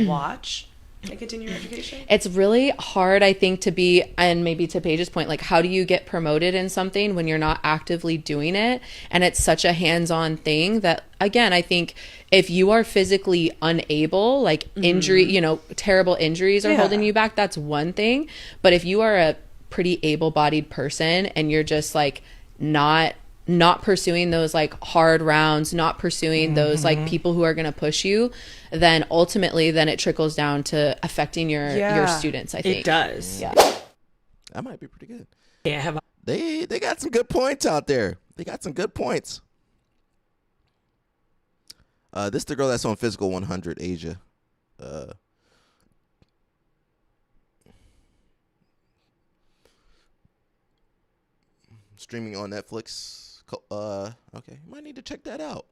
watch and continue your education? It's really hard, I think, to be, and maybe to Paige's point, like how do you get promoted in something when you're not actively doing it? And it's such a hands-on thing that, again, I think if you are physically unable, like injury, you know, terrible injuries are holding you back, that's one thing. But if you are a pretty able-bodied person and you're just like not pursuing those like hard rounds, not pursuing those like people who are going to push you, then ultimately then it trickles down to affecting your students, I think. It does. Yeah. That might be pretty good. Yeah, they got some good points out there. They got some good points. This is the girl that's on Physical 100, Asia. Streaming on Netflix. Okay, might need to check that out.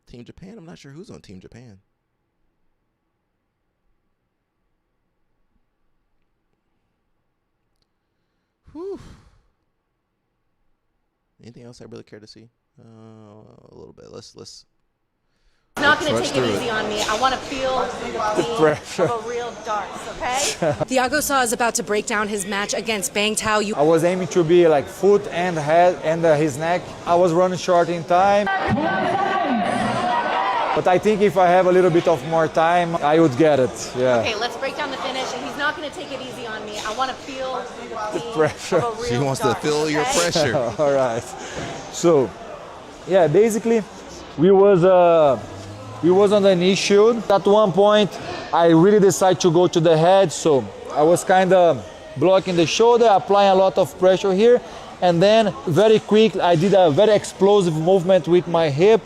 Team Japan. I'm not sure who's on Team Japan. Whew. Anything else I really care to see? A little bit. Let's. It's not going to take it easy on me. I want to feel the pressure of a real darts, okay? Thiago Sa is about to break down his match against Bang Tao. I was aiming to be like foot and head and his neck. I was running short in time. But I think if I have a little bit of more time, I would get it. Yeah. Okay, let's break down the finish. And he's not going to take it easy on me. I want to feel the pressure. Of a real She wants to feel your pressure. All right. So, yeah, basically, we was on the knee shield. At one point, I really decided to go to the head, so I was kind of blocking the shoulder, applying a lot of pressure here, and then very quick, I did a very explosive movement with my hip.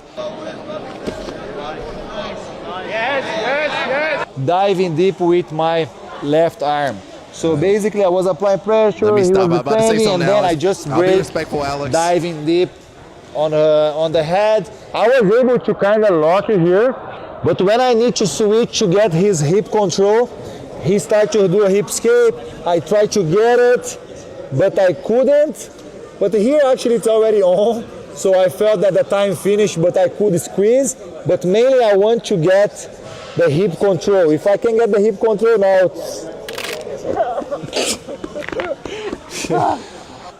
Diving deep with my left arm. So basically, I was applying pressure, Let me he stop. was I'm about to say defending, and something, then Alex. I just I'll be break, respectful, Alex. diving deep on the head. I was able to kind of lock it here, but when I need to switch to get his hip control, He started to do a hip escape. I tried to get it, but I couldn't. But here actually it's already on. So I felt that the time finished, but I could squeeze. But mainly I want to get the hip control. If I can get the hip control now.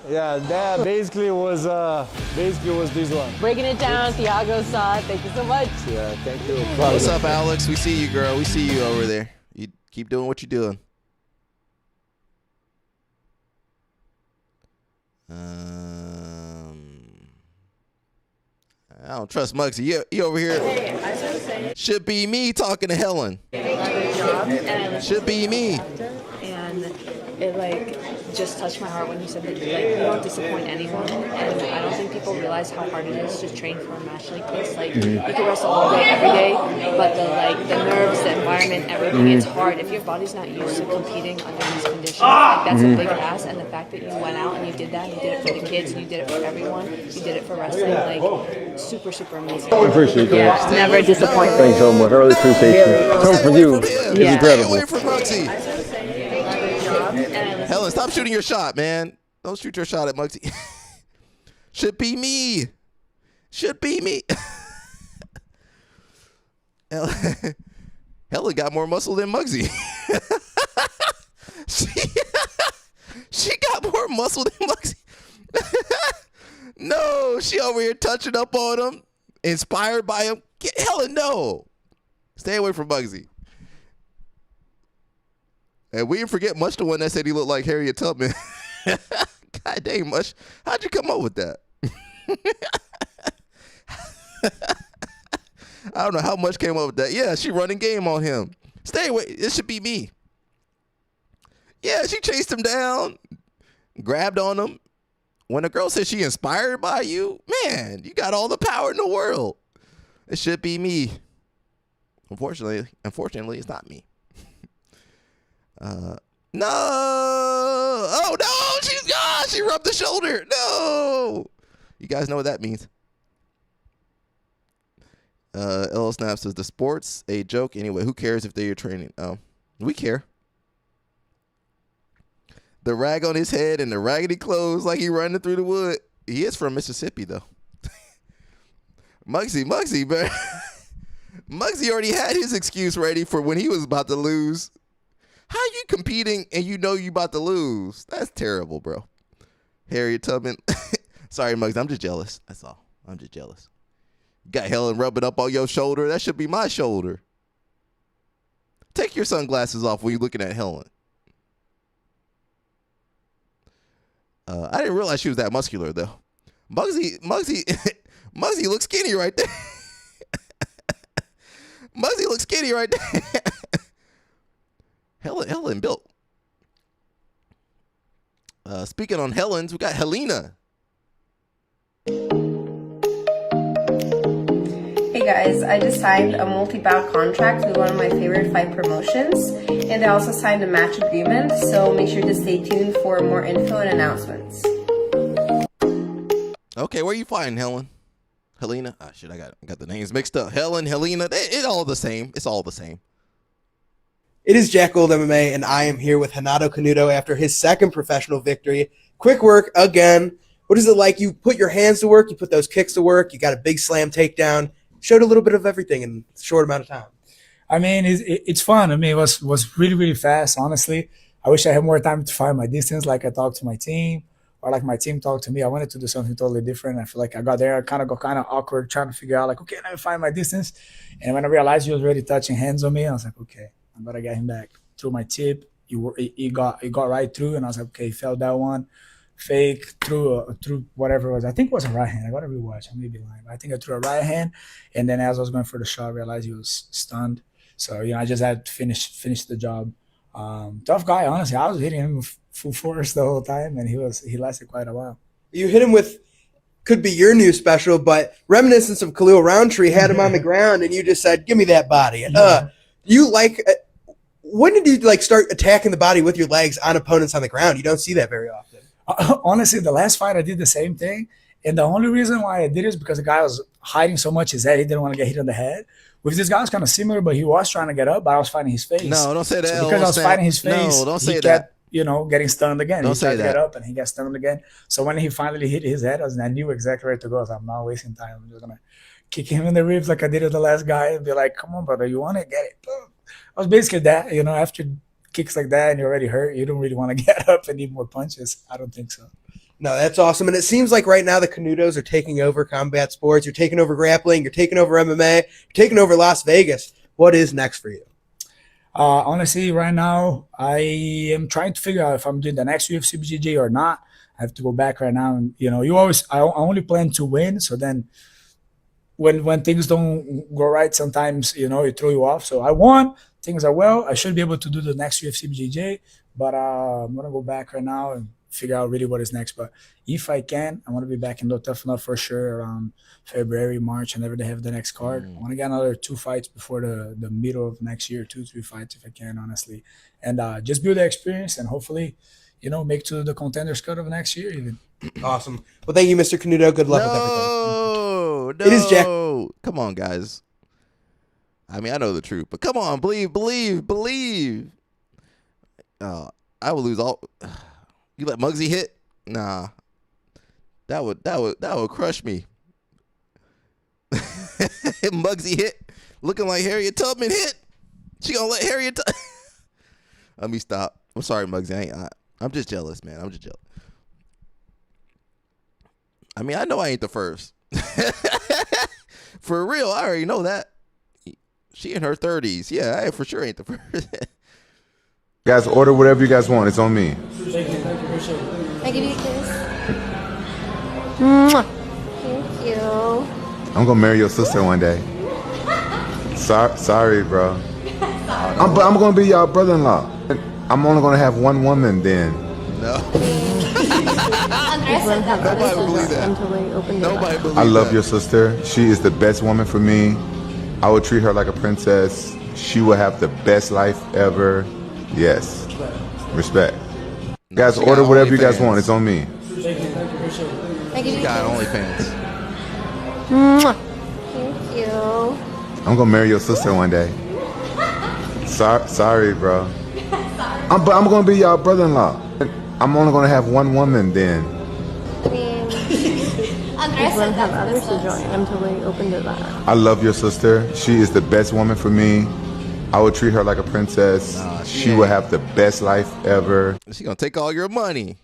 Yeah, that basically was this one. Breaking it down, Thiago saw it. Thank you so much. Yeah, thank you. What's up, Alex? We see you, girl. We see you over there. You keep doing what you're doing. I don't trust Muggsy. You over here. Hey, I was gonna say. Should be me talking to Helen. Should be me. And it just touched my heart when you said that you don't disappoint anyone, and I don't think people realize how hard it is to train for a match like this. You can wrestle all day every day, but the nerves, the environment, everything, it's hard. If your body's not used to competing under these conditions, that's a big ask. And the fact that you went out and you did that, you did it for the kids, you did it for everyone, you did it for wrestling, super, super amazing. I appreciate that. Yeah, never disappoint. Thanks so much. I really appreciate it. Coming from you is incredible. Stay away from Muggsy. Helen, stop shooting your shot, man. Don't shoot your shot at Muggsy. Should be me. Should be me. Helen got more muscle than Muggsy. she got more muscle than Muggsy. No, she over here touching up on him, inspired by him. Helen, no. Stay away from Muggsy. And we didn't forget Mush, the one that said he looked like Harriet Tubman. God dang, Mush. How'd you come up with that? I don't know how Mush came up with that. Yeah, she running game on him. Stay away. It should be me. Yeah, she chased him down, grabbed on him. When a girl says she inspired by you, man, you got all the power in the world. It should be me. Unfortunately, it's not me. No. Oh no, she rubbed the shoulder. No. You guys know what that means. L Snap says the sport's a joke anyway. Who cares if they're training? Oh, we care. The rag on his head and the raggedy clothes like he running through the wood. He is from Mississippi though. Muggsy, man. Muggsy already had his excuse ready for when he was about to lose. How you competing and you know you about to lose? That's terrible, bro. Harriet Tubman. Sorry, Muggsy. I'm just jealous. That's all. I'm just jealous. You got Helen rubbing up on your shoulder. That should be my shoulder. Take your sunglasses off when you're looking at Helen. I didn't realize she was that muscular, though. Muggsy looks skinny right there. Muggsy looks skinny right there. Helen built. Speaking on Helens, we got Helena. Hey guys, I just signed a multi-bout contract with one of my favorite fight promotions, and I also signed a match agreement, so make sure to stay tuned for more info and announcements. Okay, where you fighting, Helen? Helena? Ah, shit, I got the names mixed up. Helen, Helena, it's all the same. It's all the same. It is Jack Gold MMA, and I am here with Renato Canuto after his second professional victory. Quick work again. What is it like? You put your hands to work, you put those kicks to work, you got a big slam takedown. Showed a little bit of everything in a short amount of time. I mean, it's fun. I mean, it was really, really fast, honestly. I wish I had more time to find my distance, like I talked to my team, or like my team talked to me. I wanted to do something totally different. I feel like I got there, I got kind of awkward trying to figure out, like, okay, let me find my distance. And when I realized he was already touching hands on me, I was like, okay, I gotta get him back. Through my tip, he got right through, and I was like, okay, he felt that one. Fake, threw whatever it was. I think it was a right hand. I got to rewatch. I may be lying. But I think I threw a right hand, and then as I was going for the shot, I realized he was stunned. So, I just had to finish the job. Tough guy, honestly. I was hitting him with full force the whole time, and he lasted quite a while. You hit him with, could be your new special, but reminiscence of Khalil Roundtree had him on the ground, and you just said, give me that body. When did you start attacking the body with your legs on opponents on the ground? You don't see that very often. Honestly, the last fight I did the same thing, and the only reason why I did it is because the guy was hiding so much his head, he didn't want to get hit on the head, with this guy, it's kind of similar, but he was trying to get up, but I was fighting his face. No, don't say that. So because I was fighting his face, no, don't say he that. kept, getting stunned again. Don't he tried say to that. get up and he got stunned again. So when he finally hit his head, I knew exactly where to go. So I'm not wasting time. I'm just gonna kick him in the ribs like I did with the last guy and be like, "Come on, brother, you want it? Get it." Boom. I was basically that. After kicks like that and you're already hurt, you don't really want to get up and need more punches. I don't think so. No, that's awesome. And it seems like right now the Canudos are taking over combat sports. You're taking over grappling. You're taking over MMA. You're taking over Las Vegas. What is next for you? Honestly, right now, I am trying to figure out if I'm doing the next UFC BJJ or not. I have to go back right now. And, I only plan to win. So then when things don't go right, sometimes, it throw you off. So I won. Things are well. I should be able to do the next UFC BJJ. But I'm going to go back right now and figure out really what is next. But if I can, I want to be back in Tough Enough for sure around February, March, whenever they have the next card. I want to get another 2 fights before the middle of next year, 2-3 fights if I can, honestly. And just build the experience and hopefully, make to the Contenders Cup of next year even. Awesome. Well, thank you, Mr. Canuto. Good luck with everything. It is Jack. Come on, guys. I mean, I know the truth, but come on, believe. I would lose all. You let Muggsy hit? Nah. That would crush me. Muggsy hit, looking like Harriet Tubman hit. She gonna let Harriet Tubman. Let me stop. I'm sorry, Muggsy. I'm just jealous, man. I'm just jealous. I mean, I know I ain't the first. For real, I already know that. She in her 30s. Yeah, I for sure ain't the first. Guys, order whatever you guys want. It's on me. I give you a kiss. Mwah. Thank you. I'm gonna marry your sister one day. Sorry, bro. I'm gonna be your brother-in-law. I'm only gonna have one woman then. No. Nobody believe that. Nobody believe I love that. your sister. She is the best woman for me. I will treat her like a princess. She will have the best life ever. Yes. Respect. Guys, order whatever you guys want. It's on me. I give you got OnlyFans. Mwah. Thank you. I'm gonna marry your sister one day. Sorry, bro. I'm gonna be your brother-in-law. I'm only gonna have one woman then. I mean, Andres will have others to join. I'm totally open to that. I love your sister. She is the best woman for me. I will treat her like a princess. She will have the best life ever. She gonna take all your money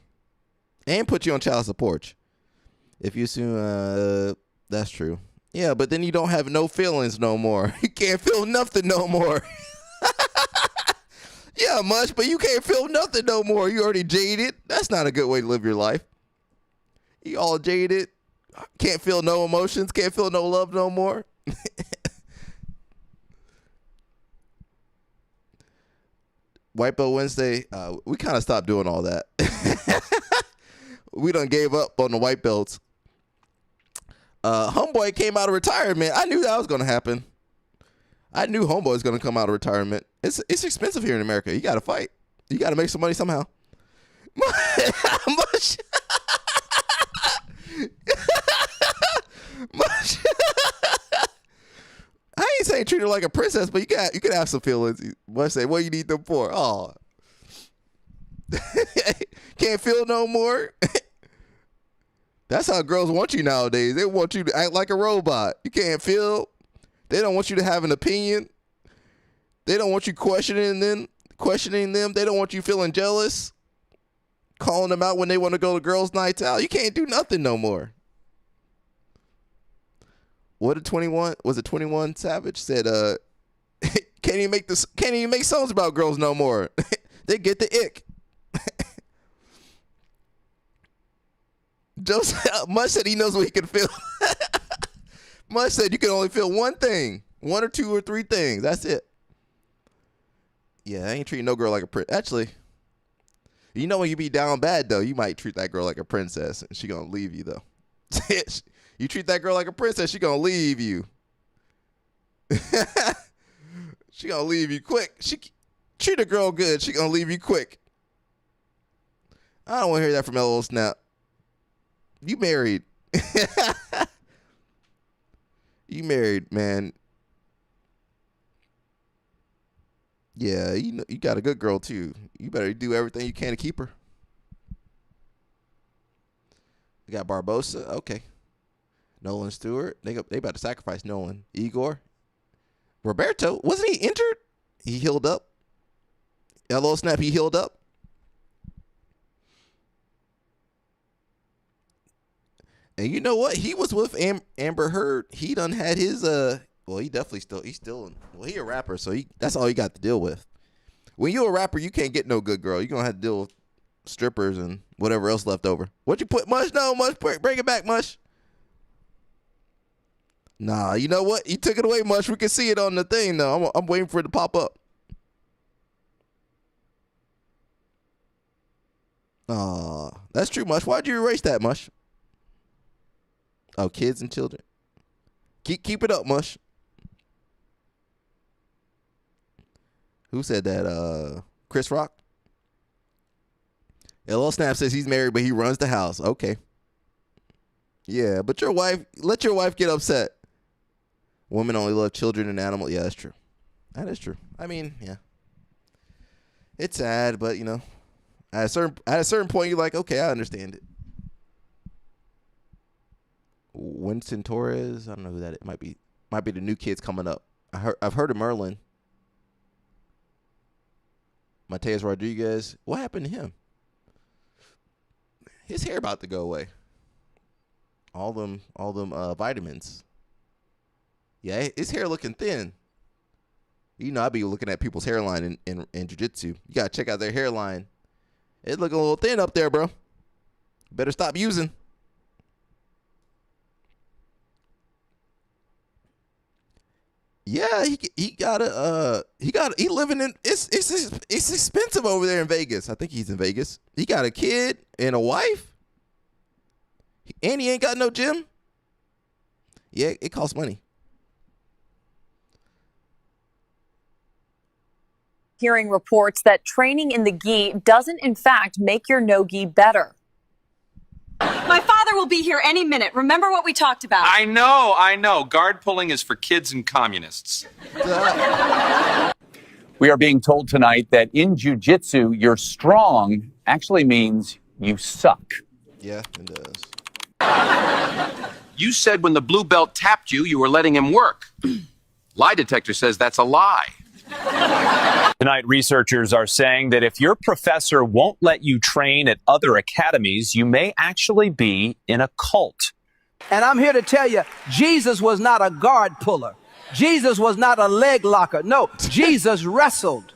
and put you on child support. If you assume that's true. Yeah, but then you don't have no feelings no more. You can't feel nothing no more. Yeah, much, but you can't feel nothing no more. You already jaded. That's not a good way to live your life. You all jaded. Can't feel no emotions. Can't feel no love no more. White Belt Wednesday, we kind of stopped doing all that. We done gave up on the white belts. Homeboy came out of retirement. I knew that was going to happen. I knew Homeboy was going to come out of retirement. It's expensive here in America. You got to fight. You got to make some money somehow. Mush. I ain't saying treat her like a princess, but you can have some feelings. Mush say, what you need them for? Oh. Can't feel no more. That's how girls want you nowadays. They want you to act like a robot. You can't feel. They don't want you to have an opinion. They don't want you questioning them. They don't want you feeling jealous. Calling them out when they want to go to girls' nights out. You can't do nothing no more. What did 21? Was it 21 Savage said? Can't even make songs about girls no more. They get the ick. Joseph Mush said he knows what he can feel. Mush said you can only feel one thing, 1 or 2 or 3 things. That's it. Yeah, I ain't treating no girl like a princess. Actually, you know when you be down bad though, you might treat that girl like a princess, and she gonna leave you though. You treat that girl like a princess, she gonna leave you. She gonna leave you quick. She treat a girl good, she gonna leave you quick. I don't want to hear that from LL Snap. You married. You married, man. Yeah, you got a good girl too. You better do everything you can to keep her. You got Barbosa. Okay. Nolan Stewart. They about to sacrifice Nolan. Igor. Roberto. Wasn't he injured? He healed up. Hello, snap. He healed up. And you know what? He was with Amber Heard. He done had his well, he definitely he's a rapper, so that's all you got to deal with. When you're a rapper, you can't get no good girl. You're gonna have to deal with strippers and whatever else left over. What you put, Mush? No, Mush, bring it back, Mush. Nah, you know what? He took it away, Mush. We can see it on the thing though. I'm waiting for it to pop up. That's true, Mush. Why'd you erase that, Mush? Oh, kids and children. Keep it up, Mush. Who said that? Chris Rock? LL Snap says he's married, but he runs the house. Okay. Yeah, but let your wife get upset. Women only love children and animals. Yeah, that's true. That is true. I mean, yeah. It's sad, but you know, at a certain point, you're like, okay, I understand it. Winston Torres. I don't know who that is. Might be the new kids coming up. I've heard of Merlin. Mateus Rodriguez. What happened to him? His hair about to go away. All them vitamins. Yeah, his hair looking thin. You know, I be looking at people's hairline in jiu-jitsu. You gotta check out their hairline. It's looking a little thin up there, bro. Better stop using. Yeah, he living in it's expensive over there in Vegas. I think he's in Vegas. He got a kid and a wife. And he ain't got no gym. Yeah, it costs money. Hearing reports that training in the gi doesn't in fact make your no-gi better. My father will be here any minute. Remember what we talked about. I know. Guard pulling is for kids and communists. We are being told tonight that in jiu-jitsu, you're strong actually means you suck. Yeah, it does. You said when the blue belt tapped you, you were letting him work. Lie detector says that's a lie. Tonight, researchers are saying that if your professor won't let you train at other academies, you may actually be in a cult. And I'm here to tell you, Jesus was not a guard puller. Jesus was not a leg locker. No, Jesus wrestled.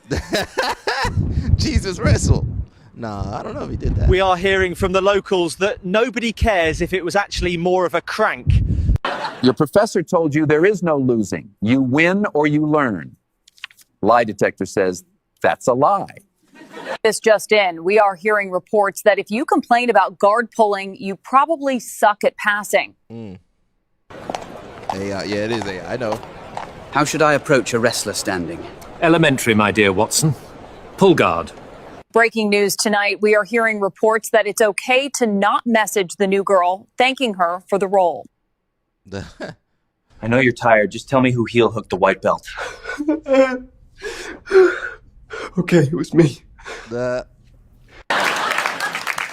Jesus wrestled. Nah, I don't know if he did that. We are hearing from the locals that nobody cares if it was actually more of a crank. Your professor told you there is no losing. You win or you learn. Lie detector says that's a lie. This just in, we are hearing reports that if you complain about guard pulling, you probably suck at passing. AI, yeah, it is AI. I know. How should I approach a wrestler standing? Elementary, my dear Watson. Pull guard. Breaking news tonight, we are hearing reports that it's okay to not message the new girl, thanking her for the role. I know you're tired. Just tell me who heel hooked the white belt. Okay, it was me.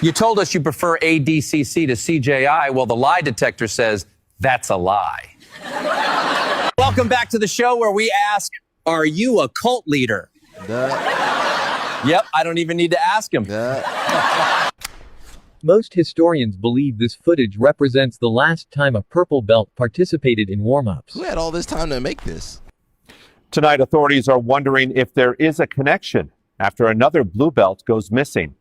You told us you prefer ADCC to CJI. Well, the lie detector says that's a lie. Welcome back to the show where we ask, are you a cult leader? Yep, I don't even need to ask him. Most historians believe this footage represents the last time a purple belt participated in warm-ups. Who had all this time to make this? Tonight, authorities are wondering if there is a connection after another blue belt goes missing.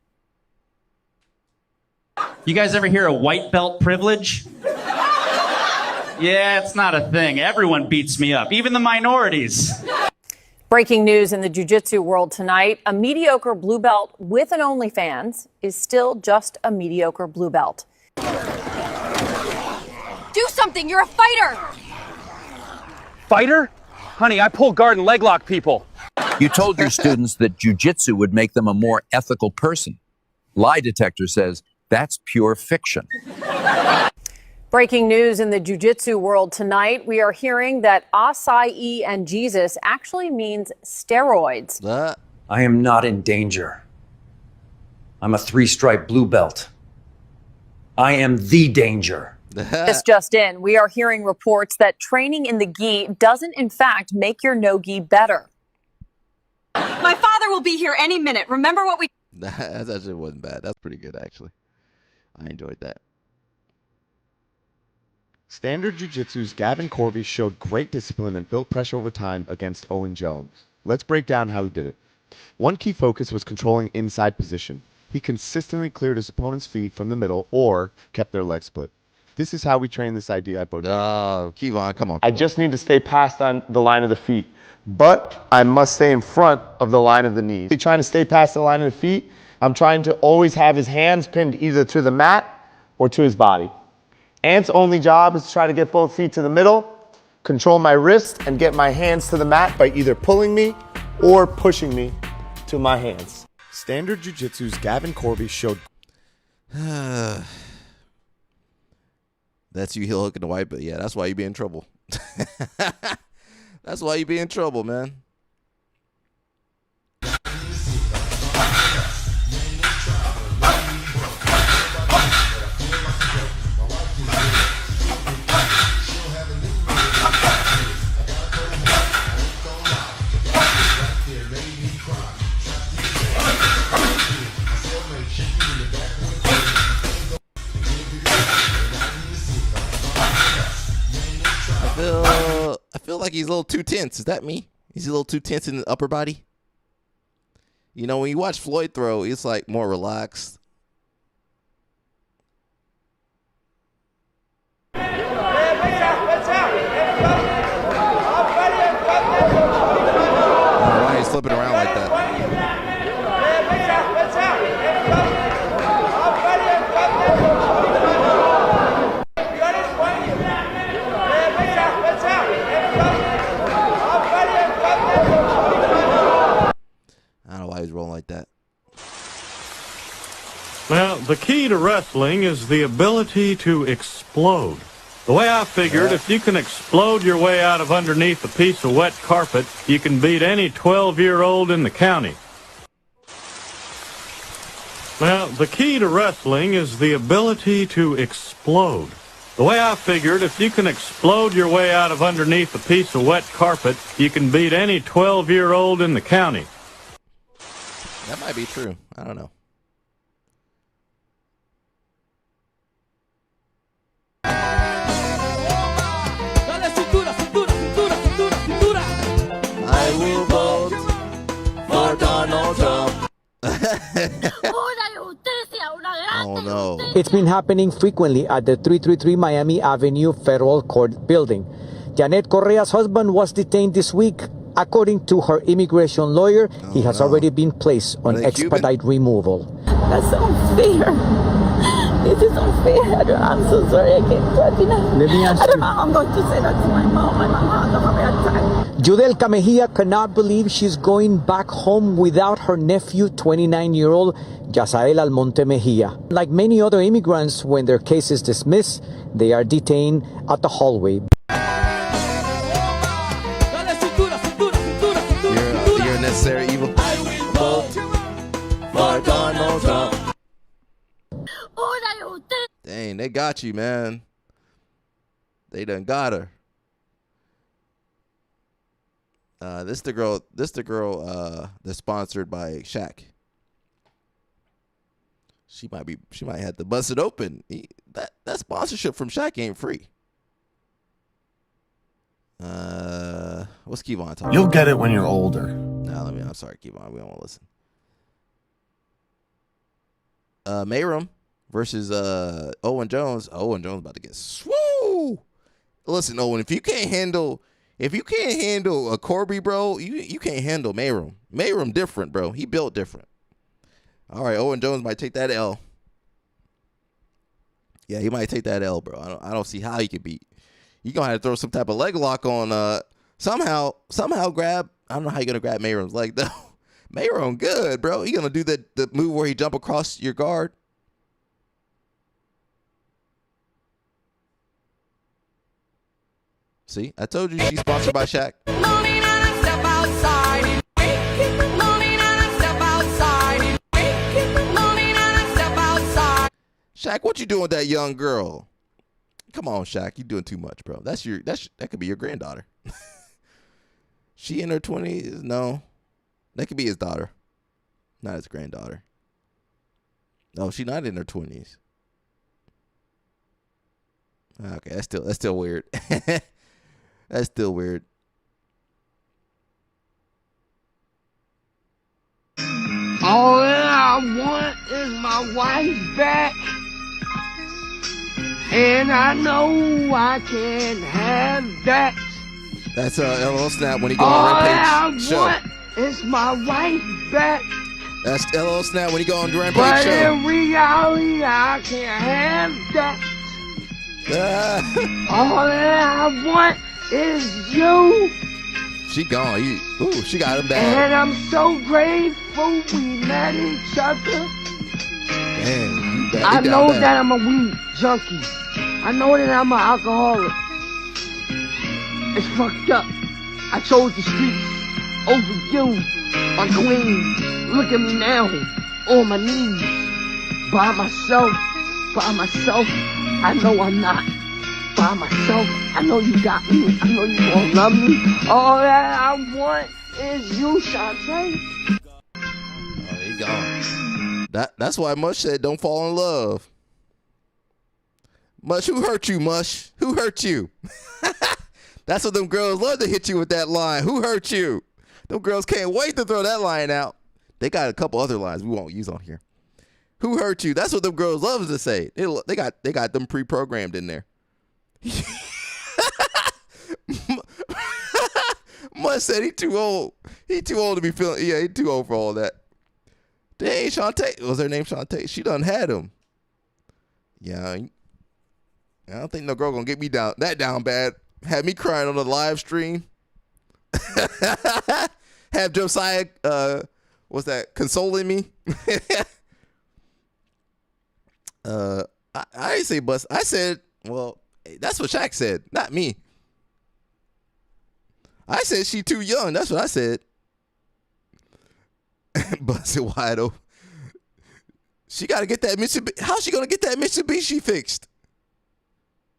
You guys ever hear of white belt privilege? Yeah, it's not a thing. Everyone beats me up, even the minorities. Breaking news in the jiu-jitsu world tonight, a mediocre blue belt with an OnlyFans is still just a mediocre blue belt. Do something, you're a fighter! Fighter? Honey, I pull guard and leg lock people. You told your students that jiu-jitsu would make them a more ethical person. Lie detector says that's pure fiction. Breaking news in the jiu-jitsu world tonight. We are hearing that acai and Jesus actually means steroids. I am not in danger. I'm a 3-stripe blue belt. I am the danger. This just in. We are hearing reports that training in the gi doesn't in fact make your no-gi better. My father will be here any minute. Remember what we... That actually wasn't bad. That's pretty good, actually. I enjoyed that. Standard Jiu-Jitsu's Gavin Corby showed great discipline and built pressure over time against Owen Jones. Let's break down how he did it. One key focus was controlling inside position. He consistently cleared his opponent's feet from the middle or kept their legs split. This is how we train this idea at BJJ. Oh, Kevon, come on. I just need to stay past on the line of the feet, but I must stay in front of the line of the knees. He's trying to stay past the line of the feet. I'm trying to always have his hands pinned either to the mat or to his body. Ant's only job is to try to get both feet to the middle, control my wrist, and get my hands to the mat by either pulling me or pushing me to my hands. Standard Jiu-Jitsu's Gavin Corby showed... That's you heel hooking the white belt. Yeah, that's why you be in trouble. That's why you be in trouble, man. I feel like he's a little too tense. Is that me? He's a little too tense in the upper body. You know, when you watch Floyd throw, it's like more relaxed. Why he's flipping around like that? I don't know why he's rolling like that. Well, the key to wrestling is the ability to explode. The way I figured, if you can explode your way out of underneath a piece of wet carpet, you can beat any 12-year-old in the county. Well, the key to wrestling is the ability to explode. The way I figured, if you can explode your way out of underneath a piece of wet carpet, you can beat any 12-year-old in the county. That might be true. I don't know. I will vote for Donald Trump. Oh no. It's been happening frequently at the 333 Miami Avenue Federal Court building. Janet Correa's husband was detained this week. According to her immigration lawyer, he has already been placed on expedite removal. That's unfair. This is unfair. I'm so sorry I can't talk enough. Let me ask I don't know how I'm going to say that to my mom. My mom has a bad time. Judelka Mejia cannot believe she's going back home without her nephew, 29-year-old Yasael Almonte Mejia. Like many other immigrants, when their case is dismissed, they are detained at the hallway. You're a necessary evil. Vote for Donald Trump. Dang, they got you, man. They done got her. This the girl that's sponsored by Shaq. She might have to bust it open. That sponsorship from Shaq ain't free. What's Kevon talking You'll about? get it when you're older. No, I'm sorry, Kevon. We don't want to listen. Mayram versus Owen Jones. Owen Jones about to get swoo. Listen, Owen, if you can't handle a Corby, bro, you can't handle Mayram. Mayram different, bro. He built different. All right, Owen Jones might take that L. Yeah, he might take that L, bro. I don't see how he could beat. You gonna have to throw some type of leg lock on. Somehow grab. I don't know how you're gonna grab Mayram's leg though. Mayram good, bro. He gonna do the move where he jump across your guard. See, I told you she's sponsored by Shaq. Shaq, what you doing with that young girl? Come on, Shaq, you doing too much, bro. That could be your granddaughter. She in her 20s? No, that could be his daughter, not his granddaughter. No, she's not in her 20s. Okay, that's still weird. That's still weird. All that I want is my wife back. And I know I can have that. That's LL Snap when he go on Rampage show. All I want is my wife back. That's LL Snap when he go on Rampage but show. But in reality, I can't have that. All that I want is you. She gone. She got him back. And I'm so grateful we met each other. Damn, I know that I'm a weed junkie. I know that I'm an alcoholic. It's fucked up. I chose the streets over you, my queen. Look at me now, on my knees, by myself. I know I'm not by myself. I know you got me. I know you gon' love me. All that I want is you, Shantae. Oh, he gone. That's why Mush said don't fall in love. Mush, who hurt you, Mush? Who hurt you? That's what them girls love to hit you with that line. Who hurt you? Them girls can't wait to throw that line out. They got a couple other lines we won't use on here. Who hurt you? That's what them girls love to say. They got them pre-programmed in there. Mush said he too old. He too old to be feeling. Yeah, he too old for all that. Dang, Shantae. Was her name Shantae? She done had him. Yeah, I don't think no girl gonna get me down bad. Had me crying on the live stream. Have Josiah, what's that? Consoling me. I didn't say bust. I said, well, that's what Shaq said, not me. I said she too young. That's what I said. Bust it wide open. She got to get that Mitsubishi. How's she gonna get that Mitsubishi fixed?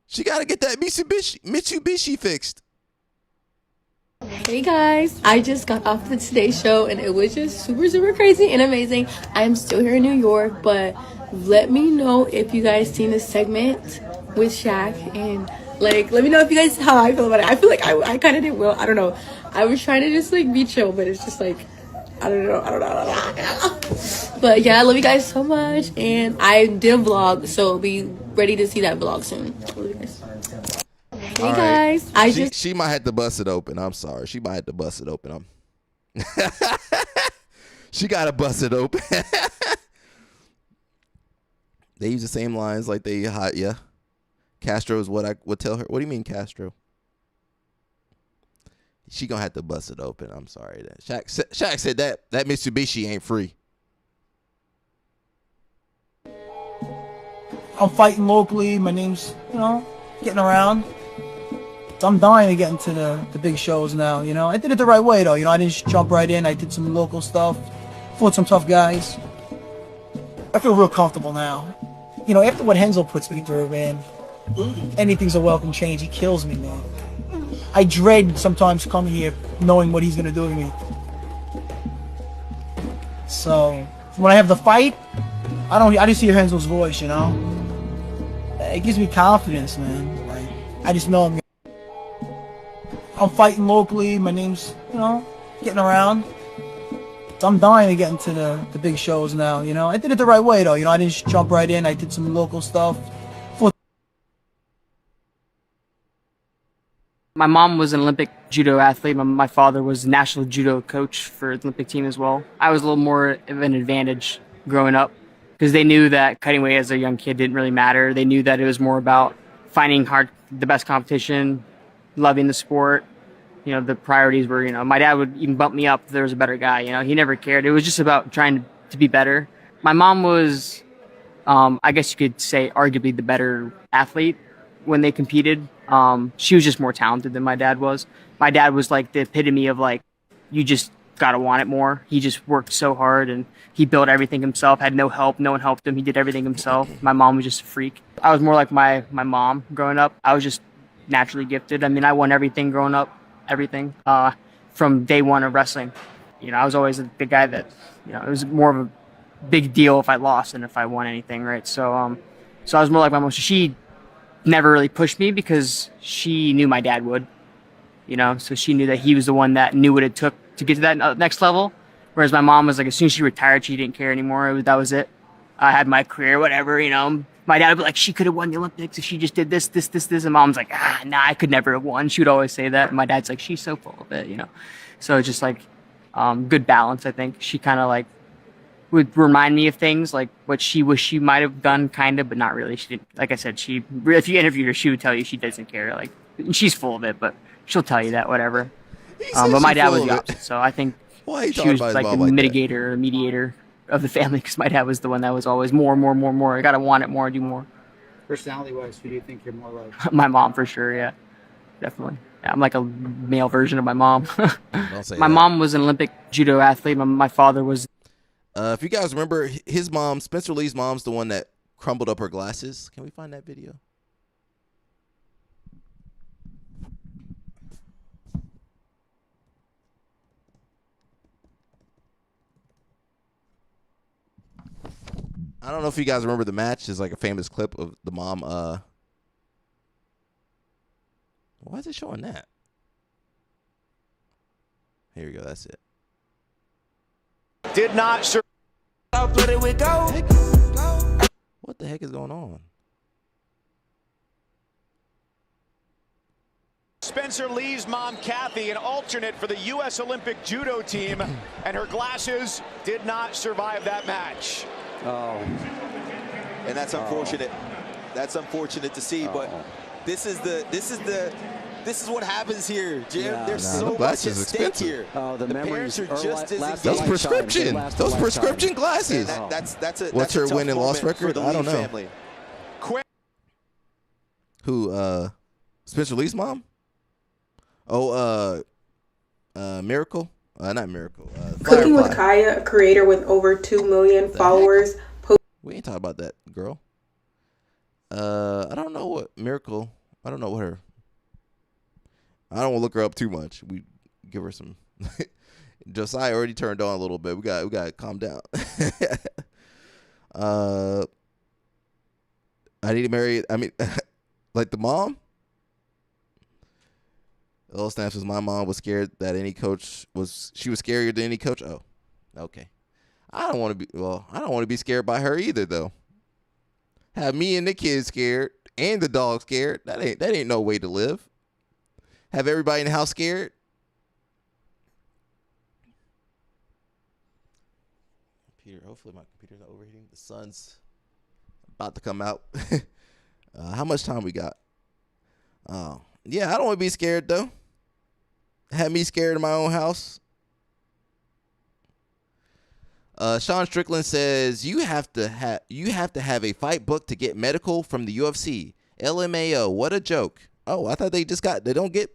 She got to get that Mitsubishi fixed. Hey guys, I just got off the Today Show and it was just super crazy and amazing. I'm still here in New York, but let me know if you guys seen this segment with Shaq and let me know if you guys how I feel about it. I feel like I kind of did well. I don't know. I was trying to just be chill, but it's just I don't know. But yeah, I love you guys so much and I did a vlog, so be ready to see that vlog soon. Love you guys. Hey guys, she might have to bust it open. I'm sorry. She might have to bust it open. She got to bust it open. They use the same lines like they hot, yeah. Castro is what I would tell her. What do you mean, Castro? She gonna have to bust it open. I'm sorry. Shaq said that Mitsubishi ain't free. I'm fighting locally. My name's, getting around. So I'm dying to get into the big shows now, I did it the right way, though. I didn't just jump right in. I did some local stuff, fought some tough guys. I feel real comfortable now. After what Hensel puts me through, man, anything's a welcome change. He kills me, man. I dread sometimes coming here knowing what he's going to do to me. So, when I have the fight, I just hear Hensel's voice, It gives me confidence, man. I just know I'm fighting locally. My name's, getting around. So I'm dying to get into the big shows now, I did it the right way, though. I didn't just jump right in. I did some local stuff. My mom was an Olympic judo athlete. My father was a national judo coach for the Olympic team as well. I was a little more of an advantage growing up because they knew that cutting weight as a young kid didn't really matter. They knew that it was more about finding the best competition, loving the sport. The priorities were, my dad would even bump me up if there was a better guy. He never cared. It was just about trying to be better. My mom was, I guess you could say, arguably the better athlete. when they competed. She was just more talented than my dad was. My dad was like the epitome of like, you just gotta want it more. He just worked so hard and he built everything himself, had no help. No one helped him. He did everything himself. My mom was just a freak. I was more like my mom growing up. I was just naturally gifted. I mean, I won everything growing up, everything, from day one of wrestling. You know, I was always the guy that, you know, it was more of a big deal if I lost than if I won anything, right? So, so I was more like my mom. So she never really pushed me because she knew my dad would, you know, so she knew that he was the one that knew what it took to get to that next level. Whereas my mom was like, as soon as she retired, she didn't care anymore. That was it. I had my career, whatever, you know. My dad would be like, she could have won the Olympics if she just did this. And mom's like, nah, I could never have won. She would always say that. And my dad's like, she's so full of it, you know. So it's just like good balance, I think. She kind of like would remind me of things like what she wished she might have done, kind of, but not really. She didn't. Like I said, if you interviewed her, she would tell you she doesn't care. Like, she's full of it, but she'll tell you that, whatever. But my dad was the opposite, so I think she was like the mitigator or mediator of the family, because my dad was the one that was always more. I gotta want it more, do more. Personality-wise, who do you think you're more like? My mom, for sure, yeah. Definitely. Yeah, I'm like a male version of my mom. My mom was an Olympic judo athlete. My father was. If you guys remember, his mom, Spencer Lee's mom's the one that crumbled up her glasses. Can we find that video? I don't know if you guys remember the match. It's like a famous clip of the mom. Why is it showing that? Here we go. That's it. Did not. What the heck is going on? Spencer Lee's mom, Kathy, an alternate for the U.S. Olympic judo team, and her glasses did not survive that match. Oh, and that's unfortunate. That's unfortunate to see, but this is what happens here, Jim. There's so much at stake here. Oh, the parents are just as those prescription glasses. What's her win and loss record? I don't know. Family. Who? Spencer Lee's mom? Oh, Miracle. Not Miracle. Cooking with Kaya, a creator with over 2 million followers. We ain't talking about that girl. I don't know what Miracle. I don't know what her. I don't want to look her up too much. We give her some. Josiah already turned on a little bit. We got to calm down. I need to marry. I mean, like the mom. Little Snaps says my mom was scared that any coach was. She was scarier than any coach. Oh, okay. I don't want to be. Well, I don't want to be scared by her either, though. Have me and the kids scared and the dog scared. That ain't no way to live. Have everybody in the house scared. Computer. Hopefully my computer's not overheating. The sun's about to come out. How much time we got? Yeah, I don't want to be scared though. Have me scared in my own house. Sean Strickland says you have to have a fight book to get medical from the UFC. LMAO, what a joke. Oh, I thought they don't get.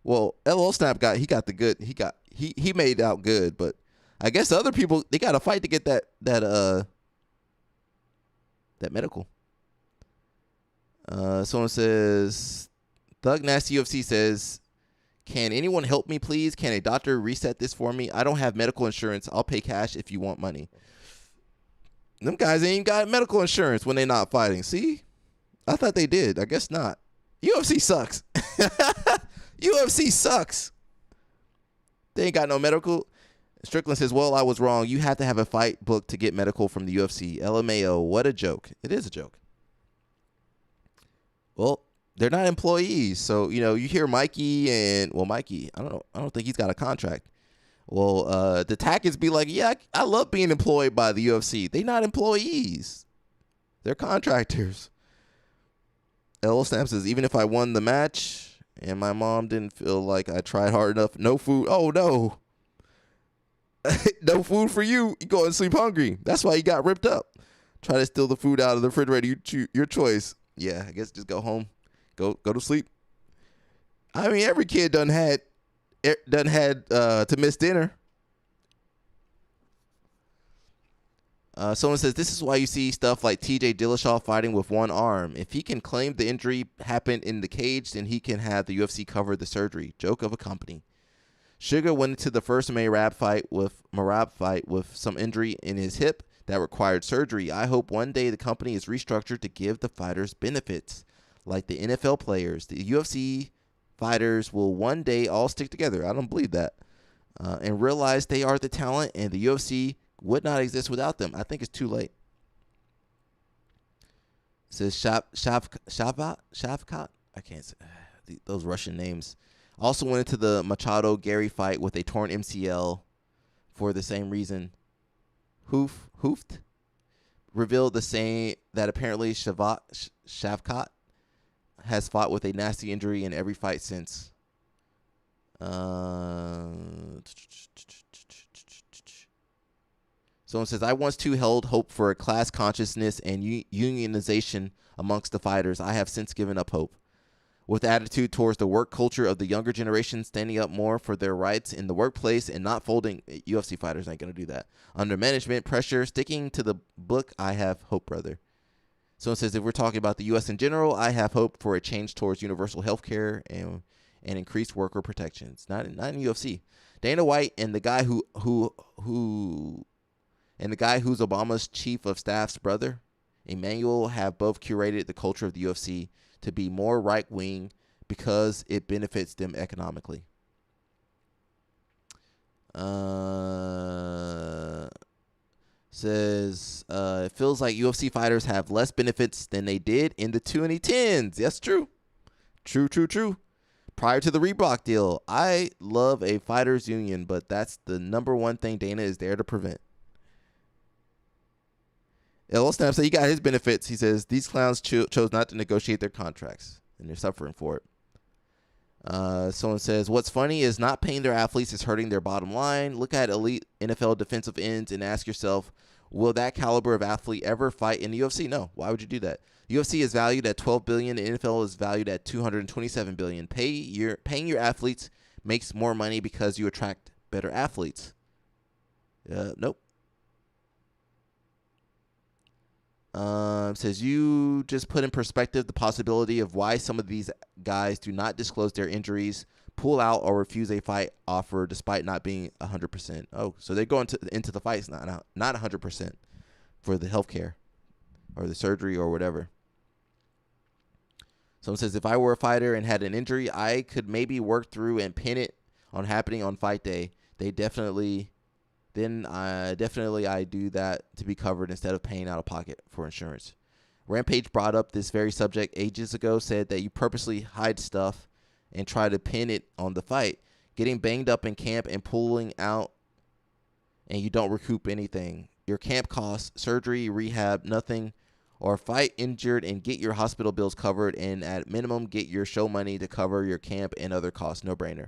Well, LL Snap he got the good. He made out good, but I guess other people they got to fight to get that medical. Someone says Thug Nasty UFC says, can anyone help me, please? Can a doctor reset this for me? I don't have medical insurance. I'll pay cash if you want money. Them guys ain't got medical insurance when they not fighting. See? I thought they did. I guess not. UFC sucks. UFC sucks. They ain't got no medical. Strickland says, well, I was wrong. You have to have a fight book to get medical from the UFC. LMAO, what a joke. It is a joke. Well, they're not employees. So, you hear Mikey Mikey, I don't think he's got a contract. Well, the Tackets be like, yeah, I love being employed by the UFC. They not employees. They're contractors. L. Snap says, even if I won the match and my mom didn't feel like I tried hard enough, no food. Oh, no. No food for you. You go and sleep hungry. That's why you got ripped up. Try to steal the food out of the refrigerator. Your choice. yeah, I guess just go home, go to sleep. I mean, every kid done had to miss dinner. Someone says, this is why you see stuff like TJ Dillashaw fighting with one arm. If he can claim the injury happened in the cage, then he can have the UFC cover the surgery. Joke of a company. Sugar went into the first Merab fight with some injury in his hip that required surgery. I hope one day the company is restructured to give the fighters benefits like the NFL players. The UFC fighters will one day all stick together. I don't believe that. And realize they are the talent, and the UFC would not exist without them. I think it's too late. It says Shavkat. I can't say those Russian names. Also went into the Machado Gary fight with a torn MCL for the same reason. Hoofed revealed the same that apparently Shavkat has fought with a nasty injury in every fight since. Someone says, I once too held hope for a class consciousness and unionization amongst the fighters. I have since given up hope. With attitude towards the work culture of the younger generation, standing up more for their rights in the workplace and not folding, UFC fighters ain't going to do that. Under management pressure, sticking to the book, I have hope, brother. Someone says, if we're talking about the U.S. in general, I have hope for a change towards universal health care and increased worker protections. Not in UFC. Dana White and the guy who's Obama's chief of staff's brother, Emmanuel, have both curated the culture of the UFC to be more right-wing because it benefits them economically. Says, it feels like UFC fighters have less benefits than they did in the 2010s. That's true. True. Prior to the Reebok deal, I love a fighters union, but that's the number one thing Dana is there to prevent. L. Snap said he got his benefits. He says these clowns chose not to negotiate their contracts, and they're suffering for it. Someone says, what's funny is not paying their athletes is hurting their bottom line. Look at elite NFL defensive ends and ask yourself, will that caliber of athlete ever fight in the UFC? No. Why would you do that? UFC is valued at $12 billion. The NFL is valued at $227 billion. Paying your athletes makes more money because you attract better athletes. Nope. Says you just put in perspective the possibility of why some of these guys do not disclose their injuries, pull out, or refuse a fight offer despite not being 100%. Oh, so they're going into the fights not 100% for the healthcare or the surgery or whatever. Someone says, if I were a fighter and had an injury, I could maybe work through and pin it on happening on fight day. I definitely do that to be covered instead of paying out of pocket for insurance. Rampage brought up this very subject ages ago, said that you purposely hide stuff and try to pin it on the fight, getting banged up in camp and pulling out, and you don't recoup anything. Your camp costs, surgery, rehab, nothing, or fight injured and get your hospital bills covered, and at minimum get your show money to cover your camp and other costs. No brainer.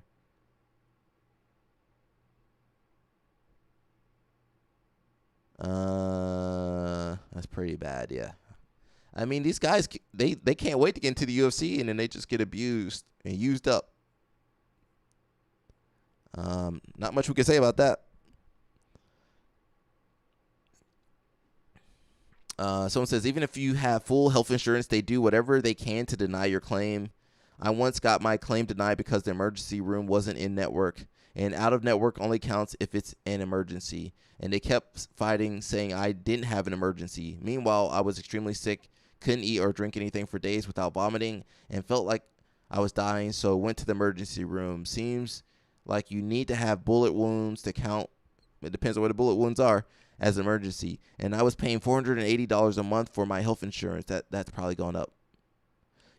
That's pretty bad, yeah. I mean, these guys, they can't wait to get into the UFC, and then they just get abused and used up. Not much we can say about that. Someone says, even if you have full health insurance, they do whatever they can to deny your claim. I once got my claim denied because the emergency room wasn't in network, and out of network only counts if it's an emergency. And they kept fighting, saying I didn't have an emergency. Meanwhile, I was extremely sick, couldn't eat or drink anything for days without vomiting, and felt like I was dying, so went to the emergency room. Seems like you need to have bullet wounds to count. It depends on what the bullet wounds are as an emergency. And I was paying $480 a month for my health insurance. That's probably going up.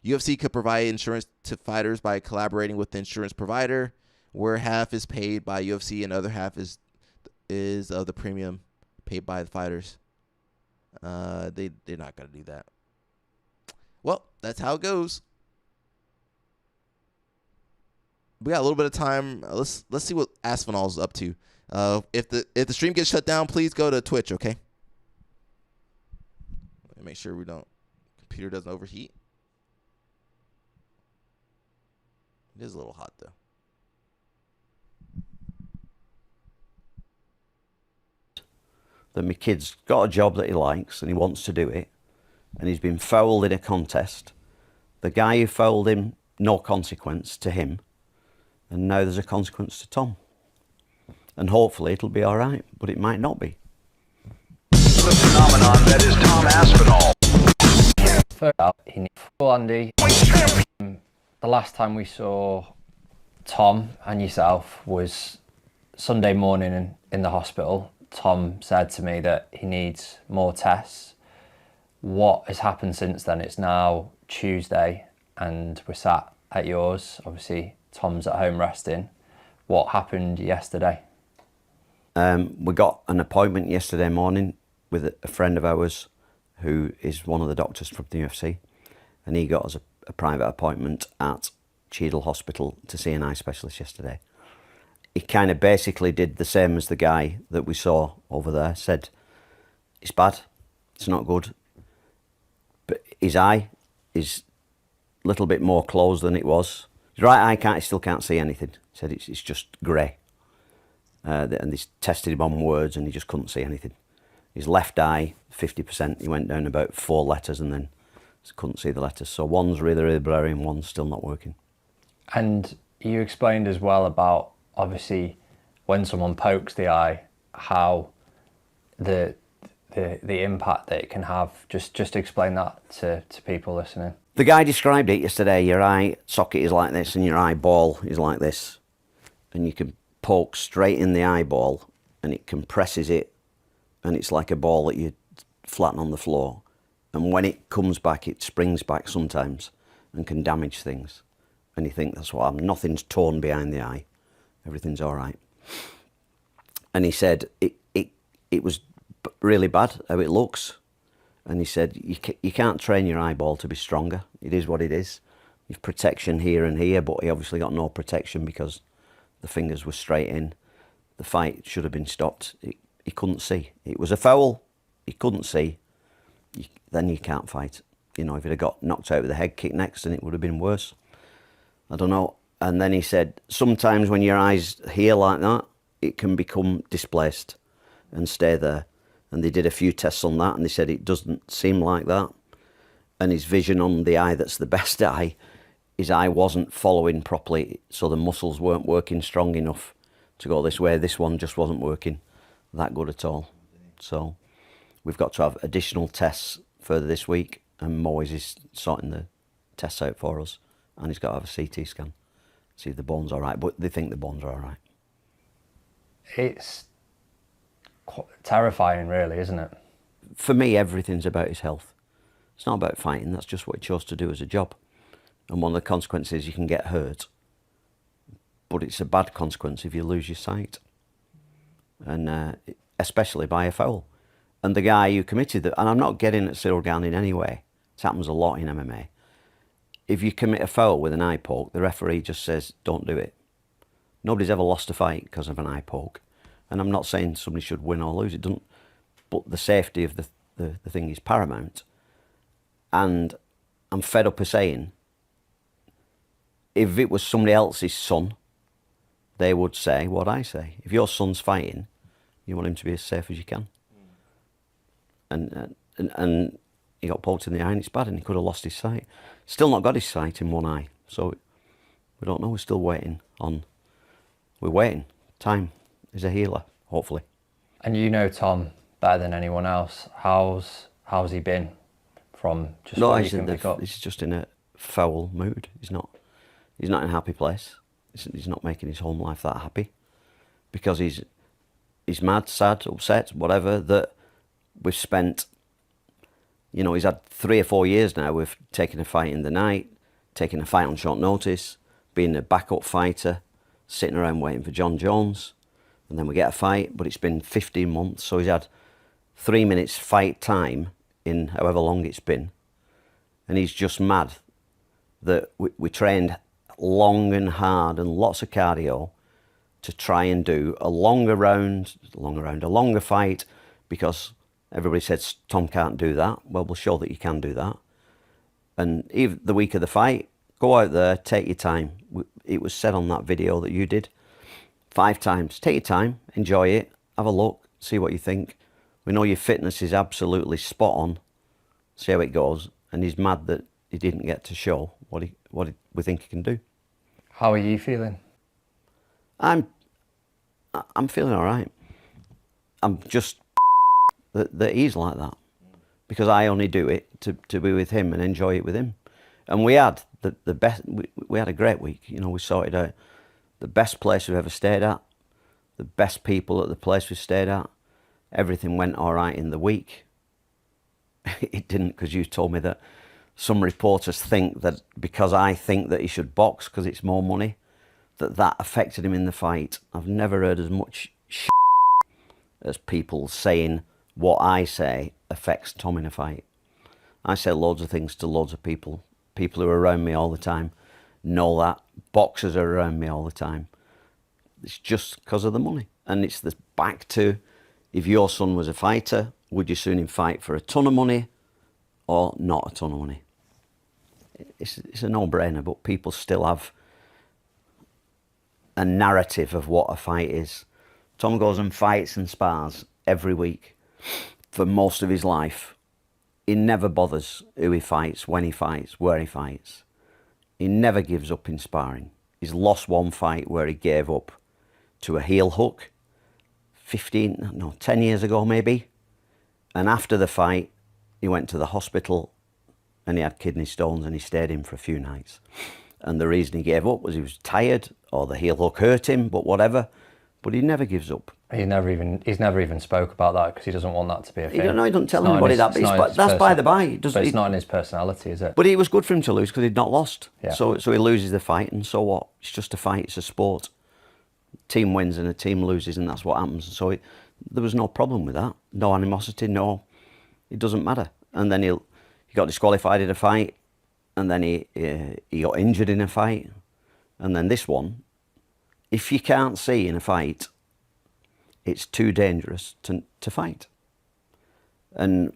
UFC could provide insurance to fighters by collaborating with the insurance provider, where half is paid by UFC and other half is of the premium paid by the fighters. They're not going to do that. Well, that's how it goes. We got a little bit of time. Let's see what Aspinall's up to. If the stream gets shut down, please go to Twitch, okay? Make sure computer doesn't overheat. It is a little hot, though. That my kid's got a job that he likes and he wants to do it, and he's been fouled in a contest. The guy who fouled him, no consequence to him, and now there's a consequence to Tom. And hopefully it'll be all right, but it might not be. The phenomenon that is Tom Aspinall. First up, he needs full Andy. The last time we saw Tom and yourself was Sunday morning in the hospital. Tom said to me that he needs more tests. What has happened since then? It's now Tuesday and we're sat at yours. Obviously, Tom's at home resting. What happened yesterday? We got an appointment yesterday morning with a friend of ours who is one of the doctors from the UFC, and he got us a private appointment at Cheadle Hospital to see an eye specialist yesterday. He kind of basically did the same as the guy that we saw over there, said it's bad, it's not good, but his eye is a little bit more closed than it was. His right eye he still can't see anything. He said it's just grey. And they tested him on words and he just couldn't see anything. His left eye, 50%, he went down about 4 letters and then couldn't see the letters. So one's really, really blurry and one's still not working. And you explained as well about, obviously, when someone pokes the eye, how the impact that it can have. Just explain that to people listening. The guy described it yesterday. Your eye socket is like this and your eyeball is like this. And you can poke straight in the eyeball and it compresses it, and it's like a ball that you flatten on the floor. And when it comes back, it springs back sometimes and can damage things. And you think that's what happened. Nothing's torn behind the eye. Everything's all right. And he said it was really bad how it looks. And he said you can't train your eyeball to be stronger. It is what it is. You've protection here and here, but he obviously got no protection because the fingers were straight in. The fight should have been stopped. He couldn't see. It was a foul. He couldn't see. Then you can't fight. You know, if he'd have got knocked out with a head kick next, then it would have been worse. I don't know. And then he said, sometimes when your eyes here like that, it can become displaced and stay there. And they did a few tests on that and they said it doesn't seem like that. And his vision on the eye that's the best eye, his eye wasn't following properly, so the muscles weren't working strong enough to go this way. This one just wasn't working that good at all. So we've got to have additional tests further this week, and Moyes is sorting the tests out for us, and he's got to have a CT scan, see if the bone's all right, but they think the bones are all right. It's terrifying, really, isn't it? For me, everything's about his health. It's not about fighting, that's just what he chose to do as a job. And one of the consequences is you can get hurt, but it's a bad consequence if you lose your sight, and especially by a foul. And the guy who committed that, and I'm not getting at Cyril Gane in any way, it happens a lot in MMA. If you commit a foul with an eye poke, the referee just says, don't do it. Nobody's ever lost a fight because of an eye poke. And I'm not saying somebody should win or lose, it doesn't, but the safety of the thing is paramount. And I'm fed up of saying, if it was somebody else's son, they would say what I say. If your son's fighting, you want him to be as safe as you can. And he got poked in the eye and it's bad, and he could have lost his sight. Still not got his sight in one eye, so we don't know. We're still waiting on. We're waiting. Time is a healer, hopefully. And you know Tom better than anyone else. How's he been from just what you can pick up? He's just in a foul mood. He's not in a happy place. He's not making his home life that happy because he's mad, sad, upset, whatever, that we've spent, you know, he's had 3 or 4 years now with taking a fight in the night, taking a fight on short notice, being a backup fighter, sitting around waiting for John Jones, and then we get a fight, but it's been 15 months, so he's had 3 minutes fight time in however long it's been, and he's just mad that we trained long and hard and lots of cardio to try and do a longer fight, because everybody says Tom can't do that. Well, we'll show that you can do that. And even the week of the fight, Go out there, take your time. It was said on that video that you did 5 times. Take your time, enjoy it, have a look, see what you think. We know your fitness is absolutely spot on. See how it goes. And he's mad that he didn't get to show what we think he can do. How are you feeling? I'm feeling all right. I'm just that he's like that, because I only do it to be with him and enjoy it with him. And we had the best. We had a great week. You know, we sorted out the best place we've ever stayed at, the best people at the place we stayed at. Everything went all right in the week. It didn't, because you told me that some reporters think that because I think that he should box because it's more money, that affected him in the fight. I've never heard as much shit as people saying what I say affects Tom in a fight. I say loads of things to loads of people. People who are around me all the time know that. Boxers are around me all the time. It's just because of the money. And it's the back to, if your son was a fighter, would you sooner him fight for a ton of money or not a ton of money? It's a no-brainer, but people still have a narrative of what a fight is. Tom goes and fights and spars every week for most of his life. He never bothers who he fights, when he fights, where he fights. He never gives up in sparring. He's lost one fight where he gave up to a heel hook 10 years ago maybe. And after the fight, he went to the hospital and he had kidney stones and he stayed in for a few nights. And the reason he gave up was he was tired or the heel hook hurt him, but whatever. But he never gives up. He's never even spoke about that because he doesn't want that to be a thing. He doesn't tell anybody that, but that's by the by. But it's not in his personality, is it? But it was good for him to lose because he'd not lost. Yeah. So he loses the fight, and so what? It's just a fight, it's a sport. Team wins and a team loses, and that's what happens. So there was no problem with that. No animosity, no. It doesn't matter. And then he got disqualified in a fight, and then he got injured in a fight. And then this one, if you can't see in a fight, it's too dangerous to fight. And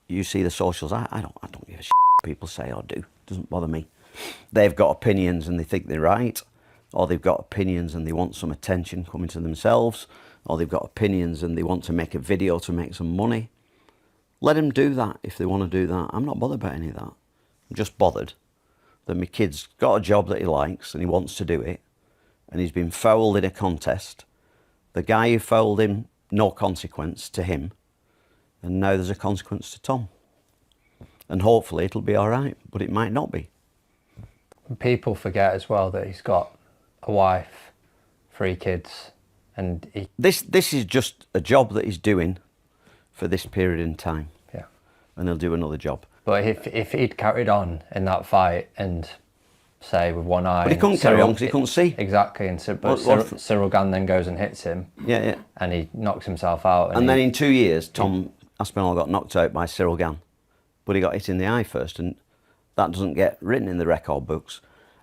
you see the socials, I don't give a shit what people say or do. It doesn't bother me. They've got opinions and they think they're right, or they've got opinions and they want some attention coming to themselves, or they've got opinions and they want to make a video to make some money. Let them do that if they want to do that. I'm not bothered about any of that. I'm just bothered that my kid's got a job that he likes and he wants to do it, and he's been fouled in a contest. The guy who fouled him, no consequence to him, and now there's a consequence to Tom. And hopefully it'll be all right, but it might not be. People forget as well that he's got a wife, 3 kids, and This is just a job that he's doing for this period in time. Yeah. And he'll do another job. But if he'd carried on in that fight and say with one eye... But he couldn't carry on because he couldn't see. Exactly, but Cyril Gann then goes and hits him. Yeah. And he knocks himself out. And then in 2 years, Tom Aspinall got knocked out by Cyril Gann. But he got hit in the eye first, and that doesn't get written in the record books.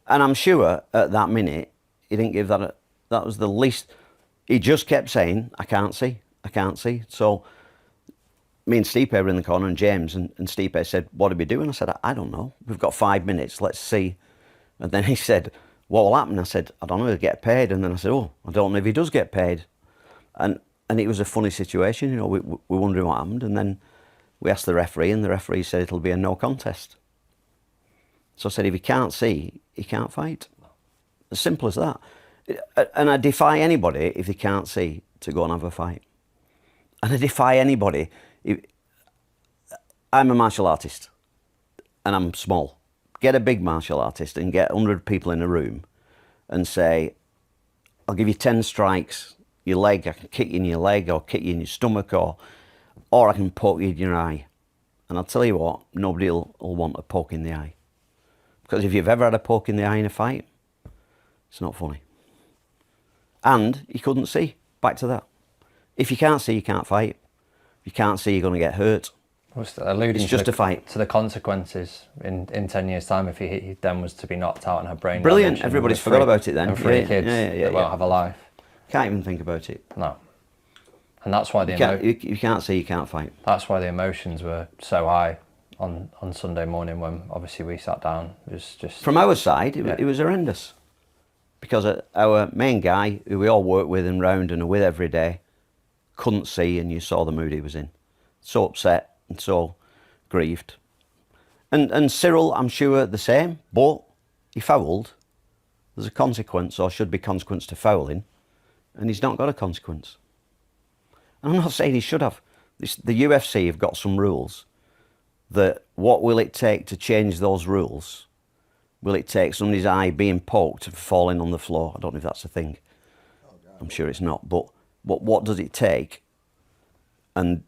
And I'm sure at that minute, he didn't give that that was the least... He just kept saying, I can't see, I can't see. So me and Stipe were in the corner, and James, and Stipe said, what are we doing? I said, I don't know. We've got 5 minutes, let's see. And then he said, what will happen? I said, I don't know, he'll get paid. And then I said, oh, I don't know if he does get paid. And it was a funny situation, you know, we were wondering what happened. And then we asked the referee, and the referee said it'll be a no contest. So I said, if he can't see, he can't fight. As simple as that. And I defy anybody, if they can't see, to go and have a fight. And I defy anybody. I'm a martial artist, and I'm small. Get a big martial artist and get 100 people in a room and say, I'll give you 10 strikes, your leg, I can kick you in your leg or kick you in your stomach, or I can poke you in your eye. And I'll tell you what, nobody will want a poke in the eye. Because if you've ever had a poke in the eye in a fight, it's not funny. And he couldn't see, back to that. If you can't see, you can't fight. If you can't see, you're going to get hurt. Alluding it's just a fight. To the consequences in 10 years' time if he then was to be knocked out and have brain Brilliant. damage. Everybody's forgot about it then. And 3 kids that won't have a life. Can't even think about it. No. And that's why you can't see, you can't fight. That's why the emotions were so high on Sunday morning when obviously we sat down. It was just... From our side, it was horrendous. Because our main guy, who we all work with and round and are with every day, couldn't see, and you saw the mood he was in. So upset and so grieved. And Cyril, I'm sure, the same, but he fouled. There's a consequence, or should be consequence to fouling, and he's not got a consequence. And I'm not saying he should have. The UFC have got some rules that what will it take to change those rules? Will it take somebody's eye being poked and falling on the floor? I don't know if that's a thing. I'm sure it's not. But what does it take? And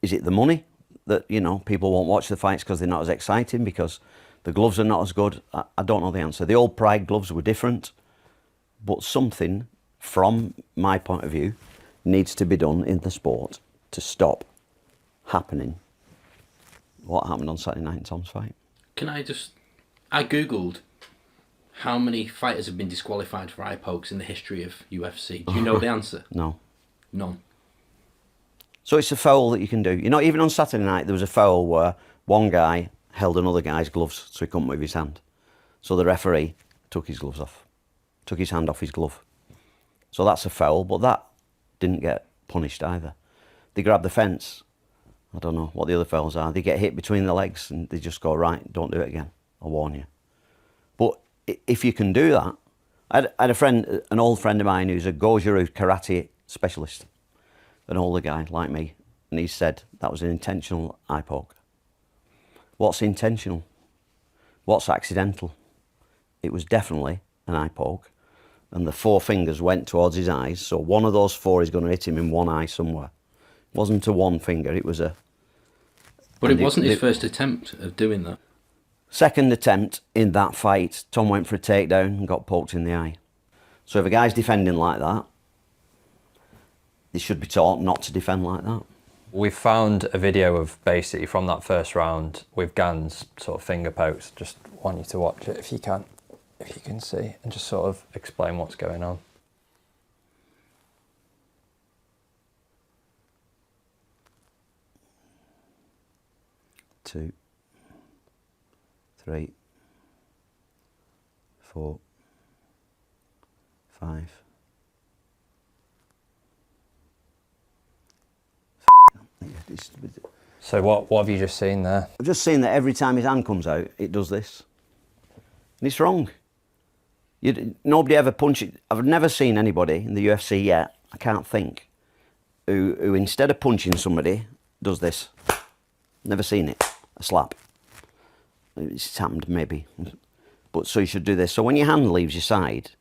is it the money that, you know, people won't watch the fights because they're not as exciting, because the gloves are not as good? I don't know the answer. The old Pride gloves were different. But something, from my point of view, needs to be done in the sport to stop happening what happened on Saturday night in Tom's fight. I googled how many fighters have been disqualified for eye pokes in the history of UFC. Do you know the answer? No. None. So it's a foul that you can do. You know, even on Saturday night, there was a foul where one guy held another guy's gloves so he couldn't move his hand. So the referee took his gloves off, took his hand off his glove. So that's a foul, but that didn't get punished either. They grab the fence. I don't know what the other fouls are. They get hit between the legs and they just go, right, don't do it again. I'll warn you. But if you can do that, I had a friend, an old friend of mine who's a Goju karate specialist, an older guy like me, and he said that was an intentional eye poke. What's intentional? What's accidental? It was definitely an eye poke, and the 4 fingers went towards his eyes, so one of those 4 is going to hit him in one eye somewhere. It wasn't a one finger, it was a... But it wasn't his first attempt of doing that. Second attempt in that fight, Tom went for a takedown and got poked in the eye. So if a guy's defending like that, they should be taught not to defend like that. We found a video of basically from that first round with Gann's sort of finger pokes. Just want you to watch it if you can see, and just sort of explain what's going on. Two, 3, 4, 5. So what have you just seen there? I've just seen that every time his hand comes out, it does this. And it's wrong. Nobody ever punches... I've never seen anybody in the UFC yet, I can't think, who instead of punching somebody, does this. Never seen it. A slap. It's happened maybe. But so you should do this. So when your hand leaves your side,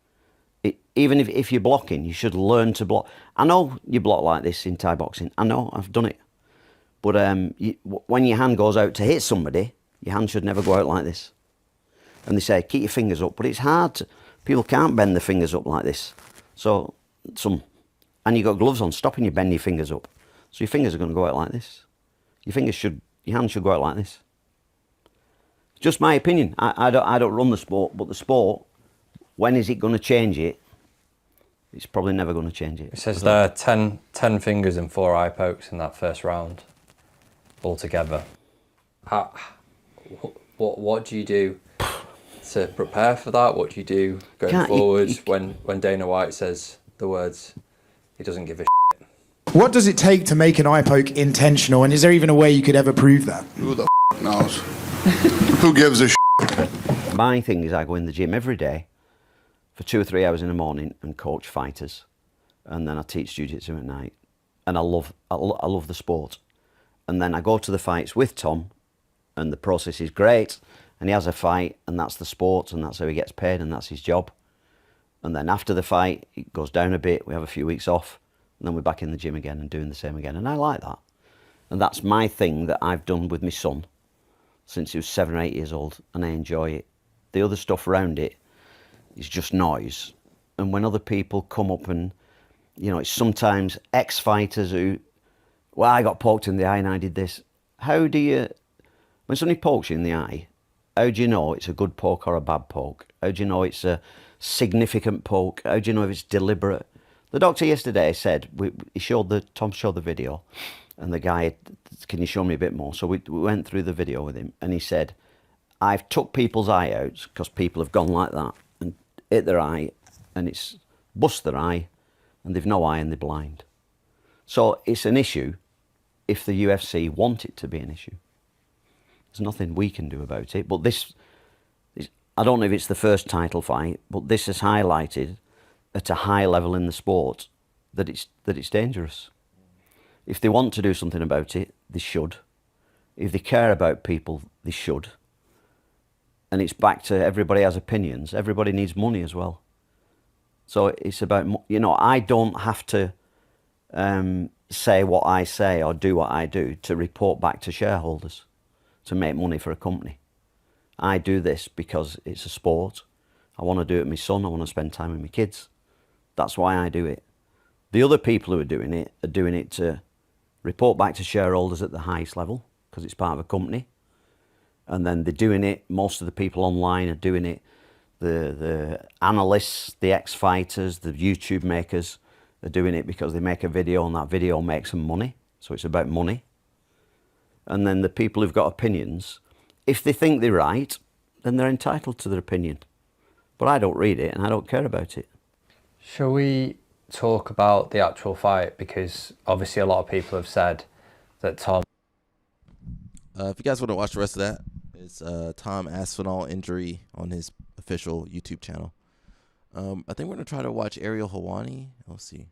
even if you're blocking, you should learn to block. I know you block like this in Thai boxing. I know, I've done it. But when your hand goes out to hit somebody, your hand should never go out like this. And they say, keep your fingers up. But it's hard. People can't bend their fingers up like this. So, and you've got gloves on, stopping you bend your fingers up. So your fingers are going to go out like this. Your hand should go out like this. Just my opinion. I don't run the sport, but the sport, when is it going to change it? It's probably never going to change it. It says there 10 fingers and 4 eye pokes in that first round altogether. What do you do to prepare for that? What do you do going forward when Dana White says the words, he doesn't give a shit? What does it take to make an eye poke intentional, and is there even a way you could ever prove that? Who the knows? Who gives a shit? My thing is I go in the gym every day for 2 or 3 hours in the morning and coach fighters, and then I teach jiu-jitsu at night, and I love the sport. And then I go to the fights with Tom, and the process is great, and he has a fight, and that's the sport, and that's how he gets paid, and that's his job. And then after the fight, it goes down a bit, we have a few weeks off, and then we're back in the gym again and doing the same again, and I like that. And that's my thing that I've done with my son since he was 7 or 8 years old, and I enjoy it. The other stuff around it is just noise. And when other people come up and, you know, it's sometimes ex-fighters who, well, I got poked in the eye and I did this. How do you, when somebody pokes you in the eye, how do you know it's a good poke or a bad poke? How do you know it's a significant poke? How do you know if it's deliberate? The doctor yesterday said, Tom showed the video, And the guy, can you show me a bit more? So we went through the video with him, and he said, I've took people's eye out because people have gone like that and hit their eye, and it's bust their eye, and they've no eye and they're blind. So it's an issue if the UFC want it to be an issue. There's nothing we can do about it. But this, I don't know if it's the first title fight, but this has highlighted at a high level in the sport that it's dangerous. If they want to do something about it, they should. If they care about people, they should. And it's back to everybody has opinions. Everybody needs money as well. So it's about, you know, I don't have to say what I say or do what I do to report back to shareholders to make money for a company. I do this because it's a sport. I want to do it with my son. I want to spend time with my kids. That's why I do it. The other people who are doing it to report back to shareholders at the highest level because it's part of a company. And then they're doing it, most of the people online are doing it. The analysts, the ex-fighters, the YouTube makers are doing it because they make a video and that video makes them money. So it's about money. And then the people who've got opinions, if they think they're right, then they're entitled to their opinion. But I don't read it and I don't care about it. Shall we talk about the actual fight? Because obviously a lot of people have said that Tom... If you guys want to watch the rest of that, it's Tom Aspinall injury on his official YouTube channel. I think we're going to try to watch Ariel Helwani. Let's see.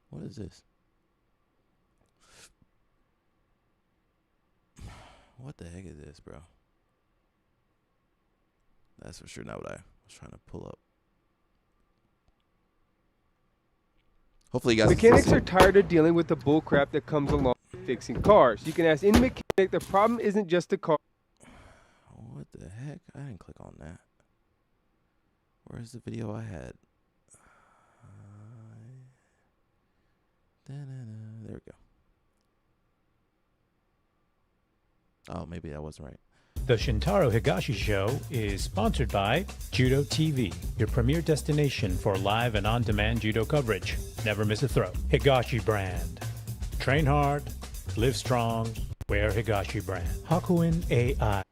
What is this? What the heck is this, bro? That's for sure not what I was trying to pull up. Hopefully you guys... Mechanics are tired of dealing with the bull crap that comes along with fixing cars. You can ask any mechanic, the problem isn't just the car. What the heck? I didn't click on that. Where's the video I had? There we go. Oh, maybe that wasn't right. The Shintaro Higashi Show is sponsored by Judo TV, your premier destination for live and on-demand judo coverage. Never miss a throw. Higashi brand. Train hard, live strong, wear Higashi brand. Hakuin AI.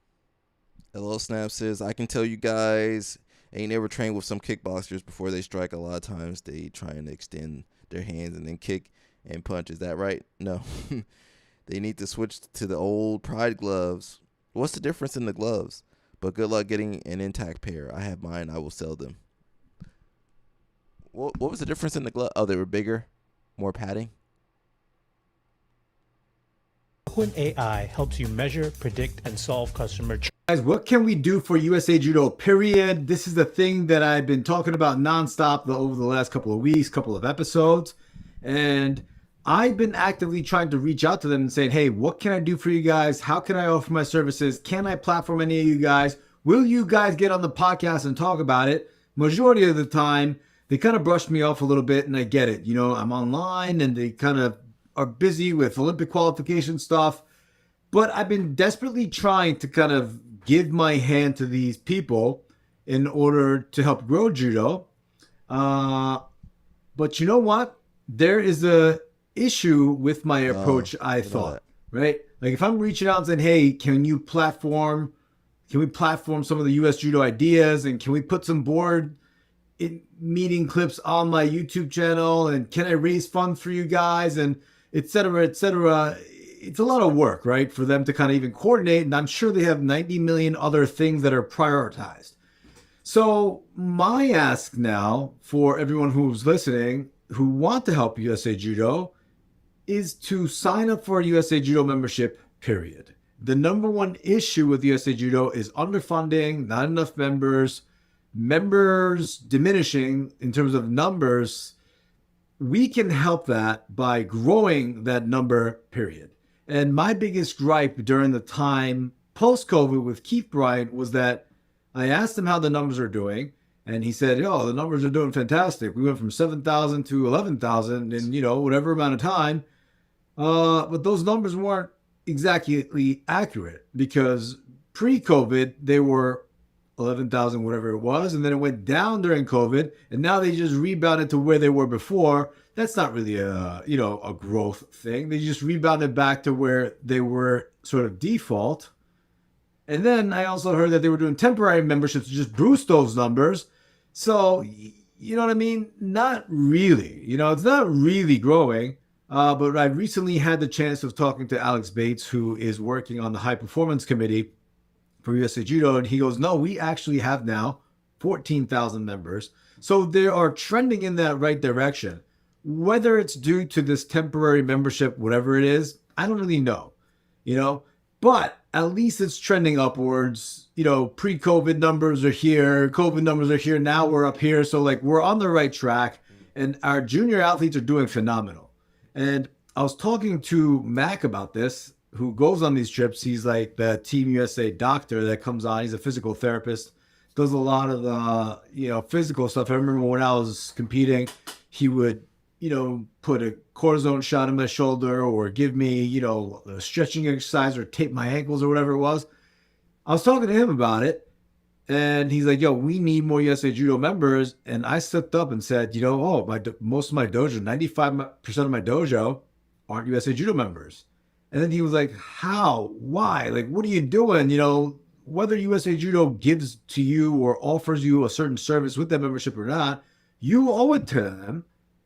Hello Snap says, I can tell you guys ain't never trained with some kickboxers before they strike. A lot of times they try and extend their hands and then kick and punch. Is that right? No. They need to switch to the old Pride gloves. What's the difference in the gloves? But good luck getting an intact pair. I have mine. I will sell them. What was the difference in the glove? Oh, they were bigger, more padding. Hakuin AI helps you measure, predict, and solve customer Guys, what can we do for USA Judo, period? This is the thing that I've been talking about nonstop over the last couple of weeks, couple of episodes. And I've been actively trying to reach out to them and saying, hey, what can I do for you guys? How can I offer my services? Can I platform any of you guys? Will you guys get on the podcast and talk about it? Majority of the time, they kind of brush me off a little bit, and I get it. You know, I'm online and they kind of are busy with Olympic qualification stuff. But I've been desperately trying to kind of give my hand to these people in order to help grow judo. But you know what? There is a issue with my approach, I thought, right? Like if I'm reaching out and saying, hey, can we platform some of the US Judo ideas, and can we put some board meeting clips on my YouTube channel, and can I raise funds for you guys, and et cetera, et cetera. It's a lot of work, right? For them to kind of even coordinate. And I'm sure they have 90 million other things that are prioritized. So my ask now for everyone who's listening, who want to help USA Judo, is to sign up for a USA Judo membership, period. The number one issue with USA Judo is underfunding, not enough members diminishing in terms of numbers. We can help that by growing that number, period. And my biggest gripe during the time post-COVID with Keith Bryant was that I asked him how the numbers are doing, and he said, the numbers are doing fantastic. We went from 7,000 to 11,000 in, whatever amount of time. But those numbers weren't exactly accurate, because pre-COVID, they were 11,000, whatever it was. And then it went down during COVID. And now they just rebounded to where they were before. that's not really a growth thing. They just rebounded back to where they were sort of default. And then I also heard that they were doing temporary memberships to just boost those numbers. So, you know what I mean? Not really. It's not really growing. But I recently had the chance of talking to Alex Bates, who is working on the high performance committee for USA Judo. And he goes, no, we actually have now 14,000 members. So they are trending in that right direction. Whether it's due to this temporary membership, whatever it is, I don't really know, but at least it's trending upwards. Pre-COVID numbers are here. COVID numbers are here. Now we're up here. So we're on the right track, and our junior athletes are doing phenomenal. And I was talking to Mac about this, who goes on these trips. He's like the Team USA doctor that comes on. He's a physical therapist, does a lot of the, physical stuff. I remember when I was competing, he would, put a cortisone shot in my shoulder or give me, a stretching exercise or tape my ankles or whatever it was. I was talking to him about it, and he's like, yo, we need more USA Judo members. And I stepped up and said, most of my dojo, 95% of my dojo aren't USA Judo members. And then he was like, how? Why? What are you doing? Whether USA Judo gives to you or offers you a certain service with that membership or not, you owe it to them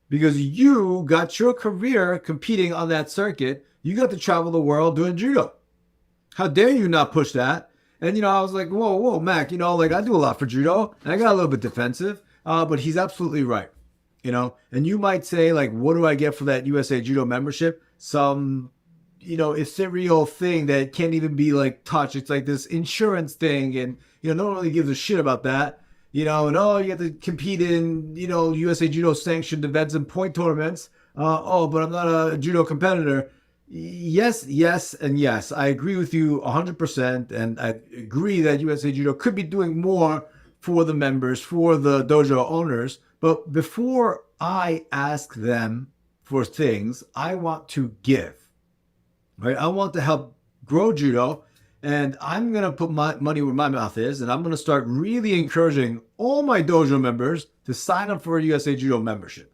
because you got your career competing on that circuit. You got to travel the world doing judo. How dare you not push that? And, I was like, whoa, Mac, I do a lot for judo, and I got a little bit defensive, but he's absolutely right, And you might say, what do I get for that USA Judo membership? Some, ethereal thing that can't even be, touched. It's like this insurance thing, and, no one really gives a shit about that. You have to compete in, USA Judo sanctioned events and point tournaments. But I'm not a judo competitor. Yes, and yes. I agree with you 100%. And I agree that USA Judo could be doing more for the members, for the dojo owners. But before I ask them for things, I want to give. Right? I want to help grow judo. And I'm going to put my money where my mouth is. And I'm going to start really encouraging all my dojo members to sign up for a USA Judo membership.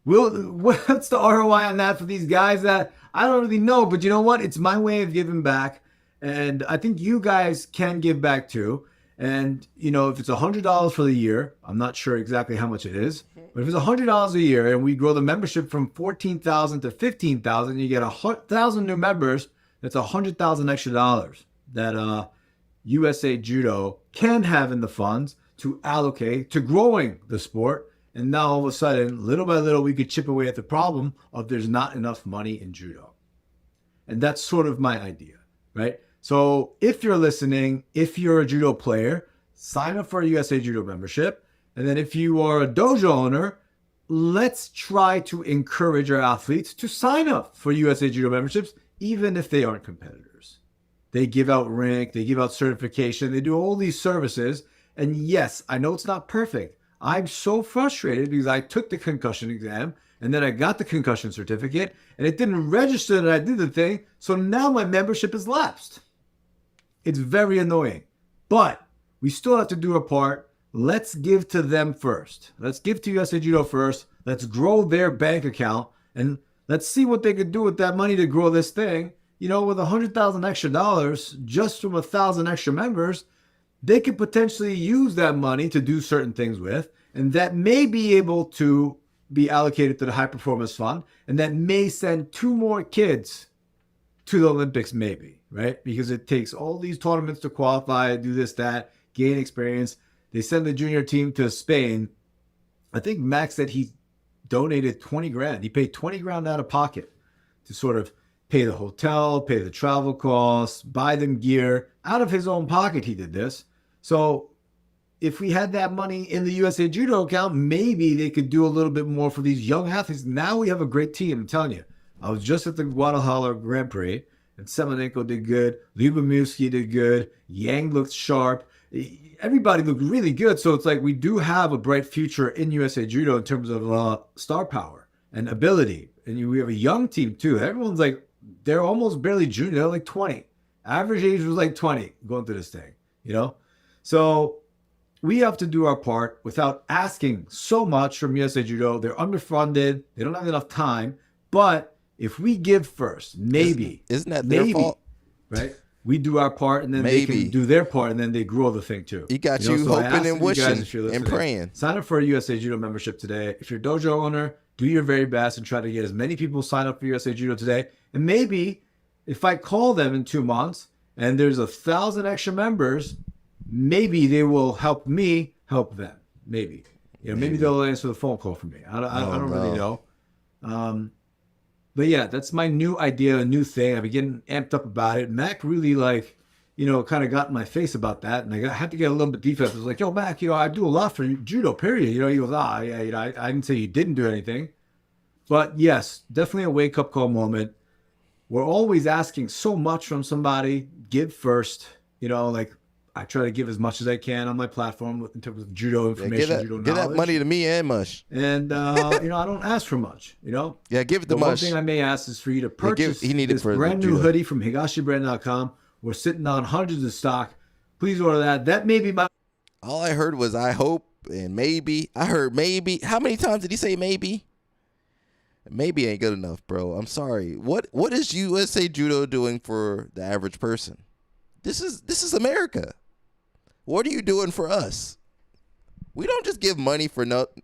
What's the ROI on that for these guys? That I don't really know, but you know what? It's my way of giving back, and I think you guys can give back too. And if it's $100 for the year, I'm not sure exactly how much it is, but if it's $100 a year and we grow the membership from 14,000 to 15,000, you get 1,000 new members. That's $100,000 extra dollars that USA Judo can have in the funds to allocate to growing the sport. And now all of a sudden, little by little, we could chip away at the problem of there's not enough money in judo. And that's sort of my idea, right? So if you're listening, if you're a judo player, sign up for a USA Judo membership. And then if you are a dojo owner, let's try to encourage our athletes to sign up for USA Judo memberships, even if they aren't competitors. They give out rank, they give out certification, they do all these services. And yes, I know it's not perfect. I'm so frustrated because I took the concussion exam and then I got the concussion certificate and it didn't register that I did the thing. So now my membership is lapsed. It's very annoying, but we still have to do our part. Let's give to them first. Let's give to USA Judo first. Let's grow their bank account and let's see what they could do with that money to grow this thing. With $100,000 extra dollars just from 1,000 extra members, they could potentially use that money to do certain things with, and that may be able to be allocated to the high performance fund, and that may send 2 more kids to the Olympics, maybe, right? Because it takes all these tournaments to qualify, do this, that, gain experience. They send the junior team to Spain. I think Max said he donated 20 grand. He paid 20 grand out of pocket to sort of pay the hotel, pay the travel costs, buy them gear. Out of his own pocket, he did this. So if we had that money in the USA Judo account, maybe they could do a little bit more for these young athletes. Now we have a great team, I'm telling you. I was just at the Guadalajara Grand Prix, and Semenenko did good. Lyubomirsky did good. Yang looked sharp. Everybody looked really good. So it's like we do have a bright future in USA Judo in terms of star power and ability. And we have a young team, too. Everyone's like, they're almost barely junior. They're like 20. Average age was like 20 going through this thing, So we have to do our part without asking so much from USA Judo. They're underfunded. They don't have enough time. But if we give first, maybe. Isn't that their fault? Right? We do our part, and then they can do their part, and then they grow the thing too. You got know, you so I hoping ask and you guys, wishing if you're and listening, praying. Sign up for a USA Judo membership today. If you're a dojo owner, do your very best and try to get as many people sign up for USA Judo today. And maybe if I call them in 2 months and there's 1,000 extra members, maybe they will help me help them. Maybe. Maybe they'll answer the phone call for me. I don't really know. But yeah, that's my new idea, a new thing. I've been getting amped up about it. Mac really kind of got in my face about that. And I had to get a little bit defensive. I was like, yo, Mac, I do a lot for judo, period. He goes, yeah, I didn't say you didn't do anything. But yes, definitely a wake-up call moment. We're always asking so much from somebody. Give first. I try to give as much as I can on my platform in terms of judo information, judo knowledge. Give that money to me and Mush. And, I don't ask for much, Yeah, give it to the Mush. one thing I may ask is for you to purchase this for brand new hoodie from higashibrand.com. We're sitting on hundreds of stock. Please order that. That may be my... All I heard was I hope and maybe. I heard maybe. How many times did he say maybe? Maybe ain't good enough, bro. I'm sorry. What is USA Judo doing for the average person? This is America. What are you doing for us? We don't just give money for nothing.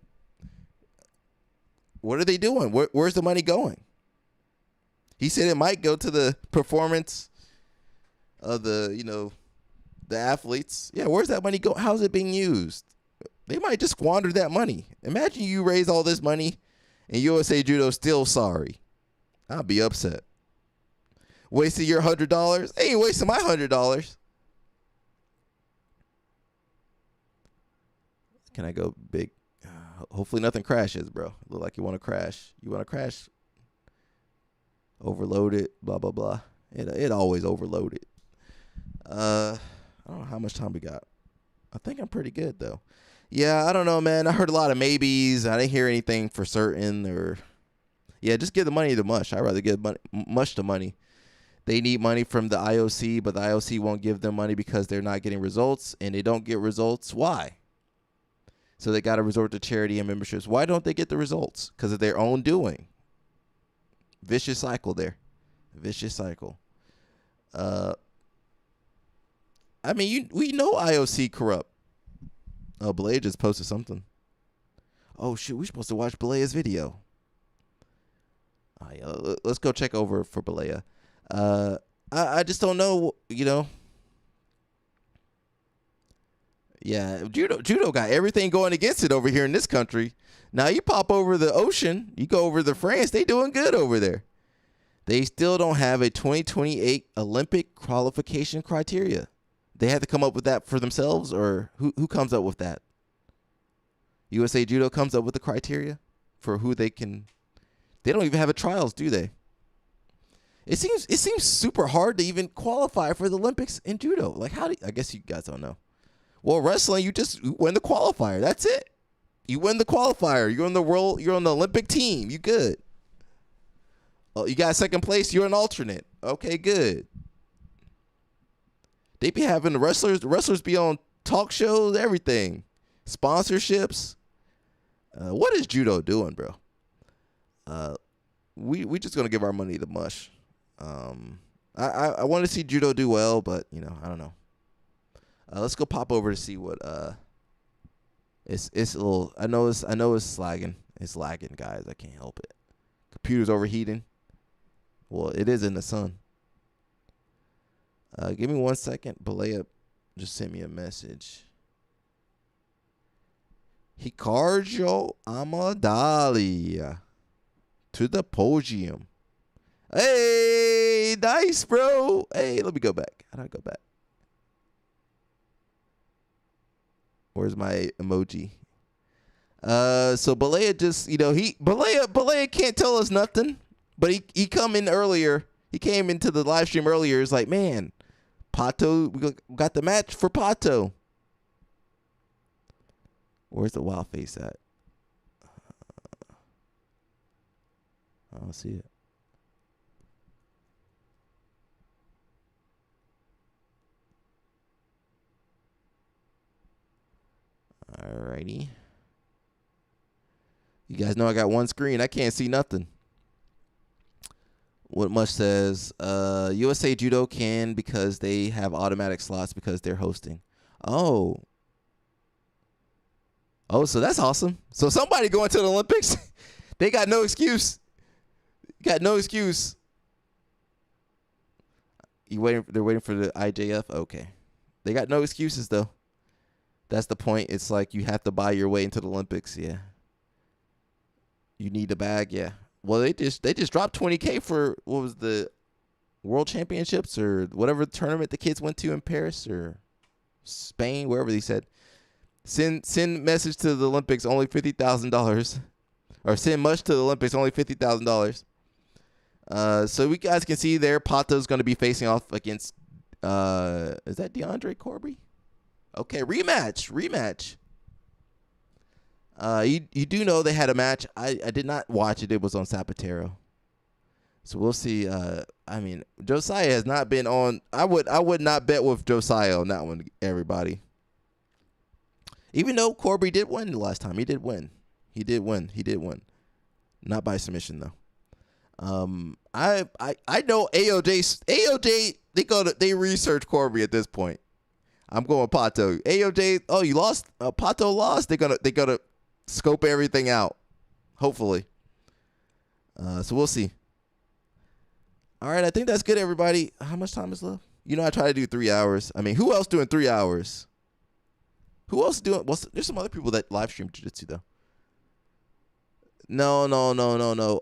What are they doing? Where's the money going? He said it might go to the performance of the athletes. Yeah, where's that money going? How's it being used? They might just squander that money. Imagine you raise all this money and USA Judo still sorry. I'll be upset. Wasted your $100? They ain't wasting my $100. Can I go big? Hopefully nothing crashes, bro. Look like you want to crash. You want to crash? Overload it, blah, blah, blah. It always overloaded. I don't know how much time we got. I think I'm pretty good, though. Yeah, I don't know, man. I heard a lot of maybes. I didn't hear anything for certain. Yeah, just give the money to Mush. I'd rather give Mush the money. They need money from the IOC, but the IOC won't give them money because they're not getting results, and they don't get results. Why? So they got to resort to charity and memberships. Why don't they get the results? Because of their own doing. Vicious cycle there. Vicious cycle. We know IOC corrupt. Oh, Balea just posted something. Oh, shoot. We're supposed to watch Balea's video. Oh, yeah, let's go check over for Balea. I just don't know, Yeah, judo got everything going against it over here in this country. Now you pop over the ocean, you go over to France, they doing good over there. They still don't have a 2028 Olympic qualification criteria. They have to come up with that for themselves, or who comes up with that? USA Judo comes up with the criteria for who they can. They don't even have a trials, do they? It seems super hard to even qualify for the Olympics in judo. Like, I guess you guys don't know. Well, wrestling, you just win the qualifier. That's it. You win the qualifier. You're on the Olympic team. You good. Oh, you got second place. You're an alternate. Okay, good. They be having the wrestlers be on talk shows, everything, sponsorships. What is judo doing, bro? We just gonna give our money to Mush. I want to see judo do well, but I don't know. Let's go pop over to see what it's a little. I know it's lagging. It's lagging, guys. I can't help it. Computer's overheating. Well, it is in the sun. Give me 1 second. Balea just sent me a message. Ricardo Amadali to the podium. Hey, nice, bro. Hey, let me go back. How do I go back? Where's my emoji? So Balea just, Balea can't tell us nothing, but he come in earlier. He came into the live stream earlier. It's like, man, Pato, we got the match for Pato. Where's the wild face at? I don't see it. tiny. You guys know I got one screen. I can't see nothing. What Mush says, USA Judo can because they have automatic slots because they're hosting. Oh, so that's awesome. So somebody going to the Olympics, they got no excuse. Got no excuse. They're waiting for the IJF? Okay. They got no excuses, though. That's the point. It's like you have to buy your way into the Olympics. Yeah. You need a bag. Yeah. Well, they just dropped $20K for what was the World Championships or whatever tournament the kids went to in Paris or Spain, wherever they said. Send message to the Olympics, only $50,000, or send much to the Olympics, only $50,000. So we guys can see there, Pato's going to be facing off against. Is that DeAndre Corby? Okay, rematch. You do know they had a match. I did not watch it. It was on Zapatero. So we'll see. I mean, Josiah has not been on. I would not bet with Josiah on that one, everybody. Even though Corby did win the last time. He did win. Not by submission, though. I know AOJ they research Corby at this point. I'm going Pato. AOJ, oh, you lost? Pato lost? They're gonna scope everything out. Hopefully. So we'll see. All right, I think that's good, everybody. How much time is left? You know, I try to do 3 hours. I mean, who else doing 3 hours? Who else doing? There's some other people that live stream jiu-jitsu, though. No.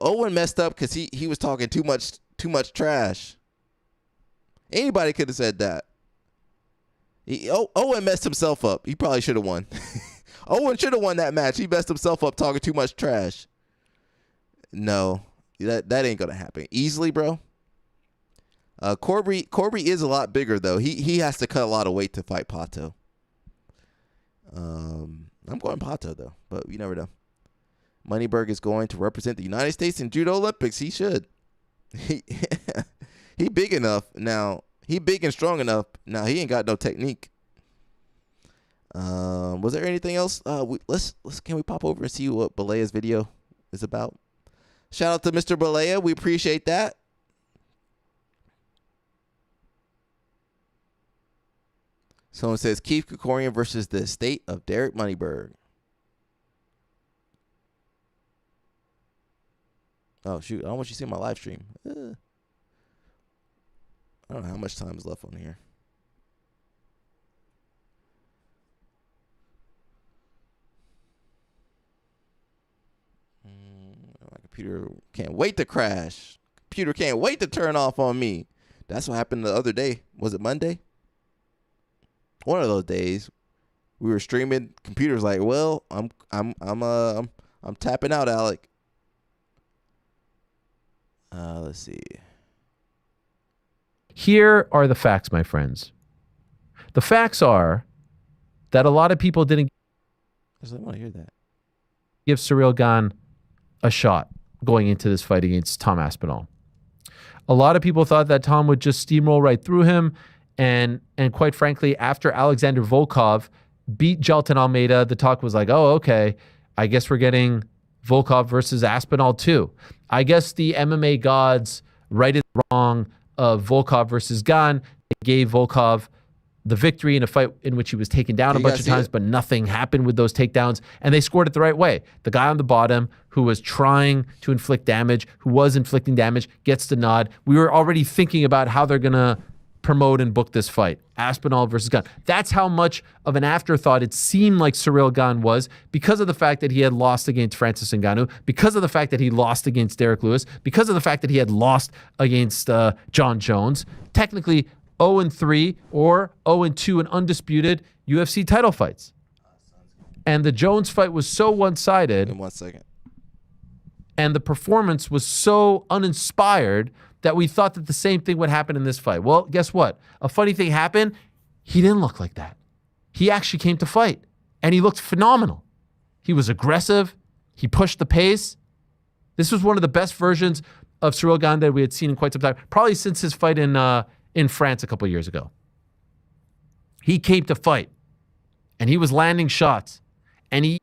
Owen messed up because he was talking too much trash. Anybody could have said that. Owen messed himself up. He probably should have won. Owen should have won that match. He messed himself up talking too much trash. No, that ain't gonna happen easily, bro. Corby is a lot bigger though. He has to cut a lot of weight to fight Pato. I'm going Pato though, but you never know. Moneyberg is going to represent the United States in Judo Olympics. He should. He big enough now. He big and strong enough. Now he ain't got no technique. Was there anything else? Can we pop over and see what Balea's video is about? Shout out to Mr. Balea. We appreciate that. Someone says Keith Krikorian versus the estate of Derek Moneyberg. Oh, shoot. I don't want you to see my live stream. I don't know how much time is left on here. My computer can't wait to crash. Computer can't wait to turn off on me. That's what happened the other day. Was it Monday? One of those days. We were streaming. Computer's like, well, I'm tapping out, Alec. Let's see. Here are the facts, my friends. The facts are that a lot of people didn't I want to hear that. Give Cyril Gane a shot going into this fight against Tom Aspinall. A lot of people thought that Tom would just steamroll right through him. And quite frankly, after Alexander Volkov beat Gelton Almeida, the talk was like, oh, okay, I guess we're getting Volkov versus Aspinall too. I guess the MMA gods righted the wrong of Volkov versus Gane. They gave Volkov the victory in a fight in which he was taken down a bunch of times, but nothing happened with those takedowns, and they scored it the right way. The guy on the bottom who was trying to inflict damage, who was inflicting damage, gets the nod. We were already thinking about how they're going to promote and book this fight. Aspinall versus Gane. That's how much of an afterthought it seemed like Cyril Gane was because of the fact that he had lost against Francis Ngannou, because of the fact that he lost against Derek Lewis, because of the fact that he had lost against John Jones. Technically 0-3 or 0-2 in undisputed UFC title fights. And the Jones fight was so one-sided. In 1 second. And the performance was so uninspired that we thought that the same thing would happen in this fight. Well, guess what? A funny thing happened. He didn't look like that. He actually came to fight, and he looked phenomenal. He was aggressive. He pushed the pace. This was one of the best versions of Cyril Gane that we had seen in quite some time, probably since his fight in France a couple of years ago. He came to fight, and he was landing shots, And he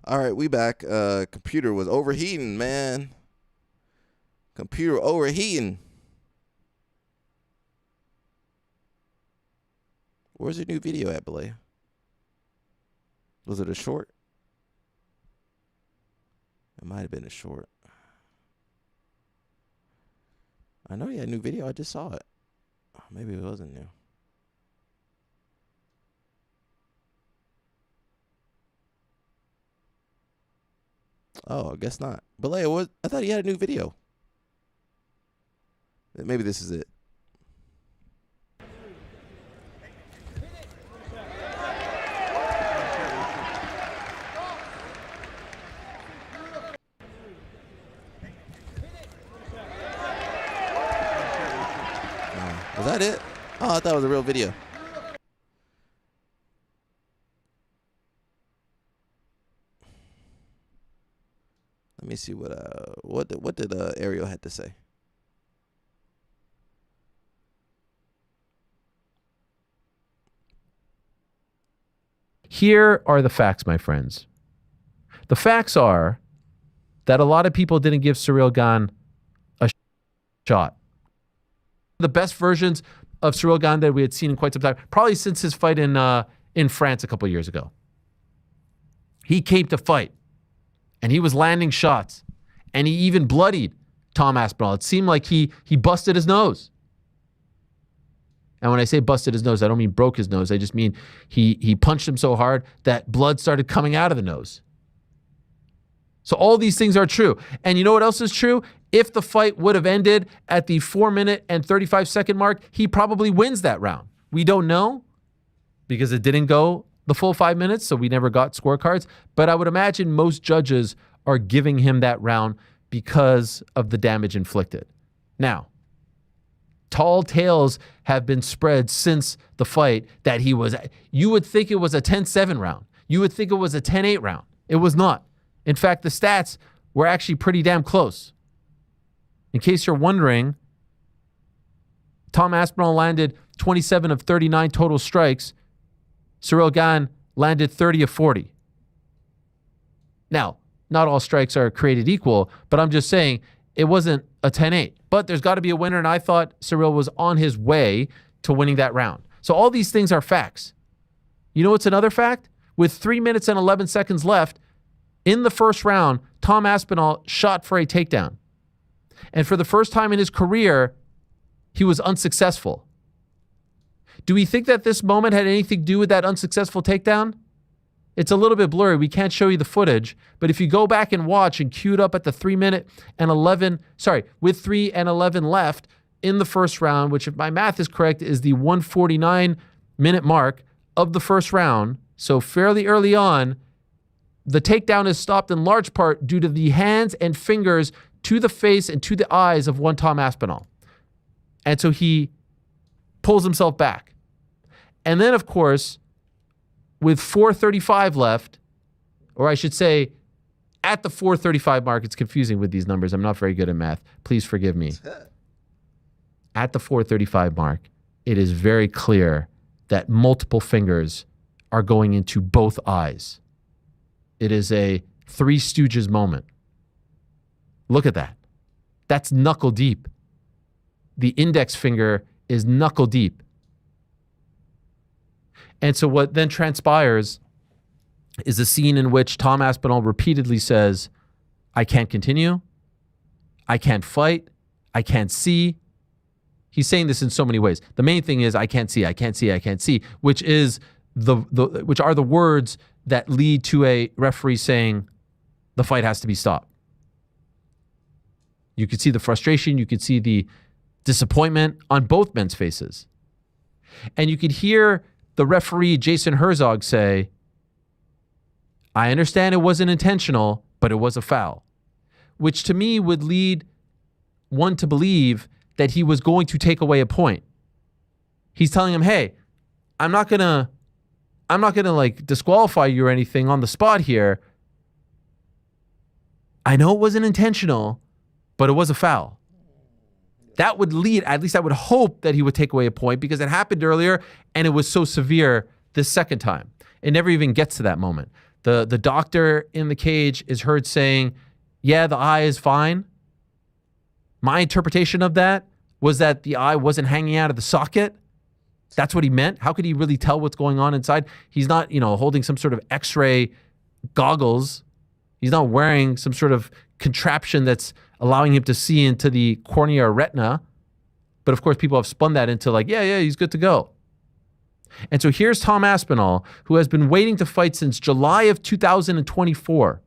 All right, we back. Computer was overheating, man. Computer overheating. Where's your new video at, Belay? Was it a short? It might have been a short. I know you had a new video. I just saw it. Maybe it wasn't new. Oh, I guess not. Belay, I thought he had a new video. Maybe this is it. Was that it? Oh, I thought it was a real video. Let me see what did Ariel had to say. Here are the facts, my friends. The facts are that a lot of people didn't give Ciryl Gane a shot. The best versions of Ciryl Gane that we had seen in quite some time, probably since his fight in France a couple years ago. He came to fight, and he was landing shots, and he even bloodied Tom Aspinall. It seemed like he busted his nose. And when I say busted his nose, I don't mean broke his nose. I just mean he punched him so hard that blood started coming out of the nose. So all these things are true. And you know what else is true? If the fight would have ended at the 4-minute and 35-second mark, he probably wins that round. We don't know because it didn't go the full 5 minutes, so we never got scorecards. But I would imagine most judges are giving him that round because of the damage inflicted. Now, tall tales have been spread since the fight that you would think it was a 10-7 round. You would think it was a 10-8 round. It was not. In fact, the stats were actually pretty damn close. In case you're wondering, Tom Aspinall landed 27 of 39 total strikes. Ciryl Gane landed 30 of 40. Now, not all strikes are created equal, but I'm just saying it wasn't a 10-8. But there's got to be a winner, and I thought Ciryl was on his way to winning that round. So all these things are facts. You know what's another fact? With 3 minutes and 11 seconds left, in the first round, Tom Aspinall shot for a takedown. And for the first time in his career, he was unsuccessful. Do we think that this moment had anything to do with that unsuccessful takedown? It's a little bit blurry. We can't show you the footage. But if you go back and watch and queued up at the 3 minute and 11, with 3 and 11 left in the first round, which if my math is correct, is the 149-minute mark of the first round. So fairly early on, the takedown is stopped in large part due to the hands and fingers to the face and to the eyes of one Tom Aspinall. And so he pulls himself back. And then, of course, with 4:35 left, or I should say at the 4:35 mark, it's confusing with these numbers. I'm not very good at math. Please forgive me. At the 4:35 mark, it is very clear that multiple fingers are going into both eyes. It is a Three Stooges moment. Look at that. That's knuckle deep. The index finger is knuckle deep. And so what then transpires is a scene in which Tom Aspinall repeatedly says, I can't continue. I can't fight. I can't see. He's saying this in so many ways. The main thing is, I can't see, I can't see, I can't see, which is which are the words that lead to a referee saying the fight has to be stopped. You could see the frustration, you could see the disappointment on both men's faces. And you could hear the referee, Jason Herzog, say, I understand it wasn't intentional, but it was a foul, which to me would lead one to believe that he was going to take away a point. He's telling him, hey, I'm not gonna like disqualify you or anything on the spot here. I know it wasn't intentional, but it was a foul. That would lead, at least I would hope that he would take away a point, because it happened earlier and it was so severe this second time. It never even gets to that moment. The doctor in the cage is heard saying, yeah, the eye is fine. My interpretation of that was that the eye wasn't hanging out of the socket. That's what he meant. How could he really tell what's going on inside? He's not, holding some sort of X-ray goggles. He's not wearing some sort of contraption that's allowing him to see into the cornea or retina. But of course, people have spun that into like, yeah, he's good to go. And so here's Tom Aspinall, who has been waiting to fight since July of 2024.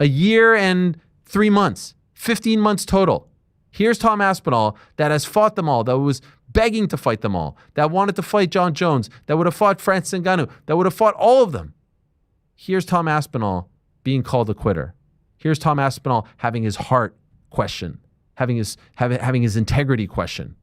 A year and 3 months, 15 months total. Here's Tom Aspinall that has fought them all, that was begging to fight them all, that wanted to fight John Jones, that would have fought Francis Ngannou, that would have fought all of them. Here's Tom Aspinall being called a quitter. Here's Tom Aspinall having his heart questioned, having his integrity questioned.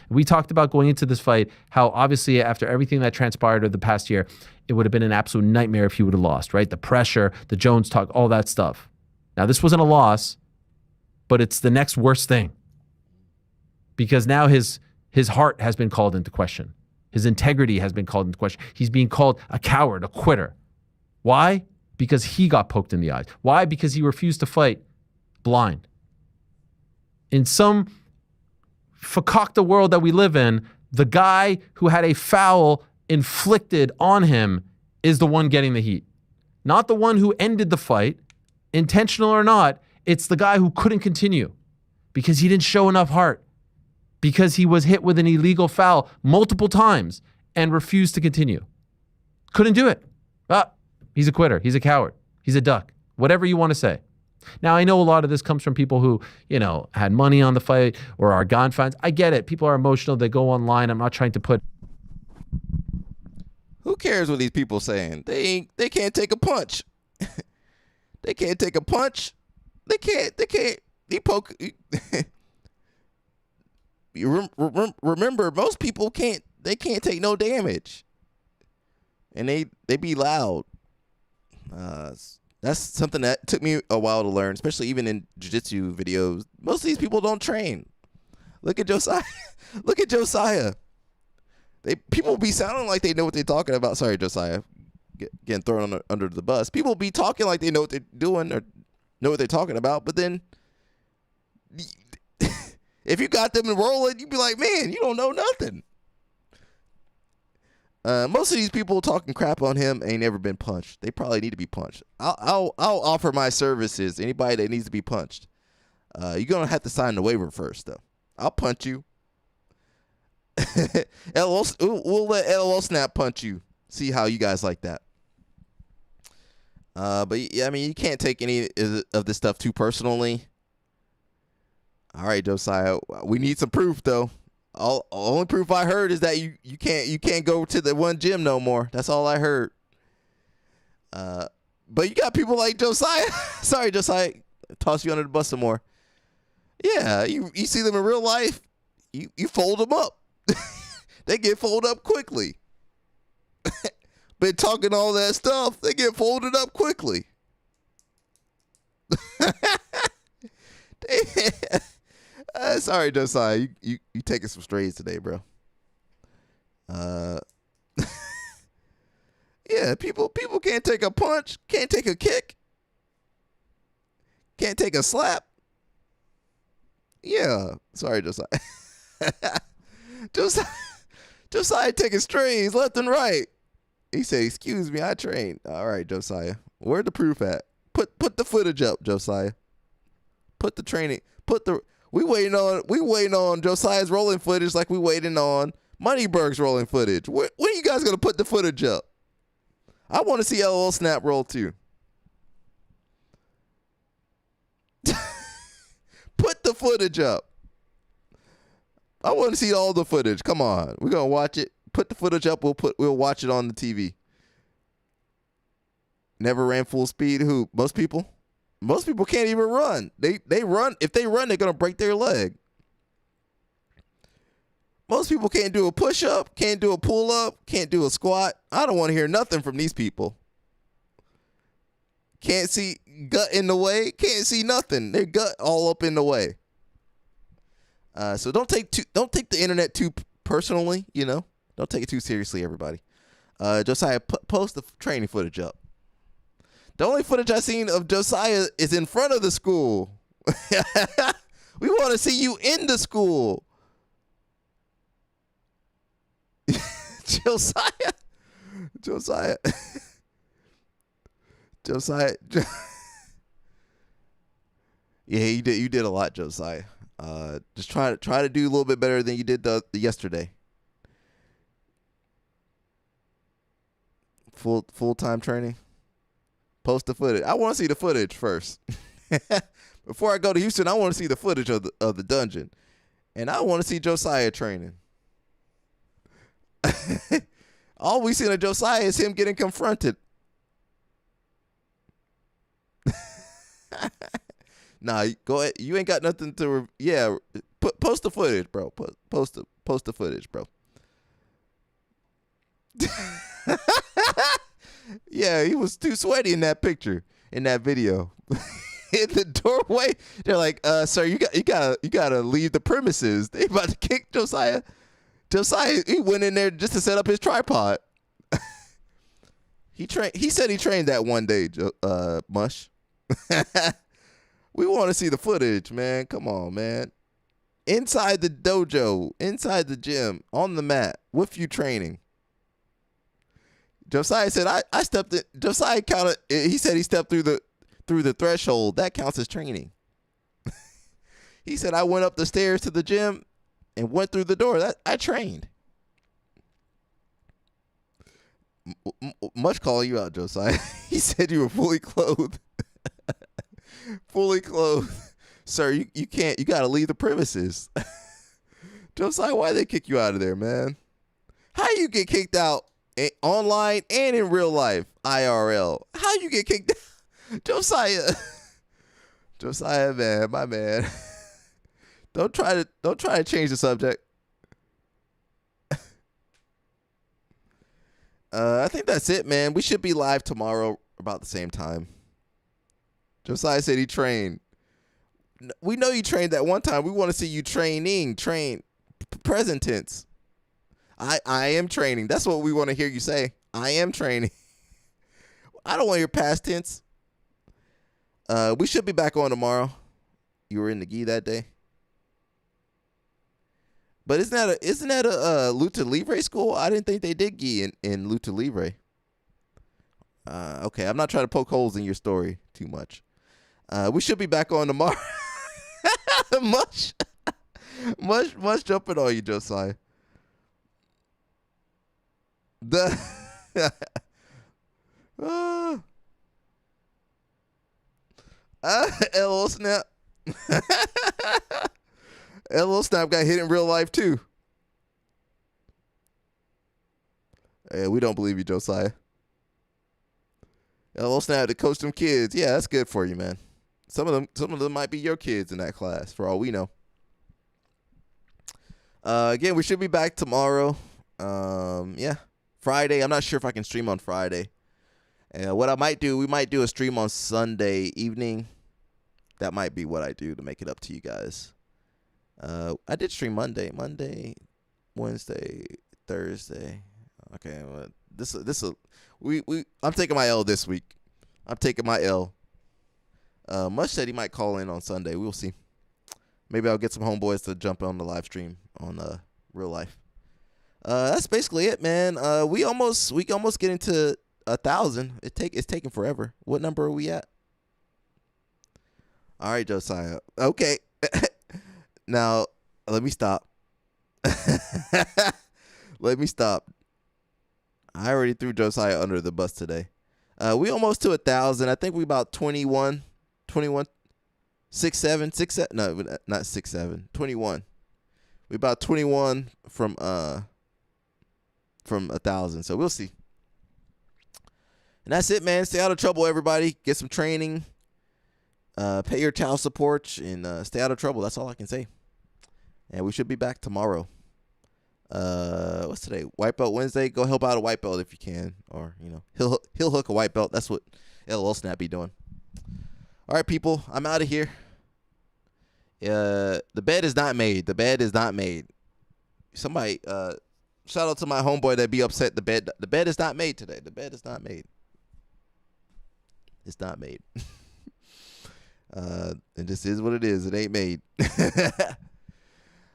We talked about going into this fight, how obviously after everything that transpired over the past year, it would have been an absolute nightmare if he would have lost, right? The pressure, the Jones talk, all that stuff. Now, this wasn't a loss, but it's the next worst thing, because now his heart has been called into question. His integrity has been called into question. He's being called a coward, a quitter. Why? Because he got poked in the eyes. Why? Because he refused to fight blind. In some fakakta world that we live in, the guy who had a foul inflicted on him is the one getting the heat. Not the one who ended the fight, intentional or not. It's the guy who couldn't continue because he didn't show enough heart, because he was hit with an illegal foul multiple times and refused to continue. Couldn't do it. He's a quitter. He's a coward. He's a duck. Whatever you want to say. Now, I know a lot of this comes from people who, had money on the fight or are Gane fans. I get it. People are emotional. They go online. I'm not trying to put... Who cares what these people saying? They can't take a punch. They can't take a punch. They can't. They poke... Remember, most people can't take no damage. And they be loud. That's something that took me a while to learn, especially even in jiu-jitsu videos. Most of these people don't train. Look at Josiah. Look at Josiah. People be sounding like they know what they're talking about. Sorry, Josiah, getting thrown under the bus. People be talking like they know what they're doing or know what they're talking about, but then if you got them rolling, you'd be like, man, you don't know nothing. Most of these people talking crap on him ain't never been punched. They probably need to be punched. I'll offer my services. Anybody that needs to be punched, you're gonna have to sign the waiver first, though. I'll punch you. We'll let LOL Snap punch you. See how you guys like that. But yeah, I mean, you can't take any of this stuff too personally. All right, Josiah, we need some proof, though. Only proof I heard is that you can't go to the one gym no more. That's all I heard. But you got people like Josiah. Sorry, Josiah, toss you under the bus some more. Yeah, you see them in real life. You fold them up. They get folded up quickly. Been talking all that stuff. They get folded up quickly. Sorry, Josiah. You taking some strays today, bro. Yeah, people can't take a punch, can't take a kick, can't take a slap. Yeah, sorry, Josiah. Josiah taking strays left and right. He said, "Excuse me, I trained." All right, Josiah. Where the proof at? Put the footage up, Josiah. Put the training. We waiting on Josiah's rolling footage like we waiting on Moneyberg's rolling footage. When are you guys gonna put the footage up? I want to see LOL Snap roll too. Put the footage up. I want to see all the footage. Come on, we're gonna watch it. Put the footage up. We'll watch it on the TV. Never ran full speed. Who? Most people. Most people can't even run. They run. If they run, they're gonna break their leg. Most people can't do a push up, can't do a pull up, can't do a squat. I don't want to hear nothing from these people. Can't see gut in the way. Can't see nothing. Their gut all up in the way. So don't take the internet too personally. You know, don't take it too seriously, everybody. Josiah, post the training footage up. The only footage I've seen of Josiah is in front of the school. We want to see you in the school. Josiah. Yeah, you did a lot, Josiah. Just try to do a little bit better than you did the yesterday. Full-time training. Post the footage. I want to see the footage first. Before I go to Houston, I want to see the footage of the dungeon. And I want to see Josiah training. All we seen of Josiah is him getting confronted. Nah, go ahead. You ain't got nothing to. Post the footage, bro. Post the footage, bro. Yeah, he was too sweaty in that picture, in that video. In the doorway, they're like, "Sir, you gotta leave the premises." They about to kick Josiah. Josiah, he went in there just to set up his tripod. He said he trained that one day, Mush. We want to see the footage, man. Come on, man. Inside the dojo, inside the gym, on the mat, with you training. Josiah said, I stepped in. Josiah counted. He said he stepped through the threshold. That counts as training. He said, I went up the stairs to the gym and went through the door. That I trained. Much calling you out, Josiah. He said you were fully clothed. Fully clothed. Sir, you can't. You got to leave the premises. Josiah, why they kick you out of there, man? How you get kicked out online and in real life, IRL? How you get kicked out? Josiah, man, my man. Don't try to change the subject. I think that's it, man. We should be live tomorrow about the same time. Josiah said he trained. We know you trained that one time. We want to see you train, present tense. I am training. That's what we want to hear you say. I am training. I don't want your past tense. We should be back on tomorrow. You were in the gi that day. But isn't that a Lucha Libre school? I didn't think they did gi in Lucha Libre. Okay, I'm not trying to poke holes in your story too much. We should be back on tomorrow. Much jumping on you, Josiah. LO Snap. LO Snap got hit in real life too. Hey, we don't believe you, Josiah. LO Snap to coach them kids. Yeah, that's good for you, man. Some of them might be your kids in that class, for all we know. Again, we should be back tomorrow. Yeah, Friday. I'm not sure if I can stream on Friday. What I might do, we might do a stream on Sunday evening. That might be what I do to make it up to you guys. I did stream Monday, Wednesday, Thursday. Okay, I'm taking my L this week. I'm taking my L. Mush said he might call in on Sunday. We'll see. Maybe I'll get some homeboys to jump on the live stream on real life. That's basically it, man. We almost get into 1,000. It's taking forever. What number are we at? All right, Josiah. Okay. Now let me stop. Let me stop. I already threw Josiah under the bus today. We almost to 1,000. I think we about 21, 6, 7. No, not 6, 7. 21. We about 21 from 1,000. So we'll see. And that's it, man. Stay out of trouble, everybody. Get some training. Pay your child support and stay out of trouble. That's all I can say. And we should be back tomorrow. What's today? White Belt Wednesday. Go help out a white belt if you can, or he'll hook a white belt. That's what LOL Snap be doing. All right, people. I'm out of here. The bed is not made. The bed is not made. Somebody shout out to my homeboy that be upset. The bed is not made today. The bed is not made. It's not made. And this is what it is. It ain't made.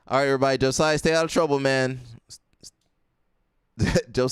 All right, everybody. Josiah, stay out of trouble, man. Josiah.